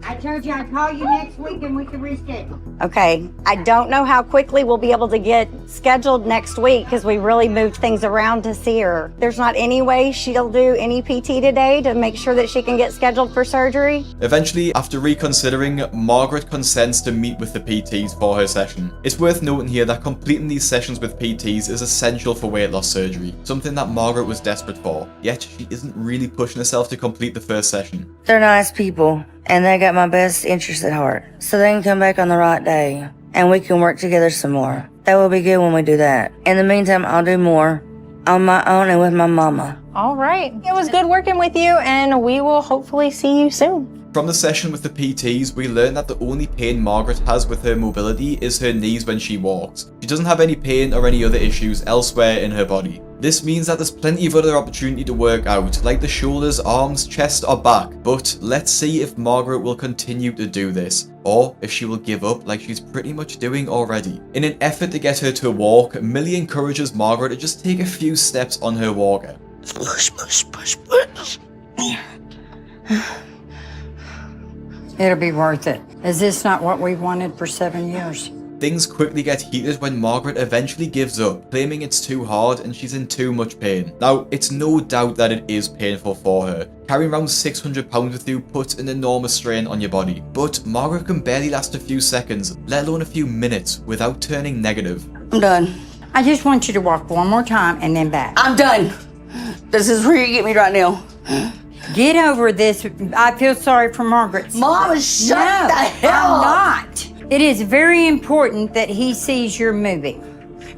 I told you I'd call you next week and we can reschedule. Okay, I don't know how quickly we'll be able to get scheduled next week because we really moved things around to see her. There's not any way she'll do any PT today to make sure that she can get scheduled for surgery. Eventually, after reconsidering, Margaret consents to meet with the PTs for her session. It's worth noting here that completing these sessions with PTs is essential for weight loss surgery, something that Margaret was desperate for, yet she isn't really pushing herself to complete the first session. They're nice people, and they got my best interest at heart, so they can come back on the right day, and we can work together some more. That will be good when we do that. In the meantime, I'll do more on my own and with my mama. All right. It was good working with you, and we will hopefully see you soon. From the session with the PTs, we learn that the only pain Margaret has with her mobility is her knees when she walks. She doesn't have any pain or any other issues elsewhere in her body. This means that there's plenty of other opportunity to work out, like the shoulders, arms, chest or back. But let's see if Margaret will continue to do this, or if she will give up like she's pretty much doing already. In an effort to get her to walk, Millie encourages Margaret to just take a few steps on her walker. Push, push, push, push. It'll be worth it. Is this not what we wanted for 7 years? Things quickly get heated when Margaret eventually gives up, claiming it's too hard and she's in too much pain. Now, it's no doubt that it is painful for her. Carrying around 600 pounds with you puts an enormous strain on your body. But Margaret can barely last a few seconds, let alone a few minutes, without turning negative. I'm done. I just want you to walk one more time and then back. I'm done. This is where you get me right now. Get over this. I feel sorry for Margaret. Mama, shut the hell I'm up. not. It is very important that he sees you're moving.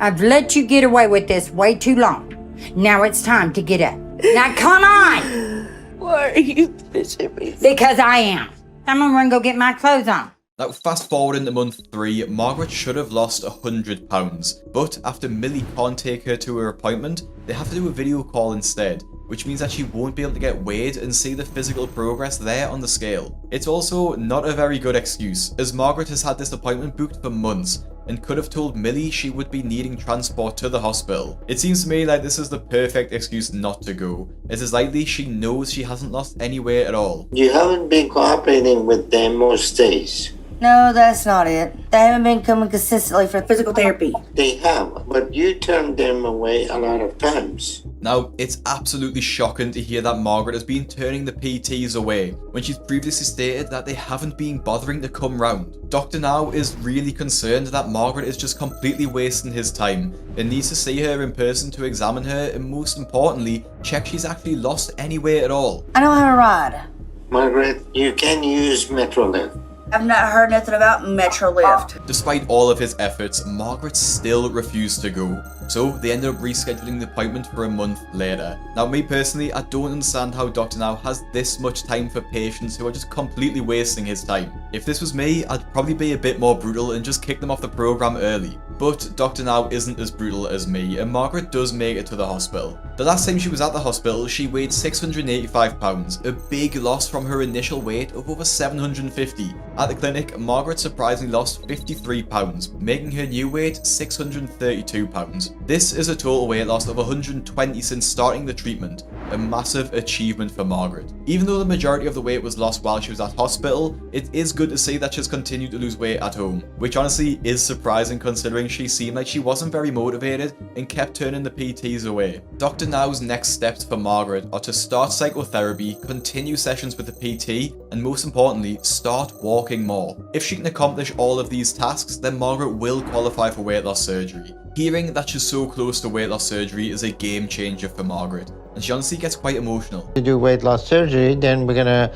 I've let you get away with this way too long. Now it's time to get up. Now come on! Why are you pushing me? Because I am. I'm gonna run go get my clothes on. Now, fast forward into month 3, Margaret should have lost £100, but after Millie can't take her to her appointment, they have to do a video call instead, which means that she won't be able to get weighed and see the physical progress there on the scale. It's also not a very good excuse, as Margaret has had this appointment booked for months, and could have told Millie she would be needing transport to the hospital. It seems to me like this is the perfect excuse not to go. It is likely she knows she hasn't lost any weight at all. You haven't been cooperating with them most days. No, that's not it. They haven't been coming consistently for physical therapy. They have, but you turned them away a lot of times. Now, it's absolutely shocking to hear that Margaret has been turning the PTs away when she's previously stated that they haven't been bothering to come round. Dr. Now is really concerned that Margaret is just completely wasting his time and needs to see her in person to examine her and, most importantly, check she's actually lost any weight at all. I don't have a ride. Margaret, you can use Metrolift. I've not heard nothing about Metrolift. Despite all of his efforts, Margaret still refused to go, so they ended up rescheduling the appointment for a month later. Now, me personally, I don't understand how Dr. Now has this much time for patients who are just completely wasting his time. If this was me, I'd probably be a bit more brutal and just kick them off the program early. But Dr. Now isn't as brutal as me, and Margaret does make it to the hospital. The last time she was at the hospital, she weighed 685 pounds, a big loss from her initial weight of over 750. At the clinic, Margaret surprisingly lost 53 pounds, making her new weight 632 pounds. This is a total weight loss of 120 since starting the treatment, a massive achievement for Margaret. Even though the majority of the weight was lost while she was at hospital, it is good to see that she's continued to lose weight at home, which honestly is surprising considering she seemed like she wasn't very motivated and kept turning the PTs away. Dr. Now's next steps for Margaret are to start psychotherapy, continue sessions with the PT, and most importantly, start walking more. If she can accomplish all of these tasks, then Margaret will qualify for weight loss surgery. Hearing that she's so close to weight loss surgery is a game changer for Margaret, and she honestly gets quite emotional. To do weight loss surgery, then we're gonna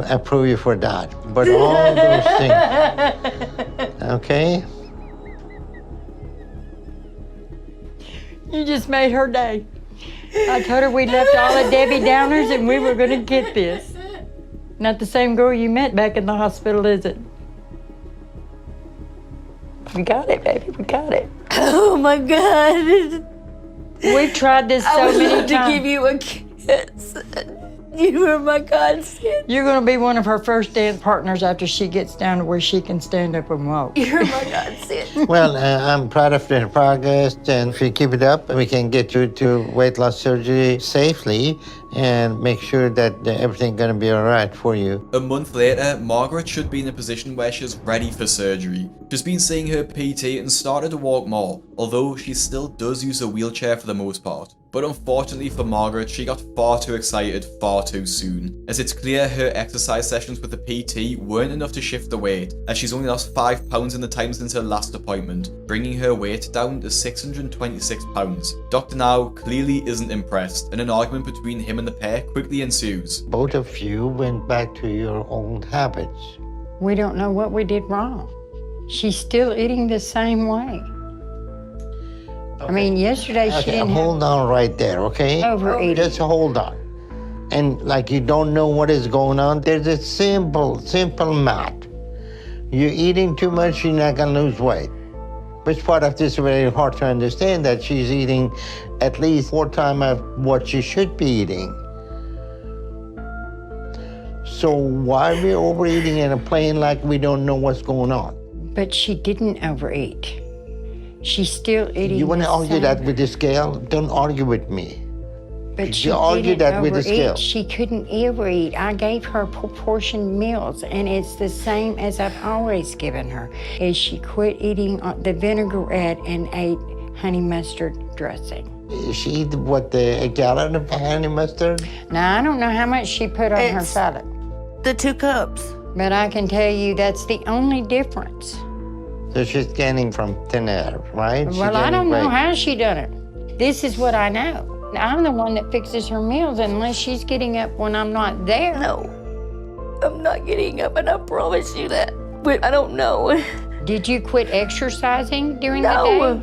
approve you for that. But all those things, okay? You just made her day. I told her we left all the Debbie Downers and we were gonna get this. Not the same girl you met back in the hospital, is it? We got it, baby, we got it. Oh my God. We've tried this so many times. I would love to give you a kiss. You were my godsend. You're gonna be one of her first dance partners after she gets down to where she can stand up and walk. You're my godsend. Well, I'm proud of the progress, and if we keep it up, we can get you to weight loss surgery safely and make sure that everything's gonna be all right for you. A month later, Margaret should be in a position where she's ready for surgery. She's been seeing her PT and started to walk more, although she still does use a wheelchair for the most part. But unfortunately for Margaret, she got far too excited far too soon, as it's clear her exercise sessions with the PT weren't enough to shift the weight, as she's only lost 5 pounds in the time since her last appointment, bringing her weight down to 626 pounds. Dr. Now clearly isn't impressed, and an argument between him and the pair quickly ensues. Both of you went back to your old habits. We don't know what we did wrong. She's still eating the same way. I mean, yesterday she didn't hold on right there, okay? Overeating. Just hold on. And like you don't know what is going on, there's a simple math. You're eating too much, you're not gonna lose weight. Which part of this is very hard to understand, that she's eating at least 4 times of what she should be eating. So why are we overeating and playing like we don't know what's going on? But she didn't overeat. She's still eating. You want to argue that with the scale? Don't argue with me. But she you argue didn't that with the scale. overeat. She couldn't overeat. I gave her proportioned meals, and it's the same as I've always given her. Is she quit eating the vinaigrette and ate honey mustard dressing. She eat a gallon of honey mustard? Now I don't know how much she put on her salad. The 2 cups. But I can tell you that's the only difference. So she's gaining from thin air, right? Well, I don't know how she done it. This is what I know. I'm the one that fixes her meals unless she's getting up when I'm not there. No, I'm not getting up, and I promise you that. But I don't know. Did you quit exercising during the day?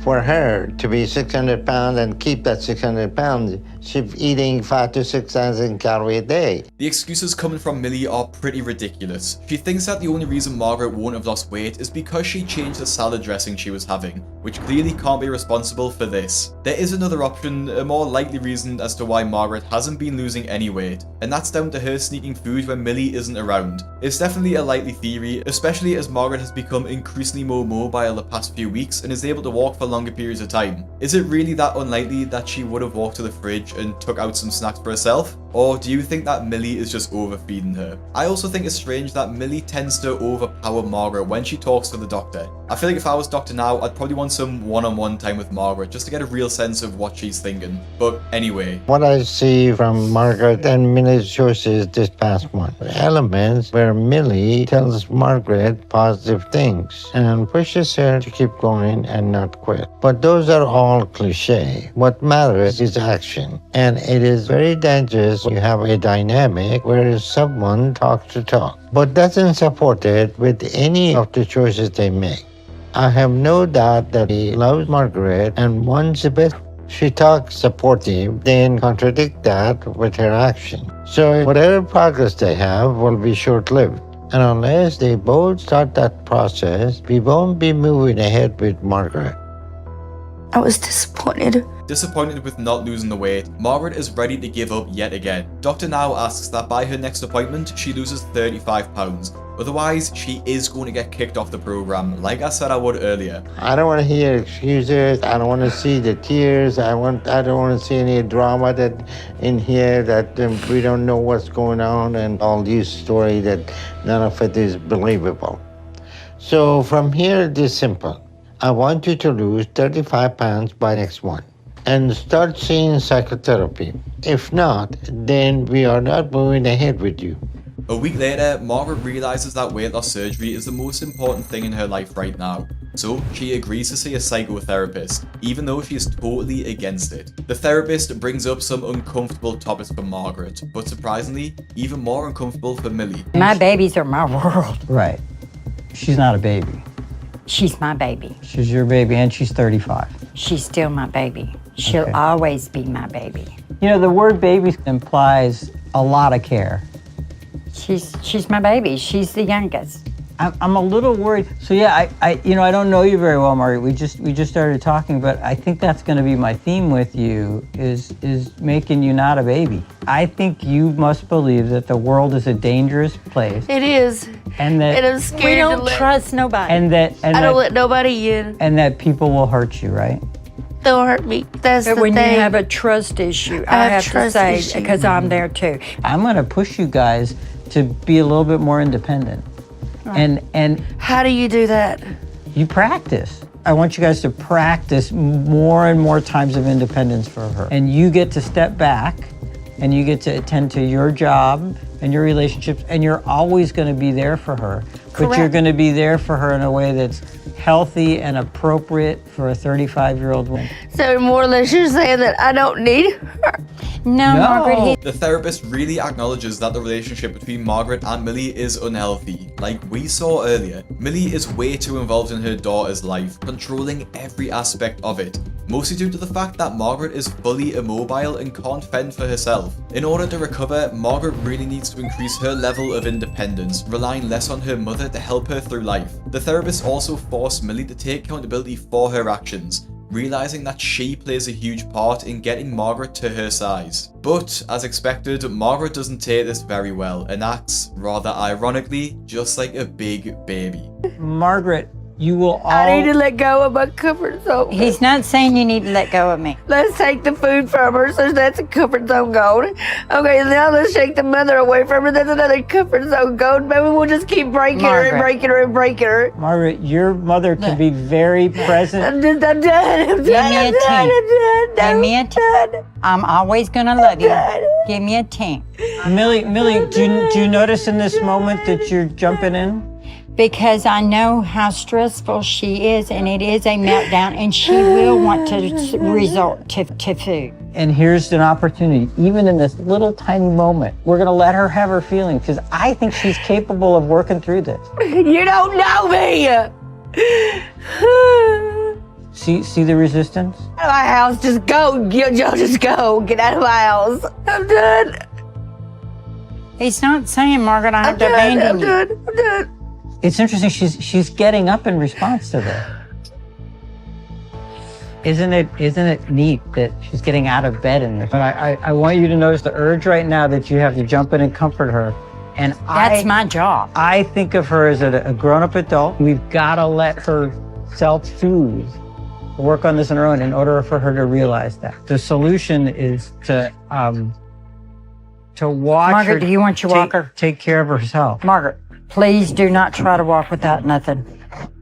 For her to be 600 pounds and keep that 600 pounds, she's eating 5,000 to 6,000 calories a day. The excuses coming from Millie are pretty ridiculous. She thinks that the only reason Margaret won't have lost weight is because she changed the salad dressing she was having, which clearly can't be responsible for this. There is another option, a more likely reason as to why Margaret hasn't been losing any weight, and that's down to her sneaking food when Millie isn't around. It's definitely a likely theory, especially as Margaret has become increasingly more mobile the past few weeks and is able to walk for longer periods of time. Is it really that unlikely that she would have walked to the fridge and took out some snacks for herself? Or do you think that Millie is just overfeeding her? I also think it's strange that Millie tends to overpower Margaret when she talks to the doctor. I feel like if I was Doctor Now, I'd probably want some one-on-one time with Margaret just to get a real sense of what she's thinking. But anyway. What I see from Margaret and Millie's choices this past month, elements where Millie tells Margaret positive things and pushes her to keep going and not quit. But those are all cliche. What matters is action. And it is very dangerous when you have a dynamic where someone talks to talk, but doesn't support it with any of the choices they make. I have no doubt that he loves Margaret and wants the best. She talks supportive, then contradict that with her action. So whatever progress they have will be short-lived. And unless they both start that process, we won't be moving ahead with Margaret. I was disappointed. Disappointed with not losing the weight, Margaret is ready to give up yet again. Dr. Now asks that by her next appointment, she loses 35 pounds. Otherwise, she is going to get kicked off the program, like I said I would earlier. I don't want to hear excuses. I don't want to see the tears. I don't want to see any drama that in here that we don't know what's going on and all these stories that none of it is believable. So from here, it is simple. I want you to lose 35 pounds by next month and start seeing psychotherapy. If not, then we are not moving ahead with you. A week later, Margaret realizes that weight loss surgery is the most important thing in her life right now. So she agrees to see a psychotherapist, even though she is totally against it. The therapist brings up some uncomfortable topics for Margaret, but surprisingly, even more uncomfortable for Millie. My babies are my world. Right. She's not a baby. She's my baby. She's your baby, and she's 35. She's still my baby. She'll Okay. always be my baby. You know, the word baby implies a lot of care. She's my baby. She's the youngest. I'm a little worried. So yeah, I don't know you very well, Margaret. We just started talking, but I think that's going to be my theme with you is making you not a baby. I think you must believe that the world is a dangerous place. It is. And that I'm scared We don't to let, trust nobody. and that I don't let nobody in. and that people will hurt you, right? They'll hurt me. That's But the when thing. you have a trust issue, I I have have to trust say, issue. because I'm there too. I'm going to push you guys to be a little bit more independent. And How do you do that? you practice. I want you guys to practice more and more times of independence for her. And you get to step back and you get to attend to your job and your relationships, and you're always going to be there for her. But you're Correct. going to be there for her in a way that's healthy and appropriate for a 35-year-old woman. So more or less you're saying that I don't need her. No, Margaret, The therapist really acknowledges that the relationship between Margaret and Millie is unhealthy. Like we saw earlier, Millie is way too involved in her daughter's life, controlling every aspect of it, mostly due to the fact that Margaret is fully immobile and can't fend for herself. In order to recover, Margaret really needs to increase her level of independence, relying less on her mother to help her through life. The therapist also forced Millie to take accountability for her actions, realizing that she plays a huge part in getting Margaret to her size. But, as expected, Margaret doesn't take this very well and acts, rather ironically, just like a big baby. Margaret, you will all... I need to let go of my comfort zone. he's not saying you need to let go of me. Let's take the food from her, so that's a comfort zone gone. Okay, now let's take the mother away from her. That's another comfort zone gone. Maybe we'll just keep breaking her and Margaret. breaking her and breaking her. Margaret, your mother can be very present. I'm done. I'm done. Give me a 10. Give me a 10. I'm always gonna love you. Give me a 10. Millie, do you notice in this moment that you're jumping in? Because I know how stressful she is, and it is a meltdown, and she will want to resort to food. And here's an opportunity, even in this little tiny moment, we're gonna let her have her feelings, because I think she's capable of working through this. You don't know me. See the resistance? Out of my house. Just go. Y'all just go. Get out of my house. I'm done. He's not saying, Margaret, I have to I'm abandon you. done. I'm done. It's interesting, she's getting up in response to this. Isn't it neat that she's getting out of bed in this? But I want you to notice the urge right now that you have to jump in and comfort her. And That's my job. I think of her as a grown-up adult. We've got to let her self-soothe, work on this on her own in order for her to realize that. The solution is to to watch Margaret, her do you want your walker? take care of herself. Margaret, please do not try to walk without nothing.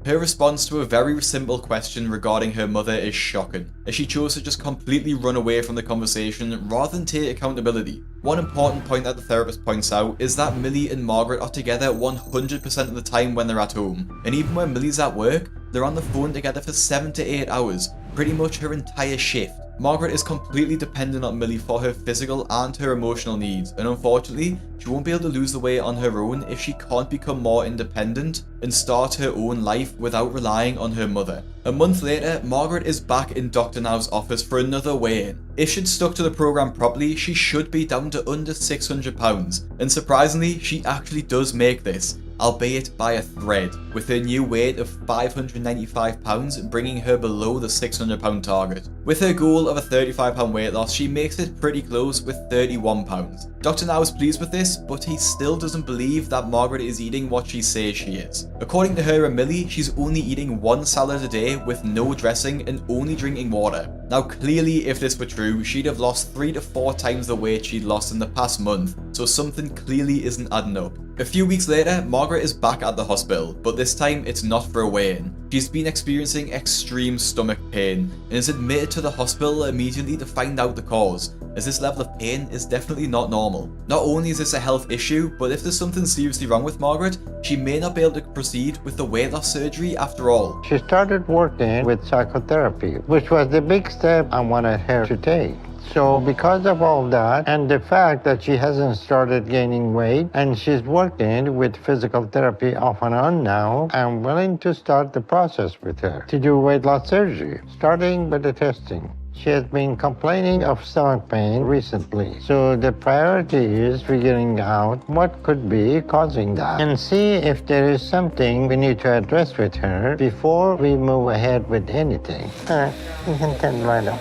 Her response to a very simple question regarding her mother is shocking, as she chose to just completely run away from the conversation rather than take accountability. One important point that the therapist points out is that Millie and Margaret are together 100% of the time when they're at home, and even when Millie's at work, they're on the phone together for 7 to 8 hours, pretty much her entire shift. Margaret is completely dependent on Millie for her physical and her emotional needs, and unfortunately, she won't be able to lose the weight on her own if she can't become more independent and start her own life without relying on her mother. A month later, Margaret is back in Dr. Now's office for another weigh-in. If she'd stuck to the program properly, she should be down to under 600 pounds, and surprisingly, she actually does make this, albeit by a thread, with her new weight of 595 pounds bringing her below the 600 pound target. With her goal of a 35 pound weight loss, she makes it pretty close with 31 pounds. Dr. Now is pleased with this, but he still doesn't believe that Margaret is eating what she says she is. According to her and Millie, she's only eating 1 salad a day with no dressing and only drinking water. Now clearly, if this were true, she'd have lost 3 to 4 times the weight she'd lost in the past month, so something clearly isn't adding up. A few weeks later, Margaret is back at the hospital, but this time it's not for a weigh-in. She's been experiencing extreme stomach pain and is admitted to the hospital immediately to find out the cause, as this level of pain is definitely not normal. Not only is this a health issue, but if there's something seriously wrong with Margaret, she may not be able to proceed with the weight loss surgery after all. She started working with psychotherapy, which was the big step I wanted her to take. So because of all that, and the fact that she hasn't started gaining weight, and she's working with physical therapy off and on now, I'm willing to start the process with her to do weight loss surgery, starting with the testing. She has been complaining of stomach pain recently, so the priority is figuring out what could be causing that and see if there is something we need to address with her before we move ahead with anything. All right, you can turn right up.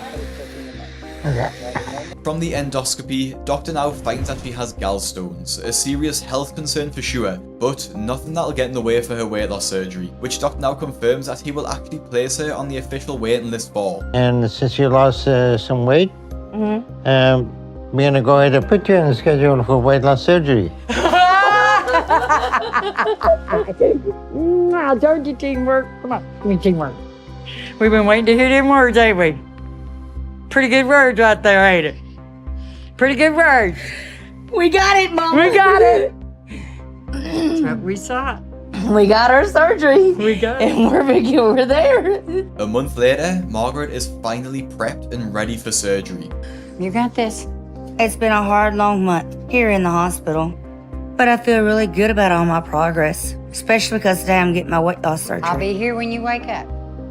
Okay. From the endoscopy, Dr. Now finds that she has gallstones, a serious health concern for sure, but nothing that'll get in the way for her weight loss surgery, which Dr. Now confirms that he will actually place her on the official waiting list for. And since you lost some weight, we're gonna go ahead and put you on the schedule for weight loss surgery. Don't you teamwork? Come on, give me teamwork. We've been waiting to hear them words, ain't we? Pretty good words right there, ain't it? Pretty good words. We got it, Mom. We got it. That's what we saw. We got our surgery. We got it. And we're there. A month later, Margaret is finally prepped and ready for surgery. You got this. It's been a hard, long month here in the hospital, but I feel really good about all my progress, especially because today I'm getting my weight loss surgery. I'll be here when you wake up.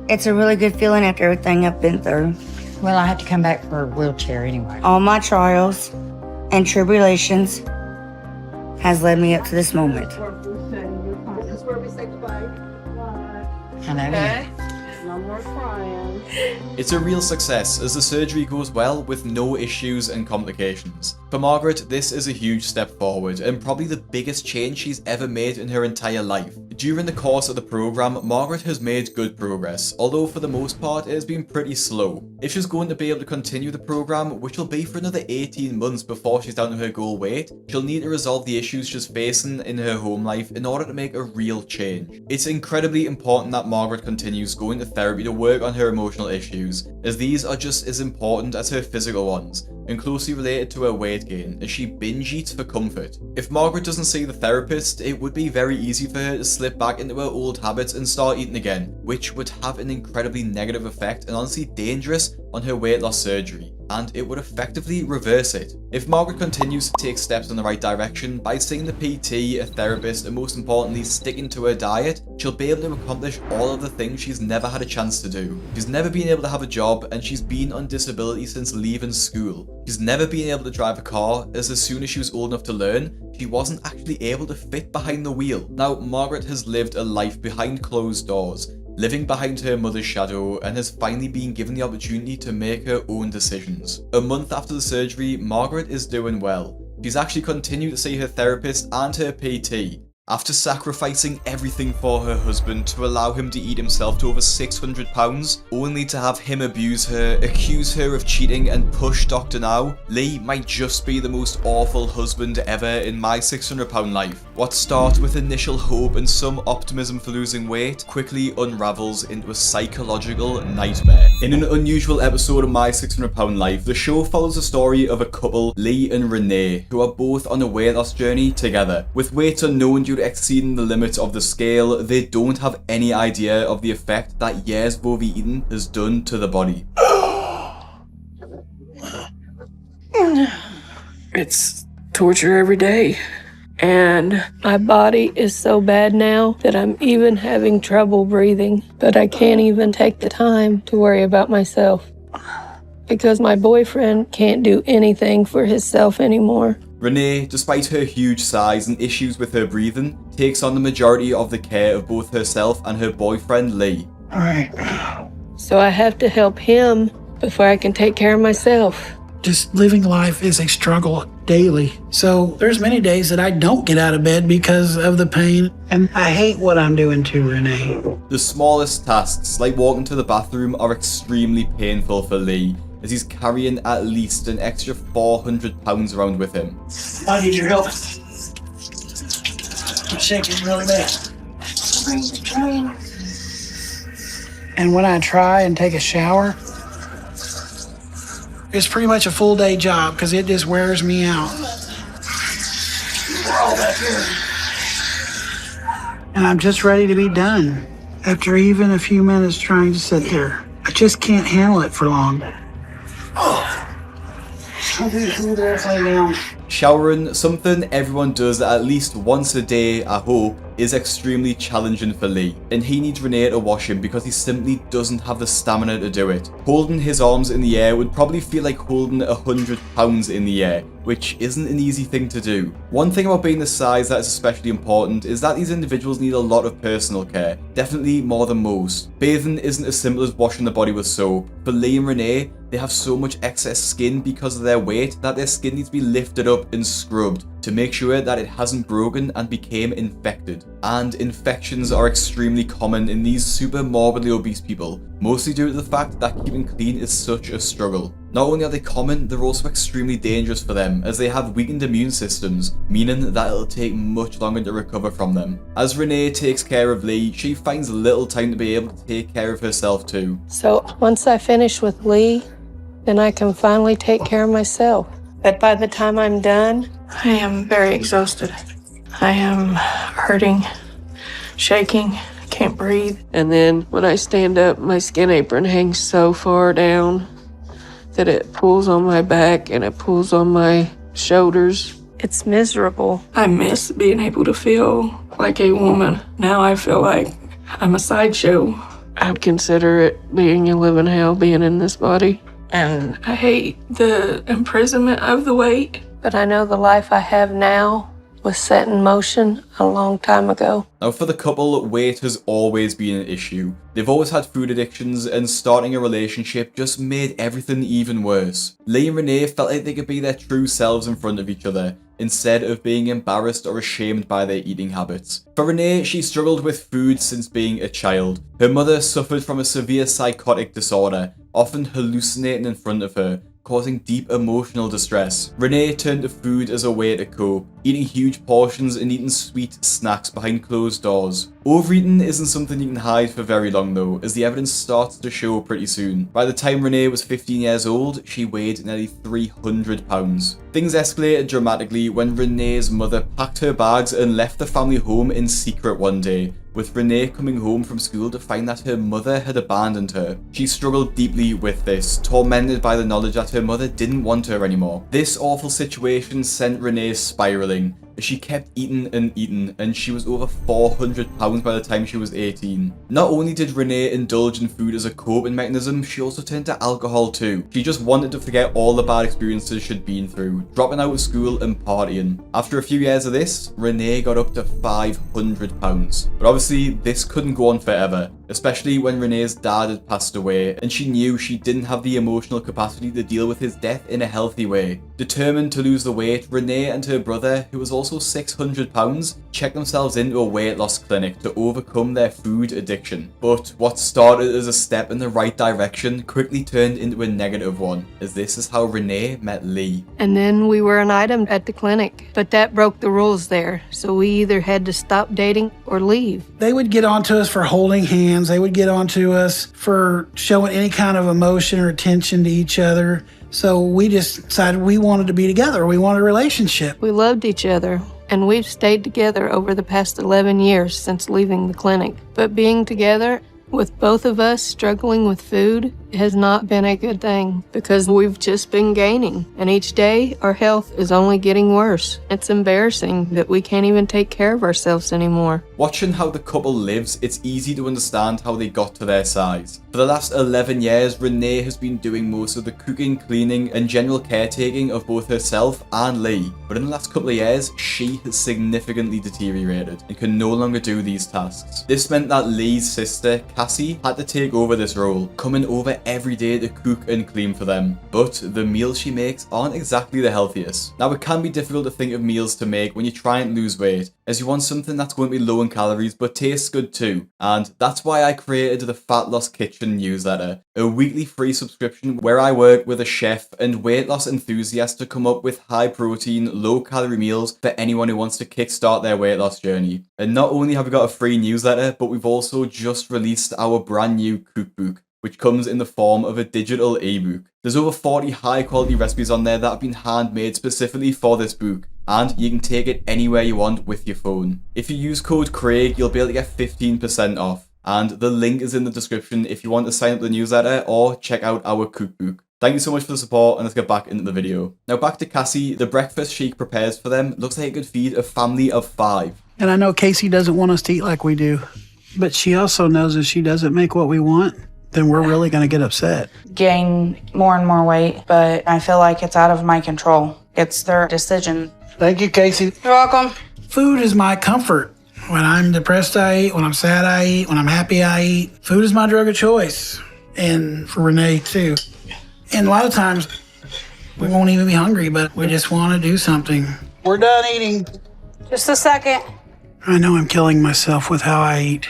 It's a really good feeling after everything I've been through. Well, I have to come back for a wheelchair anyway. All my trials and tribulations has led me up to this moment. That's where we say goodbye. I know. Okay. No more crying. It's a real success as the surgery goes well with no issues and complications. For Margaret, this is a huge step forward and probably the biggest change she's ever made in her entire life. During the course of the program, Margaret has made good progress, although for the most part it has been pretty slow. If she's going to be able to continue the program, which will be for another 18 months before she's down to her goal weight, she'll need to resolve the issues she's facing in her home life in order to make a real change. It's incredibly important that Margaret continues going to therapy to work on her emotional issues, as these are just as important as her physical ones, and closely related to her weight gain, as she binge eats for comfort. If Margaret doesn't see the therapist, it would be very easy for her to slip back into her old habits and start eating again, which would have an incredibly negative effect and honestly dangerous on her weight loss surgery, and it would effectively reverse it. If Margaret continues to take steps in the right direction by seeing the PT, a therapist, and most importantly sticking to her diet, she'll be able to accomplish all of the things she's never had a chance to do. She's never been able to have a job, and she's been on disability since leaving school. She's never been able to drive a car, as soon as she was old enough to learn, she wasn't actually able to fit behind the wheel. Now, Margaret has lived a life behind closed doors, living behind her mother's shadow, and has finally been given the opportunity to make her own decisions. A month after the surgery, Margaret is doing well. She's actually continued to see her therapist and her PT, After sacrificing everything for her husband to allow him to eat himself to over 600 pounds, only to have him abuse her, accuse her of cheating and push Dr. Now, Lee might just be the most awful husband ever in my 600 pound life. What starts with initial hope and some optimism for losing weight quickly unravels into a psychological nightmare. In an unusual episode of My 600 Pound Life, the show follows the story of a couple, Lee and Renee, who are both on a weight loss journey together. With weights unknown due to exceeding the limits of the scale, they don't have any idea of the effect that years of overeating has done to the body. It's torture every day. And my body is so bad now that I'm even having trouble breathing. But I can't even take the time to worry about myself because my boyfriend can't do anything for himself anymore. Renee, despite her huge size and issues with her breathing, takes on the majority of the care of both herself and her boyfriend Lee. All right. So I have to help him before I can take care of myself. Just living life is a struggle daily. So there's many days that I don't get out of bed because of the pain, and I hate what I'm doing to Renee. The smallest tasks, like walking to the bathroom, are extremely painful for Lee, as he's carrying at least an extra 400 pounds around with him. I need your help. I'm shaking really bad. And when I try and take a shower, it's pretty much a full day job because it just wears me out. All back here. And I'm just ready to be done after even a few minutes trying to sit there. I just can't handle it for long. Showering, something everyone does at least once a day, I hope, is extremely challenging for Lee, and he needs Renee to wash him because he simply doesn't have the stamina to do it. Holding his arms in the air would probably feel like holding 100 pounds in the air, which isn't an easy thing to do. One thing about being the size that is especially important is that these individuals need a lot of personal care, definitely more than most. Bathing isn't as simple as washing the body with soap. For Lee and Renee, they have so much excess skin because of their weight that their skin needs to be lifted up and scrubbed to make sure that it hasn't broken and became infected. And infections are extremely common in these super morbidly obese people, mostly due to the fact that keeping clean is such a struggle. Not only are they common, they're also extremely dangerous for them, as they have weakened immune systems, meaning that it'll take much longer to recover from them. As Renee takes care of Lee, she finds little time to be able to take care of herself too. So once I finish with Lee, then I can finally take care of myself. But by the time I'm done, I am very exhausted. I am hurting, shaking, can't breathe. And then when I stand up, my skin apron hangs so far down that it pulls on my back and it pulls on my shoulders. It's miserable. I miss being able to feel like a woman. Now I feel like I'm a sideshow. I would consider it being a living hell being in this body. And I hate the imprisonment of the weight. But I know the life I have now was set in motion a long time ago. Now for the couple, weight has always been an issue. They've always had food addictions, and starting a relationship just made everything even worse. Lee and Renee felt like they could be their true selves in front of each other, instead of being embarrassed or ashamed by their eating habits. For Renee, she struggled with food since being a child. Her mother suffered from a severe psychotic disorder, often hallucinating in front of her, causing deep emotional distress. Renee turned to food as a way to cope, eating huge portions and eating sweet snacks behind closed doors. Overeating isn't something you can hide for very long though, as the evidence starts to show pretty soon. By the time Renee was 15 years old, she weighed nearly 300 pounds. Things escalated dramatically when Renee's mother packed her bags and left the family home in secret one day, with Renee coming home from school to find that her mother had abandoned her. She struggled deeply with this, tormented by the knowledge that her mother didn't want her anymore. This awful situation sent Renee spiraling, as she kept eating, and she was over 400 pounds by the time she was 18. Not only did Renee indulge in food as a coping mechanism, she also turned to alcohol too. She just wanted to forget all the bad experiences she'd been through, dropping out of school and partying. After a few years of this, Renee got up to 500 pounds. But obviously, this couldn't go on forever. especially when Renee's dad had passed away and she knew she didn't have the emotional capacity to deal with his death in a healthy way. Determined to lose the weight, Renee and her brother, who was also 600 pounds, checked themselves into a weight loss clinic to overcome their food addiction. But what started as a step in the right direction quickly turned into a negative one, as this is how Renee met Lee. And then we were an item at the clinic, but that broke the rules there. So we either had to stop dating or leave. They would get onto us for holding hands. They would get onto us for showing any kind of emotion or attention to each other. So we just decided we wanted to be together. We wanted a relationship. We loved each other, and we've stayed together over the past 11 years since leaving the clinic. But being together, with both of us struggling with food, has not been a good thing because we've just been gaining. And each day, our health is only getting worse. It's embarrassing that we can't even take care of ourselves anymore. Watching how the couple lives, it's easy to understand how they got to their size. For the last 11 years, Renee has been doing most of the cooking, cleaning, and general caretaking of both herself and Lee. But in the last couple of years, she has significantly deteriorated and can no longer do these tasks. This meant that Lee's sister, Cassie, had to take over this role, coming over every day to cook and clean for them. But the meals she makes aren't exactly the healthiest. Now, it can be difficult to think of meals to make when you try and lose weight, as you want something that's going to be low in calories but tastes good too. And that's why I created the Fat Loss Kitchen newsletter, a weekly free subscription where I work with a chef and weight loss enthusiast to come up with high protein, low calorie meals for anyone who wants to kickstart their weight loss journey. And not only have we got a free newsletter, but we've also just released our brand new cookbook, which comes in the form of a digital ebook. There's over 40 high quality recipes on there that have been handmade specifically for this book, and you can take it anywhere you want with your phone. If you use code Craig, you'll be able to get 15% off, and the link is in the description if you want to sign up to the newsletter or check out our cookbook. Thank you so much for the support, and let's get back into the video. Now back to Cassie. The breakfast she prepares for them looks like it could feed a family of 5. And I know Casey doesn't want us to eat like we do, but she also knows if she doesn't make what we want, then we're really going to get upset. Gain more and more weight, but I feel like it's out of my control. It's their decision. Thank you, Casey. You're welcome. Food is my comfort. When I'm depressed, I eat. When I'm sad, I eat. When I'm happy, I eat. Food is my drug of choice. And for Renee, too. And a lot of times, we won't even be hungry, but we just want to do something. We're done eating. Just a second. I know I'm killing myself with how I eat.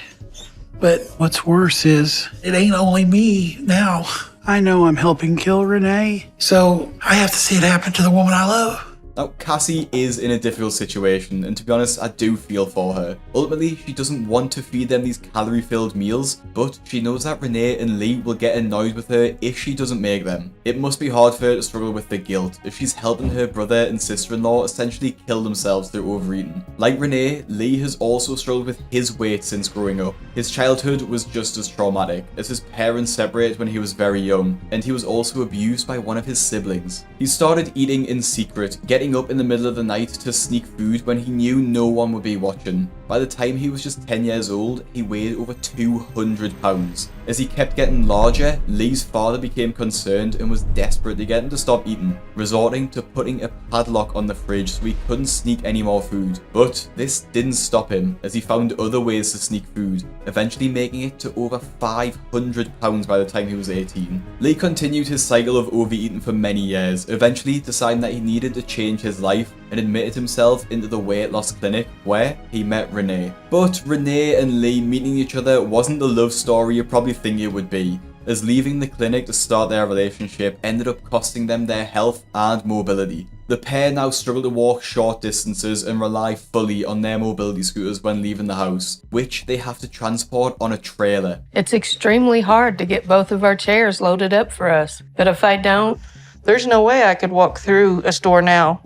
But what's worse is, it ain't only me now. I know I'm helping kill Renee. So I have to see it happen to the woman I love. Now, Cassie is in a difficult situation, and to be honest, I do feel for her. Ultimately, she doesn't want to feed them these calorie-filled meals, but she knows that Renee and Lee will get annoyed with her if she doesn't make them. It must be hard for her to struggle with the guilt if she's helping her brother and sister-in-law essentially kill themselves through overeating. Like Renee, Lee has also struggled with his weight since growing up. His childhood was just as traumatic, as his parents separated when he was very young, and he was also abused by one of his siblings. He started eating in secret, getting up in the middle of the night to sneak food when he knew no one would be watching. By the time he was just 10 years old, he weighed over 200 pounds. As he kept getting larger, Lee's father became concerned and was desperate to get him to stop eating, resorting to putting a padlock on the fridge so he couldn't sneak any more food. But this didn't stop him, as he found other ways to sneak food, eventually making it to over 500 pounds by the time he was 18. Lee continued his cycle of overeating for many years, eventually deciding that he needed to change his life and admitted himself into the weight loss clinic where he met Renee. But Renee and Lee meeting each other wasn't the love story you probably think it would be, as leaving the clinic to start their relationship ended up costing them their health and mobility. The pair now struggle to walk short distances and rely fully on their mobility scooters when leaving the house, which they have to transport on a trailer. It's extremely hard to get both of our chairs loaded up for us. But if I don't, there's no way I could walk through a store now.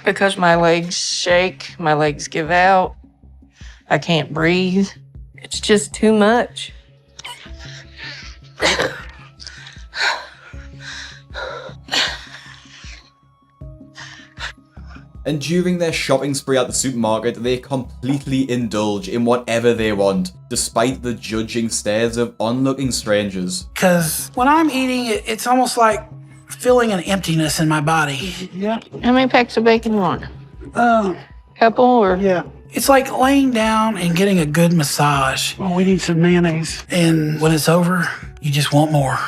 Because my legs shake, my legs give out, I can't breathe. It's just too much. And during their shopping spree at the supermarket, they completely indulge in whatever they want, despite the judging stares of onlooking strangers. Because when I'm eating, it's almost like feeling an emptiness in my body. Yeah. How many packs of bacon you want? Uh, Couple or? Yeah. It's like laying down and getting a good massage. Well, we need some mayonnaise. And when it's over, you just want more.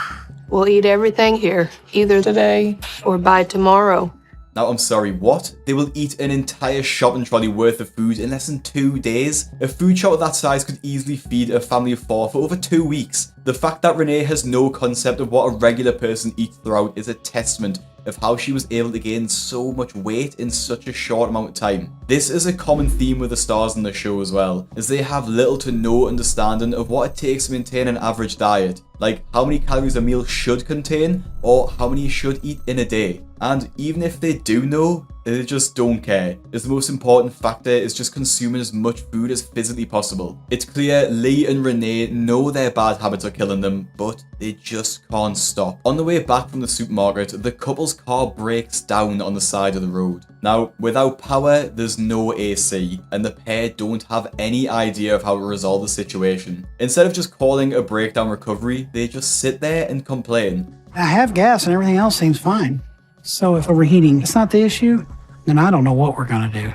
We'll eat everything here, either today or by tomorrow. Now, I'm sorry, what? They will eat an entire shopping trolley worth of food in less than 2 days? A food shop of that size could easily feed a family of 4 for over 2 weeks. The fact that Renee has no concept of what a regular person eats throughout is a testament of how she was able to gain so much weight in such a short amount of time. This is a common theme with the stars in the show as well, as they have little to no understanding of what it takes to maintain an average diet, like how many calories a meal should contain, or how many you should eat in a day. And even if they do know, they just don't care, as the most important factor is just consuming as much food as physically possible. It's clear Lee and Renee know their bad habits are killing them, but they just can't stop. On the way back from the supermarket, the couple's car breaks down on the side of the road. Now, without power, there's no AC, and the pair don't have any idea of how to resolve the situation. Instead of just calling a breakdown recovery, they just sit there and complain. I have gas and everything else seems fine. So if overheating is not the issue, then I don't know what we're gonna do.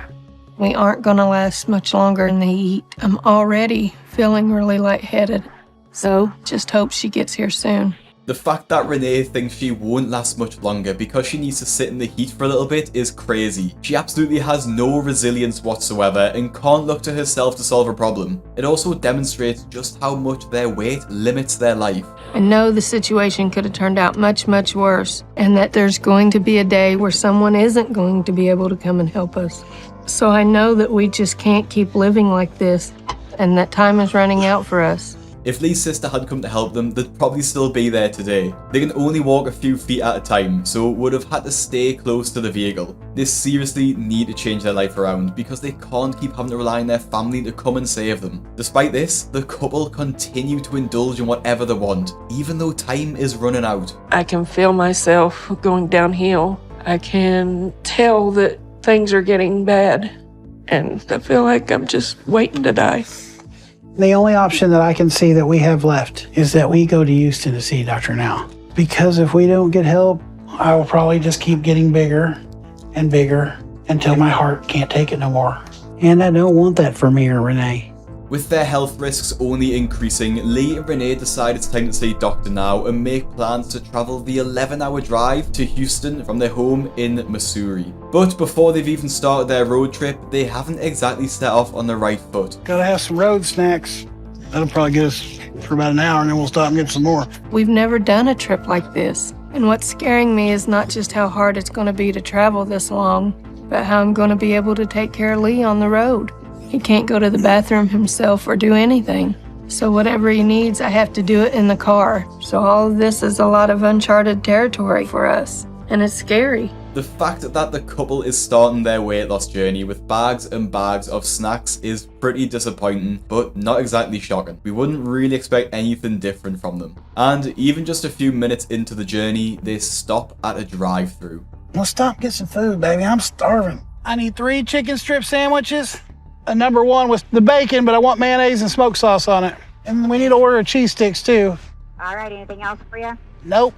We aren't gonna last much longer than they eat. I'm already feeling really lightheaded. So just hope she gets here soon. The fact that Renee thinks she won't last much longer because she needs to sit in the heat for a little bit is crazy. She absolutely has no resilience whatsoever and can't look to herself to solve a problem. It also demonstrates just how much their weight limits their life. I know the situation could have turned out much, much worse, and that there's going to be a day where someone isn't going to be able to come and help us. So I know that we just can't keep living like this, and that time is running out for us. If Lee's sister had come to help them, they'd probably still be there today. They can only walk a few feet at a time, so would have had to stay close to the vehicle. They seriously need to change their life around because they can't keep having to rely on their family to come and save them. Despite this, the couple continue to indulge in whatever they want, even though time is running out. I can feel myself going downhill. I can tell that things are getting bad, and I feel like I'm just waiting to die. The only option that I can see that we have left is that we go to Houston to see Dr. Now. Because if we don't get help, I will probably just keep getting bigger and bigger until my heart can't take it no more. And I don't want that for me or Renee. With their health risks only increasing, Lee and Renee decide it's time to see Dr. Now and make plans to travel the 11-hour drive to Houston from their home in Missouri. But before they've even started their road trip, they haven't exactly set off on the right foot. Gotta have some road snacks. That'll probably get us for about an hour and then we'll stop and get some more. We've never done a trip like this. And what's scaring me is not just how hard it's going to be to travel this long, but how I'm going to be able to take care of Lee on the road. He can't go to the bathroom himself or do anything. So whatever he needs, I have to do it in the car. So all of this is a lot of uncharted territory for us. And it's scary. The fact that the couple is starting their weight loss journey with bags and bags of snacks is pretty disappointing, but not exactly shocking. We wouldn't really expect anything different from them. And even just a few minutes into the journey, they stop at a drive-thru. Let's stop and get some food, baby. I'm starving. I need 3 chicken strip sandwiches. A number 1 with the bacon, but I want mayonnaise and smoked sauce on it. And we need to order cheese sticks too. All right, anything else for you? Nope.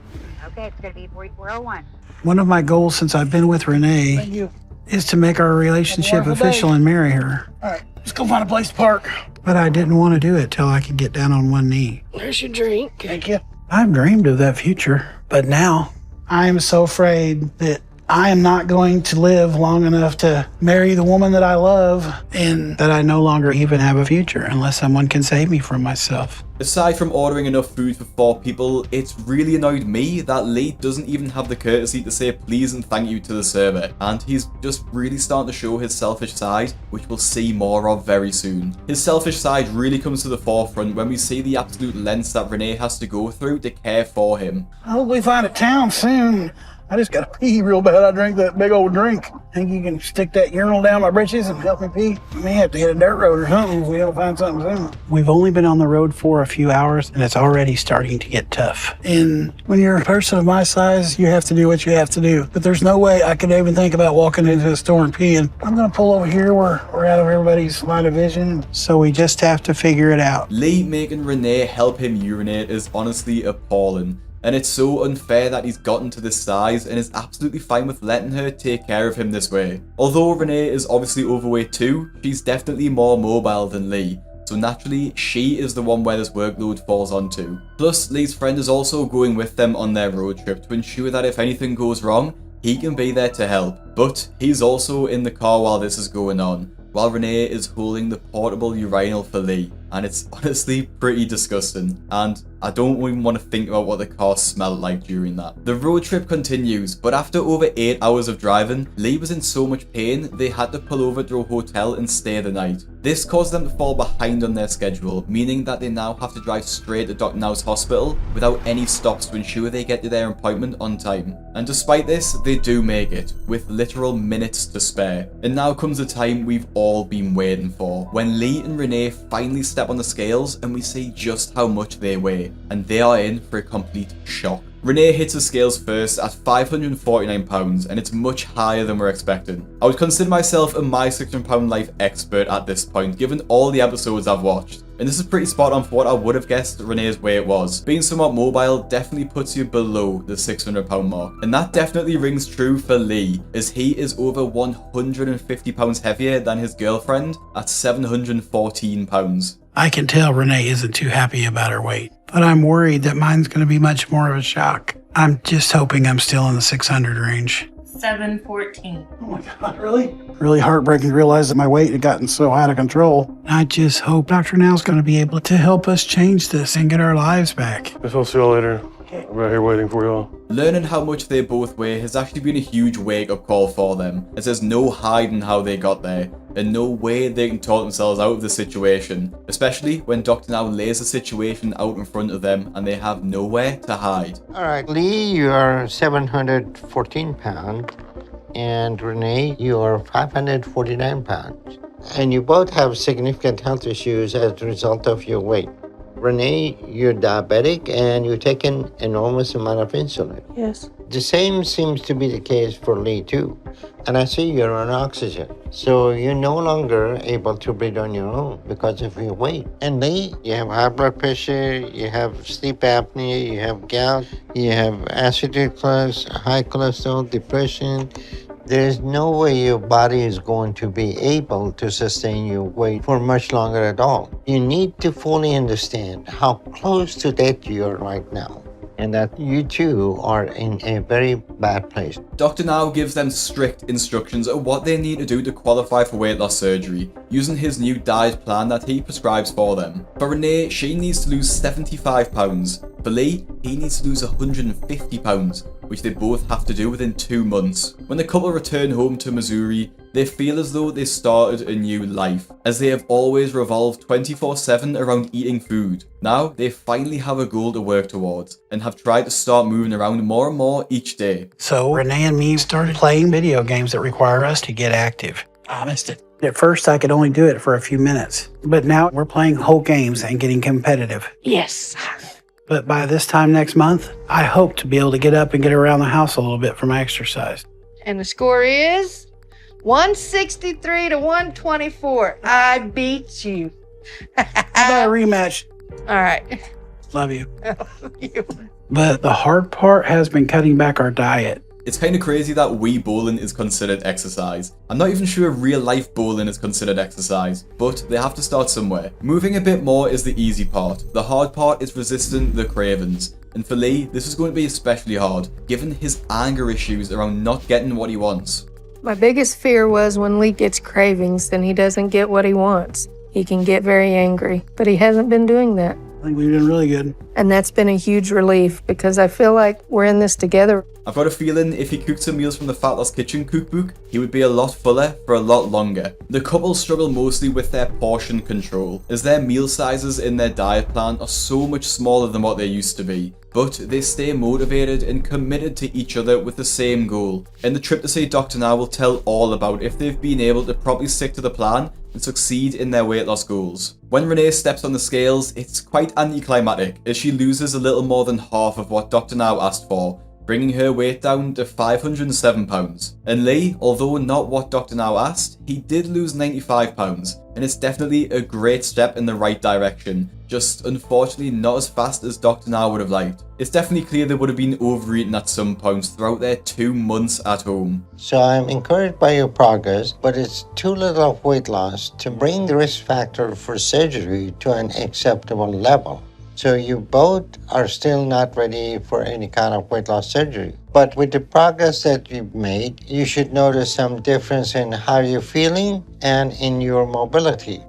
Okay, it's going to be 4401. One of my goals since I've been with Renee is to make our relationship official and marry her. All right, let's go find a place to park. But I didn't want to do it till I could get down on one knee. There's your drink. Thank you. I've dreamed of that future, but now I am so afraid that I am not going to live long enough to marry the woman that I love and that I no longer even have a future unless someone can save me from myself. Aside from ordering enough food for 4 people, it's really annoyed me that Lee doesn't even have the courtesy to say please and thank you to the server, and he's just really starting to show his selfish side, which we'll see more of very soon. His selfish side really comes to the forefront when we see the absolute lengths that Renee has to go through to care for him. I hope we find a town soon. I just gotta pee real bad. I drank that big old drink. Think you can stick that urinal down my britches and help me pee? We may have to hit a dirt road or something if we don't find something soon. We've only been on the road for a few hours and it's already starting to get tough. And when you're a person of my size, you have to do what you have to do. But there's no way I could even think about walking into a store and peeing. I'm gonna pull over here where we're out of everybody's line of vision. So we just have to figure it out. Lee making Renee help him urinate is honestly appalling. And it's so unfair that he's gotten to this size and is absolutely fine with letting her take care of him this way. Although Renee is obviously overweight too, she's definitely more mobile than Lee. So naturally, she is the one where this workload falls onto. Plus, Lee's friend is also going with them on their road trip to ensure that if anything goes wrong, he can be there to help. But he's also in the car while this is going on, while Renee is holding the portable urinal for Lee. And it's honestly pretty disgusting. And I don't even want to think about what the car smelled like during that. The road trip continues, but after over 8 hours of driving, Lee was in so much pain they had to pull over to a hotel and stay the night. This caused them to fall behind on their schedule, meaning that they now have to drive straight to Dr. Now's hospital without any stops to ensure they get to their appointment on time. And despite this, they do make it, with literal minutes to spare. And now comes the time we've all been waiting for, when Lee and Renee finally step on the scales and we see just how much they weigh, and they are in for a complete shock. Renee hits the scales first at 549 pounds, and it's much higher than we're expecting. I would consider myself a My 600 Pound Life expert at this point, given all the episodes I've watched. And this is pretty spot on for what I would have guessed Renee's weight was. Being somewhat mobile definitely puts you below the 600 pound mark. And that definitely rings true for Lee, as he is over 150 pounds heavier than his girlfriend at 714 pounds. I can tell Renee isn't too happy about her weight, but I'm worried that mine's going to be much more of a shock. I'm just hoping I'm still in the 600 range. 714. Oh my God, really? Really heartbreaking to realize that my weight had gotten so out of control. I just hope Dr. Now's going to be able to help us change this and get our lives back. Guess I'll see y'all later. I'm right here waiting for y'all. Learning how much they both weigh has actually been a huge wake-up call for them, as there's no hiding how they got there, and no way they can talk themselves out of the situation, especially when Dr. Now lays the situation out in front of them and they have nowhere to hide. All right, Lee, you are 714 pounds, and Renee, you are 549 pounds. And you both have significant health issues as a result of your weight. Renee, you're diabetic and you take an enormous amount of insulin. Yes. The same seems to be the case for Lee too. And I see you're on oxygen. So you're no longer able to breathe on your own because of your weight. And Lee, you have high blood pressure, you have sleep apnea, you have gout, you have acid reflux, high cholesterol, depression. There's no way your body is going to be able to sustain your weight for much longer at all. You need to fully understand how close to death you are right now, and that you too are in a very bad place. Dr. Now gives them strict instructions on what they need to do to qualify for weight loss surgery, using his new diet plan that he prescribes for them. For Renee, she needs to lose 75 pounds. For Lee, he needs to lose 150 pounds, which they both have to do within 2 months. When the couple return home to Missouri, they feel as though they started a new life, as they have always revolved 24/7 around eating food. Now, they finally have a goal to work towards, and have tried to start moving around more and more each day. So Renee and me started playing video games that require us to get active. I missed it. At first, I could only do it for a few minutes, but now we're playing whole games and getting competitive. Yes. But by this time next month, I hope to be able to get up and get around the house a little bit for my exercise. And the score is 163 to 124. I beat you. How about a rematch? All right. Love you. But the hard part has been cutting back our diet. It's kind of crazy that Wii bowling is considered exercise. I'm not even sure real life bowling is considered exercise, but they have to start somewhere. Moving a bit more is the easy part. The hard part is resisting the cravings. And for Lee, this is going to be especially hard, given his anger issues around not getting what he wants. My biggest fear was when Lee gets cravings, then he doesn't get what he wants. He can get very angry, but he hasn't been doing that. I think we've done really good. And that's been a huge relief because I feel like we're in this together. I've got a feeling if he cooked some meals from the Fat Loss Kitchen cookbook, he would be a lot fuller for a lot longer. The couple struggle mostly with their portion control, as their meal sizes in their diet plan are so much smaller than what they used to be. But they stay motivated and committed to each other with the same goal. And the trip to see Dr. Now will tell all about if they've been able to properly stick to the plan and succeed in their weight loss goals. When Renee steps on the scales, it's quite anticlimactic, as she loses a little more than half of what Dr. Now asked for, bringing her weight down to 507 pounds. And Lee, although not what Dr. Now asked, he did lose 95 pounds, and it's definitely a great step in the right direction, just unfortunately not as fast as Dr. Now would have liked. It's definitely clear they would have been overeating at some points throughout their 2 months at home. So I'm encouraged by your progress, but it's too little of weight loss to bring the risk factor for surgery to an acceptable level. So you both are still not ready for any kind of weight loss surgery. But with the progress that you've made, you should notice some difference in how you're feeling and in your mobility.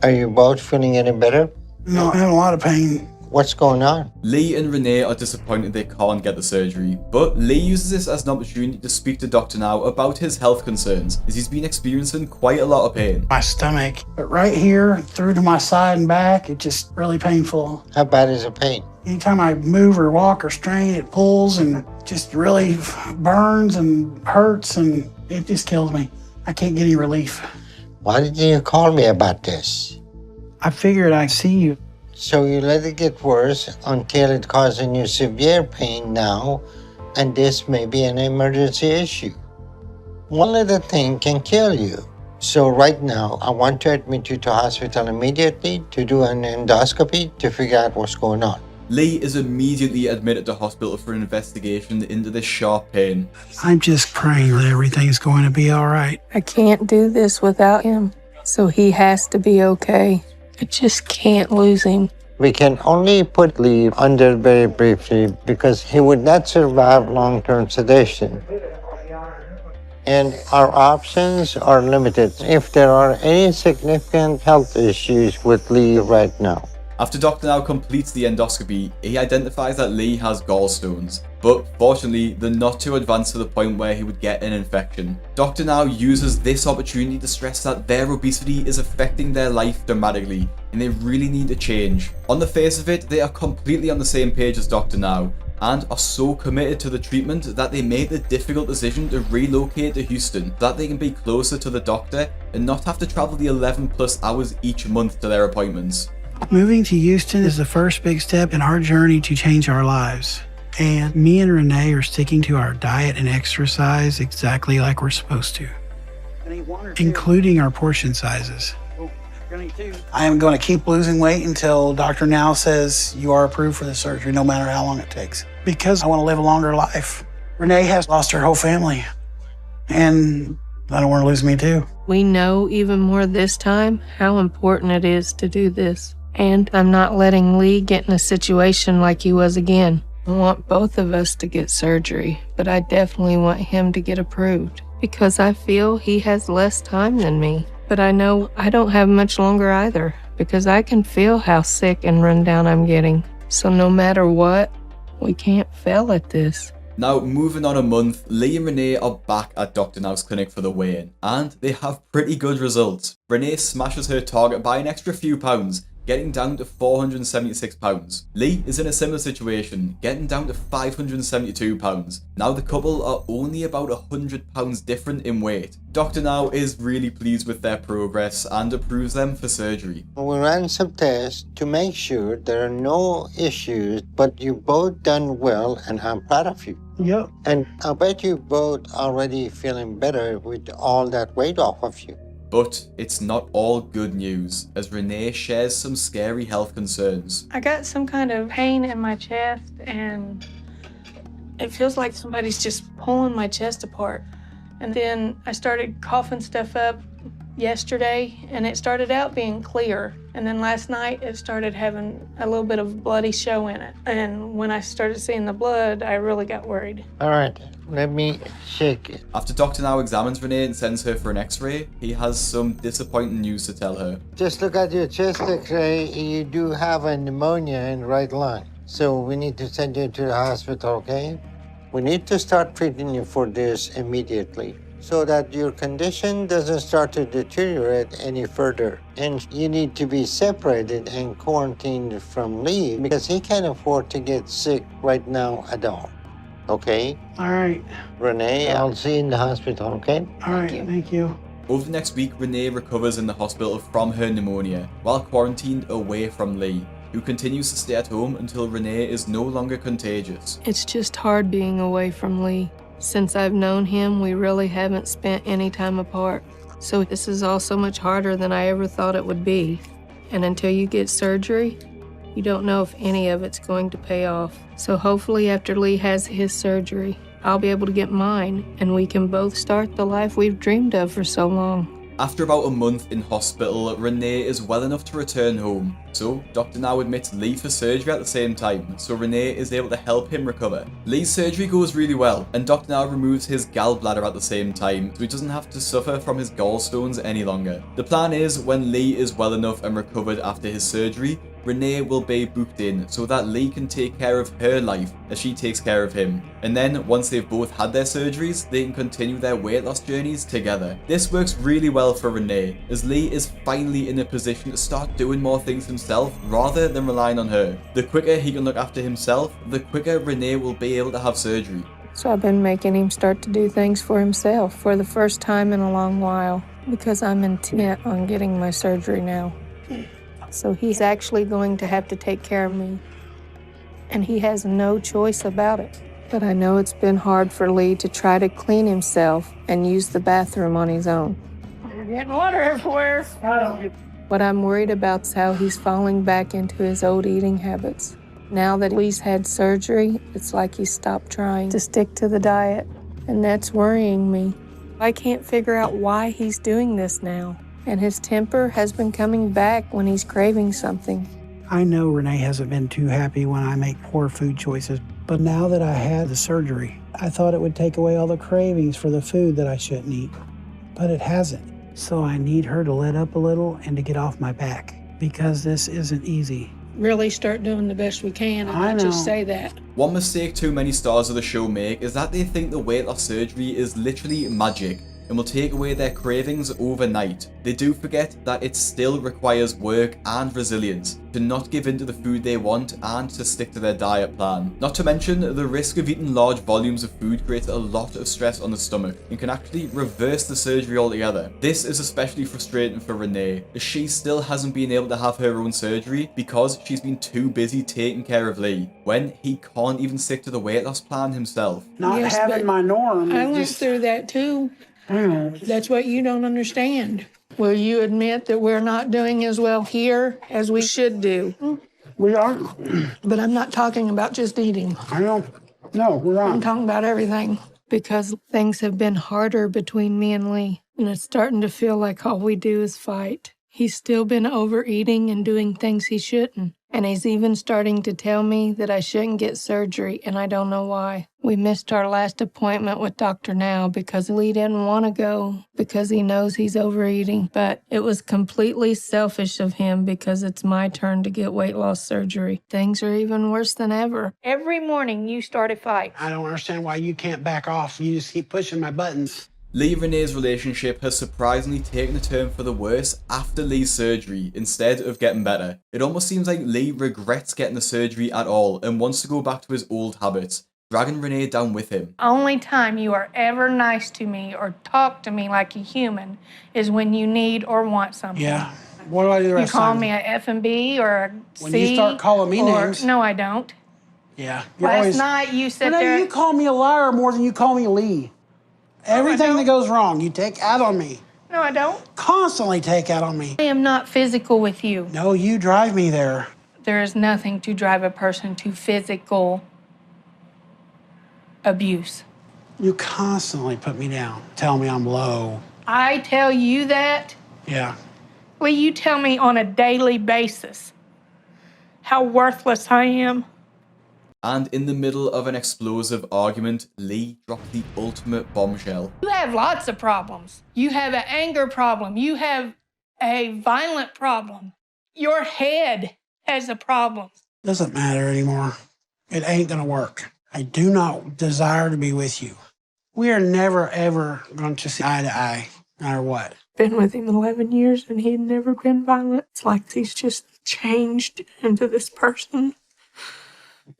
Are you both feeling any better? No, I have a lot of pain. What's going on? Lee and Renee are disappointed they can't get the surgery, but Lee uses this as an opportunity to speak to Dr. Now about his health concerns, as he's been experiencing quite a lot of pain. My stomach, but right here through to my side and back, it's just really painful. How bad is the pain? Anytime I move or walk or strain, it pulls and just really burns and hurts, and it just kills me. I can't get any relief. Why didn't you call me about this? I figured I'd see you. So you let it get worse until it causing you severe pain now, and this may be an emergency issue. One little thing can kill you. So right now, I want to admit you to hospital immediately to do an endoscopy to figure out what's going on. Lee is immediately admitted to hospital for an investigation into this sharp pain. I'm just praying that everything's going to be all right. I can't do this without him, so he has to be okay. I just can't lose him. We can only put Lee under very briefly because he would not survive long-term sedation. And our options are limited if there are any significant health issues with Lee right now. After Dr. Now completes the endoscopy, he identifies that Lee has gallstones, but fortunately they're not too advanced to the point where he would get an infection. Dr. Now uses this opportunity to stress that their obesity is affecting their life dramatically, and they really need a change. On the face of it, they are completely on the same page as Dr. Now, and are so committed to the treatment that they make the difficult decision to relocate to Houston so that they can be closer to the doctor and not have to travel the 11+ hours each month to their appointments. Moving to Houston is the first big step in our journey to change our lives. And me and Renee are sticking to our diet and exercise exactly like we're supposed to, including our portion sizes. I am going to keep losing weight until Dr. Now says you are approved for the surgery, no matter how long it takes, because I want to live a longer life. Renee has lost her whole family, and I don't want to lose me too. We know even more this time how important it is to do this. And I'm not letting Lee get in a situation like he was again. I want both of us to get surgery, but I definitely want him to get approved because I feel he has less time than me. But I know I don't have much longer either because I can feel how sick and run down I'm getting. So no matter what, we can't fail at this. Now, moving on a month, Lee and Renee are back at Dr. Now's clinic for the weigh-in, and they have pretty good results. Renee smashes her target by an extra few pounds, getting down to 476 pounds. Lee is in a similar situation, getting down to 572 pounds. Now the couple are only about 100 pounds different in weight. Dr. Now is really pleased with their progress and approves them for surgery. We ran some tests to make sure there are no issues, but you both done well and I'm proud of you. Yep. And I bet you both already feeling better with all that weight off of you. But it's not all good news, as Renee shares some scary health concerns. I got some kind of pain in my chest, and it feels like somebody's just pulling my chest apart. And then I started coughing stuff up yesterday, and it started out being clear. And then last night, it started having a little bit of bloody show in it. And when I started seeing the blood, I really got worried. All right, let me check it. After Dr. Now examines Renee and sends her for an x-ray, he has some disappointing news to tell her. Just look at your chest x-ray. You do have a pneumonia in the right lung. So we need to send you to the hospital, okay? We need to start treating you for this immediately so that your condition doesn't start to deteriorate any further. And you need to be separated and quarantined from Lee because he can't afford to get sick right now at all. Okay? All right. Renee, I'll see you in the hospital, okay? All right, thank you. Over the next week, Renee recovers in the hospital from her pneumonia, while quarantined away from Lee. who continues to stay at home until Renee is no longer contagious. It's just hard being away from Lee. Since I've known him, we really haven't spent any time apart. So this is all so much harder than I ever thought it would be. And until you get surgery, you don't know if any of it's going to pay off. So hopefully after Lee has his surgery, I'll be able to get mine, and we can both start the life we've dreamed of for so long. After about a month in hospital, Renee is well enough to return home. So, Dr. Now admits Lee for surgery at the same time, so Renee is able to help him recover. Lee's surgery goes really well, and Dr. Now removes his gallbladder at the same time, so he doesn't have to suffer from his gallstones any longer. The plan is, when Lee is well enough and recovered after his surgery, Renee will be booked in so that Lee can take care of her life as she takes care of him. And then, once they've both had their surgeries, they can continue their weight loss journeys together. This works really well for Renee, as Lee is finally in a position to start doing more things himself rather than relying on her. The quicker he can look after himself, the quicker Renee will be able to have surgery. So I've been making him start to do things for himself for the first time in a long while, because I'm intent on getting my surgery now. So he's actually going to have to take care of me. And he has no choice about it. But I know it's been hard for Lee to try to clean himself and use the bathroom on his own. You're getting water everywhere. What I'm worried about is how he's falling back into his old eating habits. Now that Lee's had surgery, it's like he's stopped trying to stick to the diet. And that's worrying me. I can't figure out why he's doing this now. And his temper has been coming back when he's craving something. I know Renee hasn't been too happy when I make poor food choices, but now that I had the surgery, I thought it would take away all the cravings for the food that I shouldn't eat, but it hasn't. So I need her to let up a little and to get off my back, because this isn't easy. Really start doing the best we can and I not just know. say that. One mistake too many stars of the show make is that they think the weight loss surgery is literally magic and will take away their cravings overnight. They do forget that it still requires work and resilience to not give in to the food they want and to stick to their diet plan. Not to mention, the risk of eating large volumes of food creates a lot of stress on the stomach and can actually reverse the surgery altogether. This is especially frustrating for Renee, as she still hasn't been able to have her own surgery because she's been too busy taking care of Lee, when he can't even stick to the weight loss plan himself. Not Yes, having but my norm. I went just- through that too. That's what you don't understand. Will you admit that we're not doing as well here as we should do? We are. But I'm not talking about just eating. I know. No, we're I'm on. talking about everything. Because things have been harder between me and Lee. And it's starting to feel like all we do is fight. He's still been overeating and doing things he shouldn't. And he's even starting to tell me that I shouldn't get surgery, and I don't know why. We missed our last appointment with Dr. Now because Lee didn't want to go because he knows he's overeating. But it was completely selfish of him because it's my turn to get weight loss surgery. Things are even worse than ever. Every morning you start a fight. I don't understand why you can't back off. You just keep pushing my buttons. Lee and Renee's relationship has surprisingly taken a turn for the worse after Lee's surgery instead of getting better. It almost seems like Lee regrets getting the surgery at all and wants to go back to his old habits, dragging Renee down with him. Only time you are ever nice to me or talk to me like a human is when you need or want something. Yeah. What do I do the You rest of call the time? me a F&B or a C. When you start calling me or, names. No, I don't. Yeah. You're Last always- night you said Renee, there. you call me a liar more than you call me Lee. Everything that goes wrong, you take out on me. No, I don't. Constantly take out on me. I am not physical with you. No, you drive me there. There is nothing to drive a person to physical abuse. You constantly put me down, tell me I'm low. I tell you that. Yeah. Will you tell me on a daily basis how worthless I am? And in the middle of an explosive argument, Lee dropped the ultimate bombshell. You have lots of problems. You have an anger problem. You have a violent problem. Your head has a problem. Doesn't matter anymore. It ain't gonna work. I do not desire to be with you. We are never, ever going to see eye to eye, no matter what. Been with him 11 years and he'd never been violent. It's like he's just changed into this person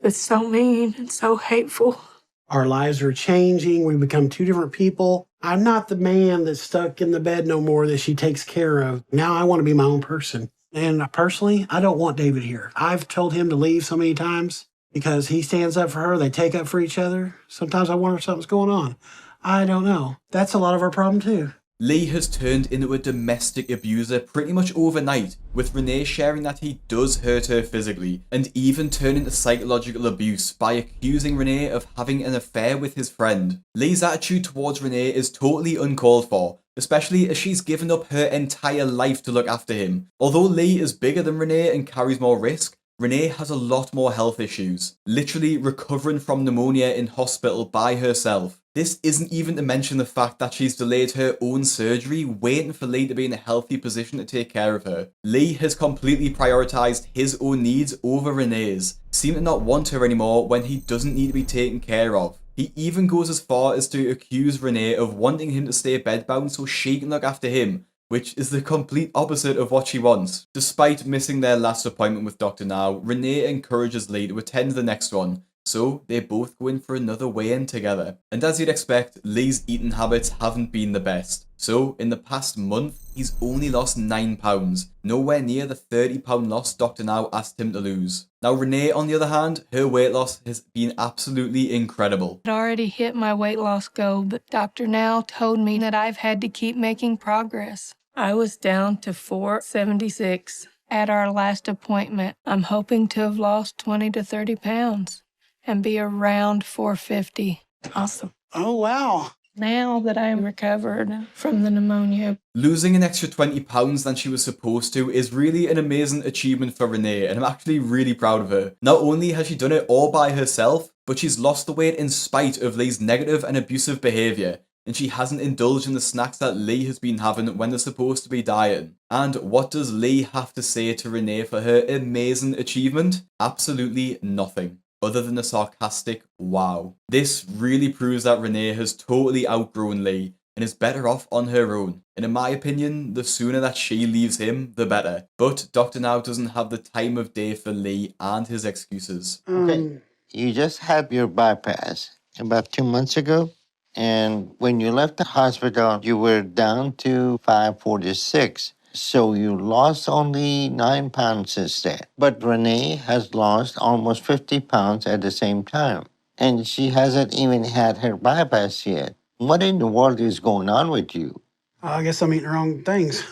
that's so mean and so hateful. Our lives are changing. We become two different people. I'm not the man that's stuck in the bed no more that she takes care of. Now I want to be my own person. And personally, I don't want David here. I've told him to leave so many times because he stands up for her. They take up for each other. Sometimes I wonder if something's going on. I don't know. That's a lot of our problem too. Lee has turned into a domestic abuser pretty much overnight, with Renee sharing that he does hurt her physically, and even turning to psychological abuse by accusing Renee of having an affair with his friend. Lee's attitude towards Renee is totally uncalled for, especially as she's given up her entire life to look after him. Although Lee is bigger than Renee and carries more risk, Renee has a lot more health issues, literally recovering from pneumonia in hospital by herself. This isn't even to mention the fact that she's delayed her own surgery, waiting for Lee to be in a healthy position to take care of her. Lee has completely prioritised his own needs over Renee's, seeming to not want her anymore when he doesn't need to be taken care of. He even goes as far as to accuse Renee of wanting him to stay bedbound so she can look after him, which is the complete opposite of what she wants. Despite missing their last appointment with Dr. Now, Renee encourages Lee to attend the next one, so they both go in for another weigh-in together. And as you'd expect, Lee's eating habits haven't been the best. So, in the past month, he's only lost 9 pounds, nowhere near the 30-pound loss Dr. Now asked him to lose. Now, Renee, on the other hand, her weight loss has been absolutely incredible. I'd already hit my weight loss goal, but Dr. Now told me that I've had to keep making progress. I was down to 476 at our last appointment. I'm hoping to have lost 20 to 30 pounds and be around 450. Awesome. Oh, wow. Now that I'm recovered from the pneumonia. Losing an extra 20 pounds than she was supposed to is really an amazing achievement for Renee, and I'm actually really proud of her. Not only has she done it all by herself, but she's lost the weight in spite of Lee's negative and abusive behaviour, and she hasn't indulged in the snacks that Lee has been having when they're supposed to be dieting. And what does Lee have to say to Renee for her amazing achievement? Absolutely nothing, other than a sarcastic wow. This really proves that Renee has totally outgrown Lee and is better off on her own. And in my opinion, the sooner that she leaves him, the better. But Dr. Now doesn't have the time of day for Lee and his excuses. Okay, you just had your bypass about 2 months ago. And when you left the hospital, you were down to 546. So you lost only 9 pounds since then. But Renee has lost almost 50 pounds at the same time. And she hasn't even had her bypass yet. What in the world is going on with you? I guess I'm eating the wrong things.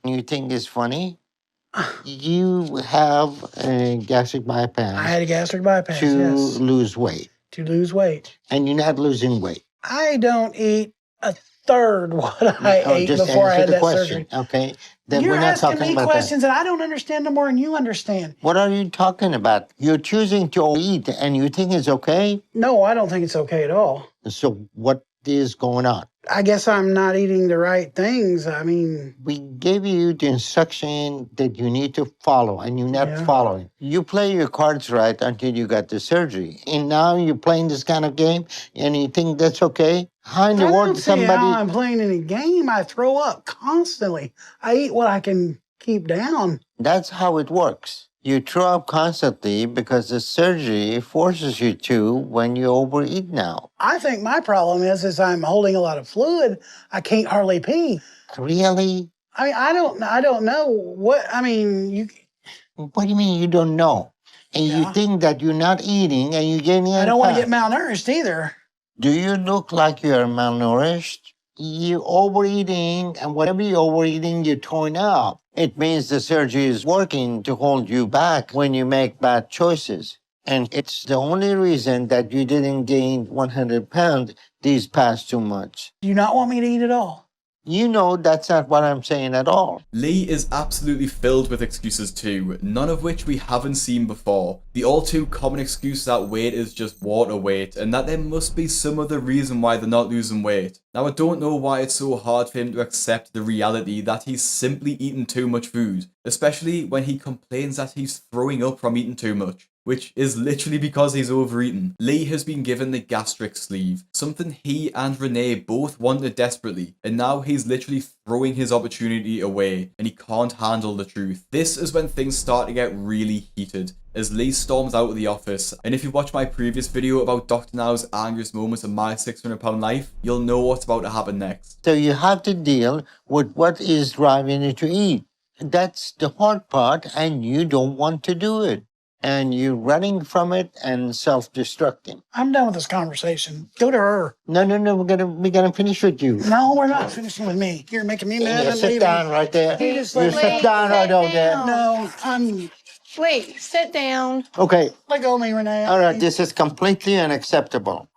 You think it's funny? You have a gastric bypass. I had a gastric bypass, to yes. lose weight. To lose weight. And you're not losing weight. I don't eat a third what I ate just before I answer had the that question, surgery. okay? Then You're we're not asking talking me about questions that I don't understand no more than you understand. What are you talking about? You're choosing to eat and you think it's okay? No, I don't think it's okay at all. So what is going on? I guess I'm not eating the right things. I mean... We gave you the instruction that you need to follow, and you're not following. You play your cards right until you got the surgery. And now you're playing this kind of game, and you think that's okay? How in the world somebody... I don't see how I'm playing any game. I throw up constantly. I eat what I can keep down. That's how it works. You throw up constantly because the surgery forces you to when you overeat now. I think my problem is I'm holding a lot of fluid. I can't hardly pee. Really? I mean, I don't know what, I mean, you... What do you mean you don't know? And you think that you're not eating and you're getting... I don't want to get malnourished either. Do you look like you're malnourished? You're overeating, and whatever you're overeating, you're throwing up. It means the surgery is working to hold you back when you make bad choices. And it's the only reason that you didn't gain 100 pounds these past 2 months. Do you not want me to eat at all? You know that's not what I'm saying at all. Lee is absolutely filled with excuses too, none of which we haven't seen before. The all too common excuse that weight is just water weight, and that there must be some other reason why they're not losing weight. Now, I don't know why it's so hard for him to accept the reality that he's simply eating too much food, especially when he complains that he's throwing up from eating too much, which is literally because he's overeaten. Lee has been given the gastric sleeve, something he and Renee both wanted desperately, and now he's literally throwing his opportunity away, and he can't handle the truth. This is when things start to get really heated, as Lee storms out of the office, and if you watch my previous video about Dr. Now's angriest moments of my 600-pound life, you'll know what's about to happen next. So you have to deal with what is driving you to eat. That's the hard part, and you don't want to do it. And you're running from it and self-destructing. I'm done with this conversation. Go to her. No, we're gonna finish with you. No, we're not finishing with me. You're making me mad. Yeah, I'm sit leaving. down right there. You You just sit let down right over there. No, I'm. Wait, sit down. Okay. Let go of me, Renee. All right, this is completely unacceptable.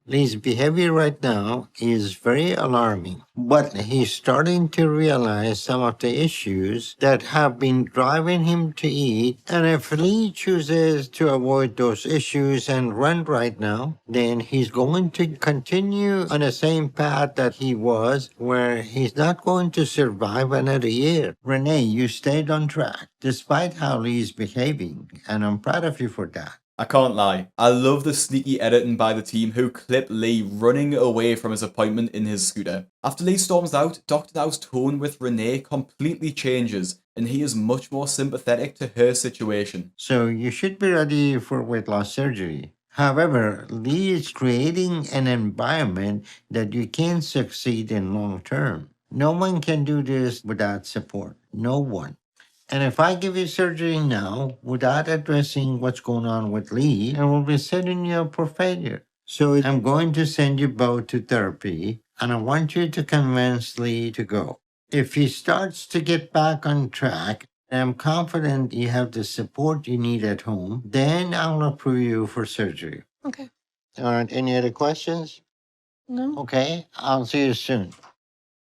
Lee's behavior right now is very alarming, but he's starting to realize some of the issues that have been driving him to eat. And if Lee chooses to avoid those issues and run right now, then he's going to continue on the same path that he was, where he's not going to survive another year. Renee, you stayed on track, despite how Lee's behaving, and I'm proud of you for that. I can't lie, I love the sneaky editing by the team who clip Lee running away from his appointment in his scooter. After Lee storms out, Dr. Now's tone with Renee completely changes, and he is much more sympathetic to her situation. So you should be ready for weight loss surgery. However, Lee is creating an environment that you can't succeed in long term. No one can do this without support. No one. And if I give you surgery now without addressing what's going on with Lee, I will be setting you up for failure. So I'm going to send you both to therapy, and I want you to convince Lee to go. If he starts to get back on track, and I'm confident you have the support you need at home, then I'll approve you for surgery. Okay. All right, any other questions? No. Okay, I'll see you soon.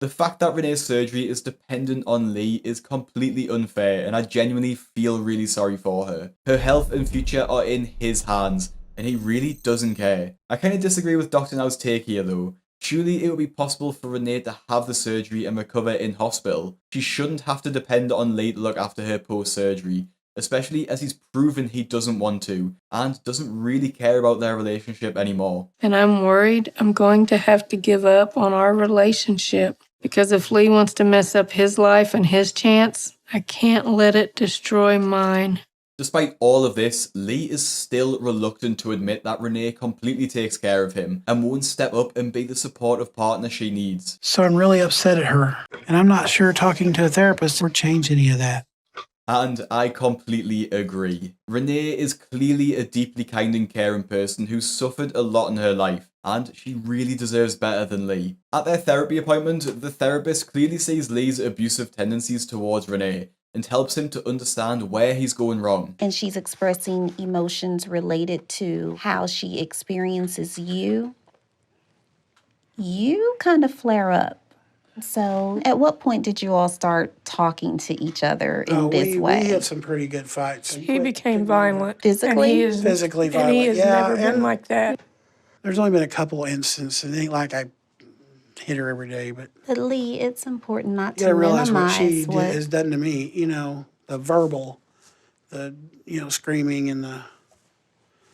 The fact that Renee's surgery is dependent on Lee is completely unfair, and I genuinely feel really sorry for her. Her health and future are in his hands, and he really doesn't care. I kind of disagree with Dr. Now's take here though. Surely it would be possible for Renee to have the surgery and recover in hospital. She shouldn't have to depend on Lee to look after her post-surgery, especially as he's proven he doesn't want to, and doesn't really care about their relationship anymore. And I'm worried I'm going to have to give up on our relationship. Because if Lee wants to mess up his life and his chance, I can't let it destroy mine. Despite all of this, Lee is still reluctant to admit that Renee completely takes care of him and won't step up and be the supportive partner she needs. So I'm really upset at her. And I'm not sure talking to a therapist would change any of that. And I completely agree. Renee is clearly a deeply kind and caring person who's suffered a lot in her life, and she really deserves better than Lee. At their therapy appointment, the therapist clearly sees Lee's abusive tendencies towards Renee and helps him to understand where he's going wrong. And she's expressing emotions related to how she experiences you. You kind of flare up. So at what point did you all start talking to each other in this way? We had some pretty good fights. He became violent. Physically? Physically violent, And he has yeah, never been and- like that. There's only been a couple instances. It ain't like I hit her every day, but But Lee, it's important not you gotta to realize what minimize she what... has done to me. You know, the verbal, the screaming and the.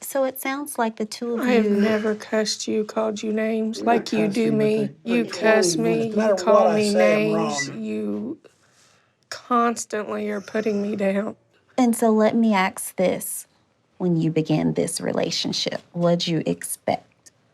So it sounds like the two of I have you... never cussed you, called you names You're like not you do cussing, me. but You they cuss call you, me, no matter you what call I me say, I'm names. wrong. You constantly are putting me down. And so let me ask this. When you began this relationship, what'd you expect?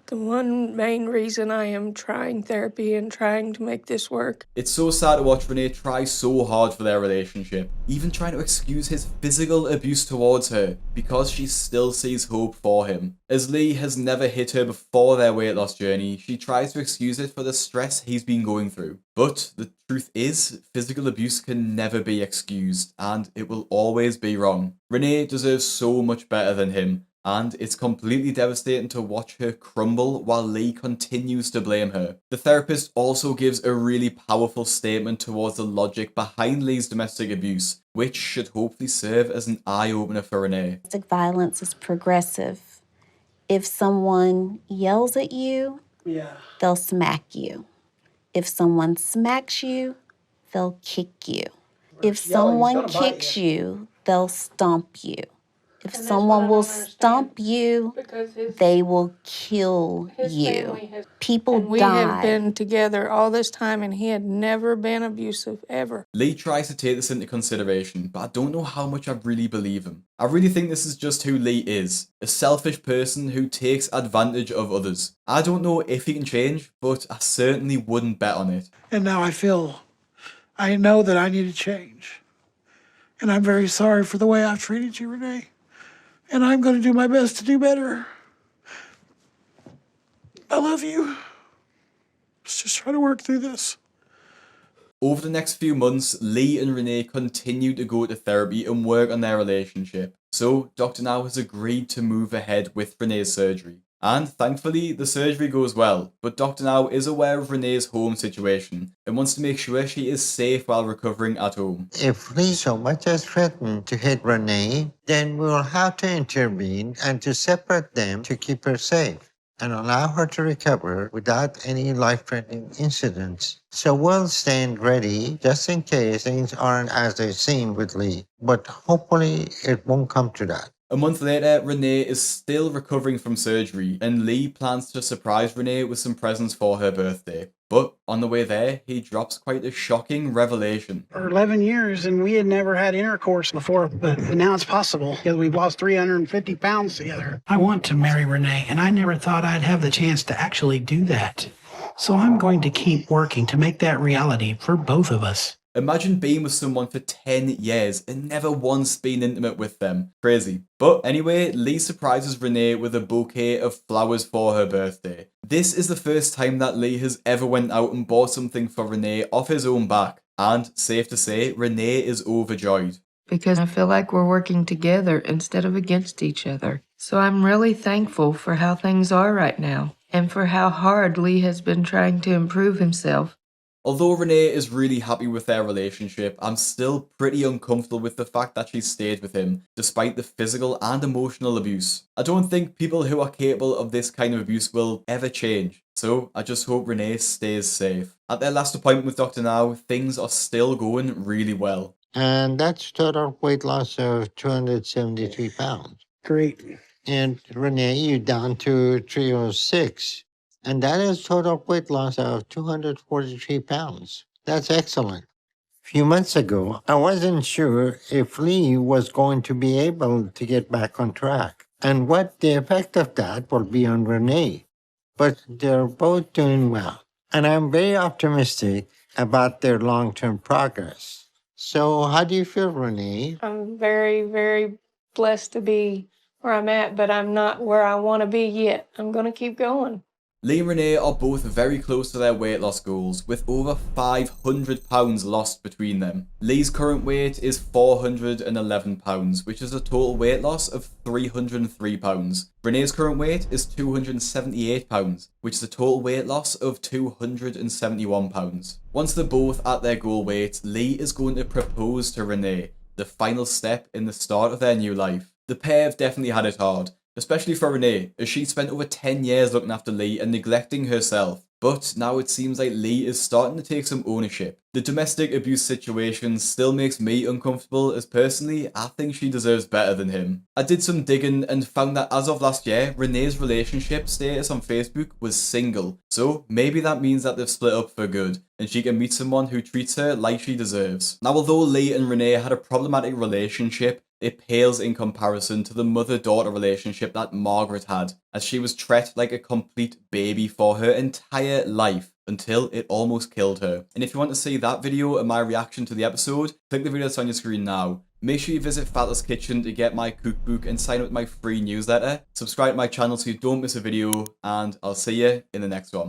The one main reason I am trying therapy and trying to make this work. It's so sad to watch Renee try so hard for their relationship, even trying to excuse his physical abuse towards her, because she still sees hope for him. As Lee has never hit her before their weight loss journey, she tries to excuse it for the stress he's been going through. But the truth is, physical abuse can never be excused, and it will always be wrong. Renee deserves so much better than him, and it's completely devastating to watch her crumble while Lee continues to blame her. The therapist also gives a really powerful statement towards the logic behind Lee's domestic abuse, which should hopefully serve as an eye-opener for Renee. Domestic violence is progressive. If someone yells at you, they'll smack you. If someone smacks you, they'll kick you. If someone kicks you, they'll stomp you. If someone will stomp you, they will kill you. People We die. have been together all this time and he had never been abusive, ever. Lee tries to take this into consideration, but I don't know how much I really believe him. I really think this is just who Lee is, a selfish person who takes advantage of others. I don't know if he can change, but I certainly wouldn't bet on it. And now I feel I know that I need to change. And I'm very sorry for the way I've treated you, Renee. And I'm going to do my best to do better. I love you. Let's just try to work through this. Over the next few months, Lee and Renee continue to go to therapy and work on their relationship. So, Dr. Now has agreed to move ahead with Renee's surgery. And thankfully, the surgery goes well, but Dr. Now is aware of Renee's home situation and wants to make sure she is safe while recovering at home. If Lee so much as threatened to hit Renee, then we'll have to intervene and to separate them to keep her safe and allow her to recover without any life-threatening incidents. So we'll stand ready just in case things aren't as they seem with Lee, but hopefully it won't come to that. A month later, Renee is still recovering from surgery, and Lee plans to surprise Renee with some presents for her birthday. But on the way there, he drops quite a shocking revelation. For 11 years, and we had never had intercourse before, but now it's possible because we've lost 350 pounds together. I want to marry Renee, and I never thought I'd have the chance to actually do that. So I'm going to keep working to make that reality for both of us. Imagine being with someone for 10 years and never once being intimate with them. Crazy. But anyway, Lee surprises Renee with a bouquet of flowers for her birthday. This is the first time that Lee has ever went out and bought something for Renee off his own back. And, safe to say, Renee is overjoyed. Because I feel like we're working together instead of against each other. So I'm really thankful for how things are right now and for how hard Lee has been trying to improve himself. Although Renee is really happy with their relationship, I'm still pretty uncomfortable with the fact that she stayed with him, despite the physical and emotional abuse. I don't think people who are capable of this kind of abuse will ever change, so I just hope Renee stays safe. At their last appointment with Dr. Now, things are still going really well. And that's total weight loss of 273 pounds. Great. And Renee, you're down to 306. And that is total weight loss of 243 pounds. That's excellent. A few months ago, I wasn't sure if Lee was going to be able to get back on track and what the effect of that will be on Renee. But they're both doing well. And I'm very optimistic about their long-term progress. So how do you feel, Renee? I'm very, very blessed to be where I'm at, but I'm not where I want to be yet. I'm going to keep going. Lee and Renee are both very close to their weight loss goals, with over 500 pounds lost between them. Lee's current weight is 411 pounds, which is a total weight loss of 303 pounds. Renee's current weight is 278 pounds, which is a total weight loss of 271 pounds. Once they're both at their goal weight, Lee is going to propose to Renee, the final step in the start of their new life. The pair have definitely had it hard, especially for Renee, as she spent over 10 years looking after Lee and neglecting herself. But now it seems like Lee is starting to take some ownership. The domestic abuse situation still makes me uncomfortable, as personally, I think she deserves better than him. I did some digging and found that as of last year, Renee's relationship status on Facebook was single. So maybe that means that they've split up for good, and she can meet someone who treats her like she deserves. Now, although Lee and Renee had a problematic relationship, it pales in comparison to the mother-daughter relationship that Margaret had, as she was treated like a complete baby for her entire life, until it almost killed her. And if you want to see that video and my reaction to the episode, click the video that's on your screen now. Make sure you visit Fatless Kitchen to get my cookbook and sign up with my free newsletter. Subscribe to my channel so you don't miss a video, and I'll see you in the next one.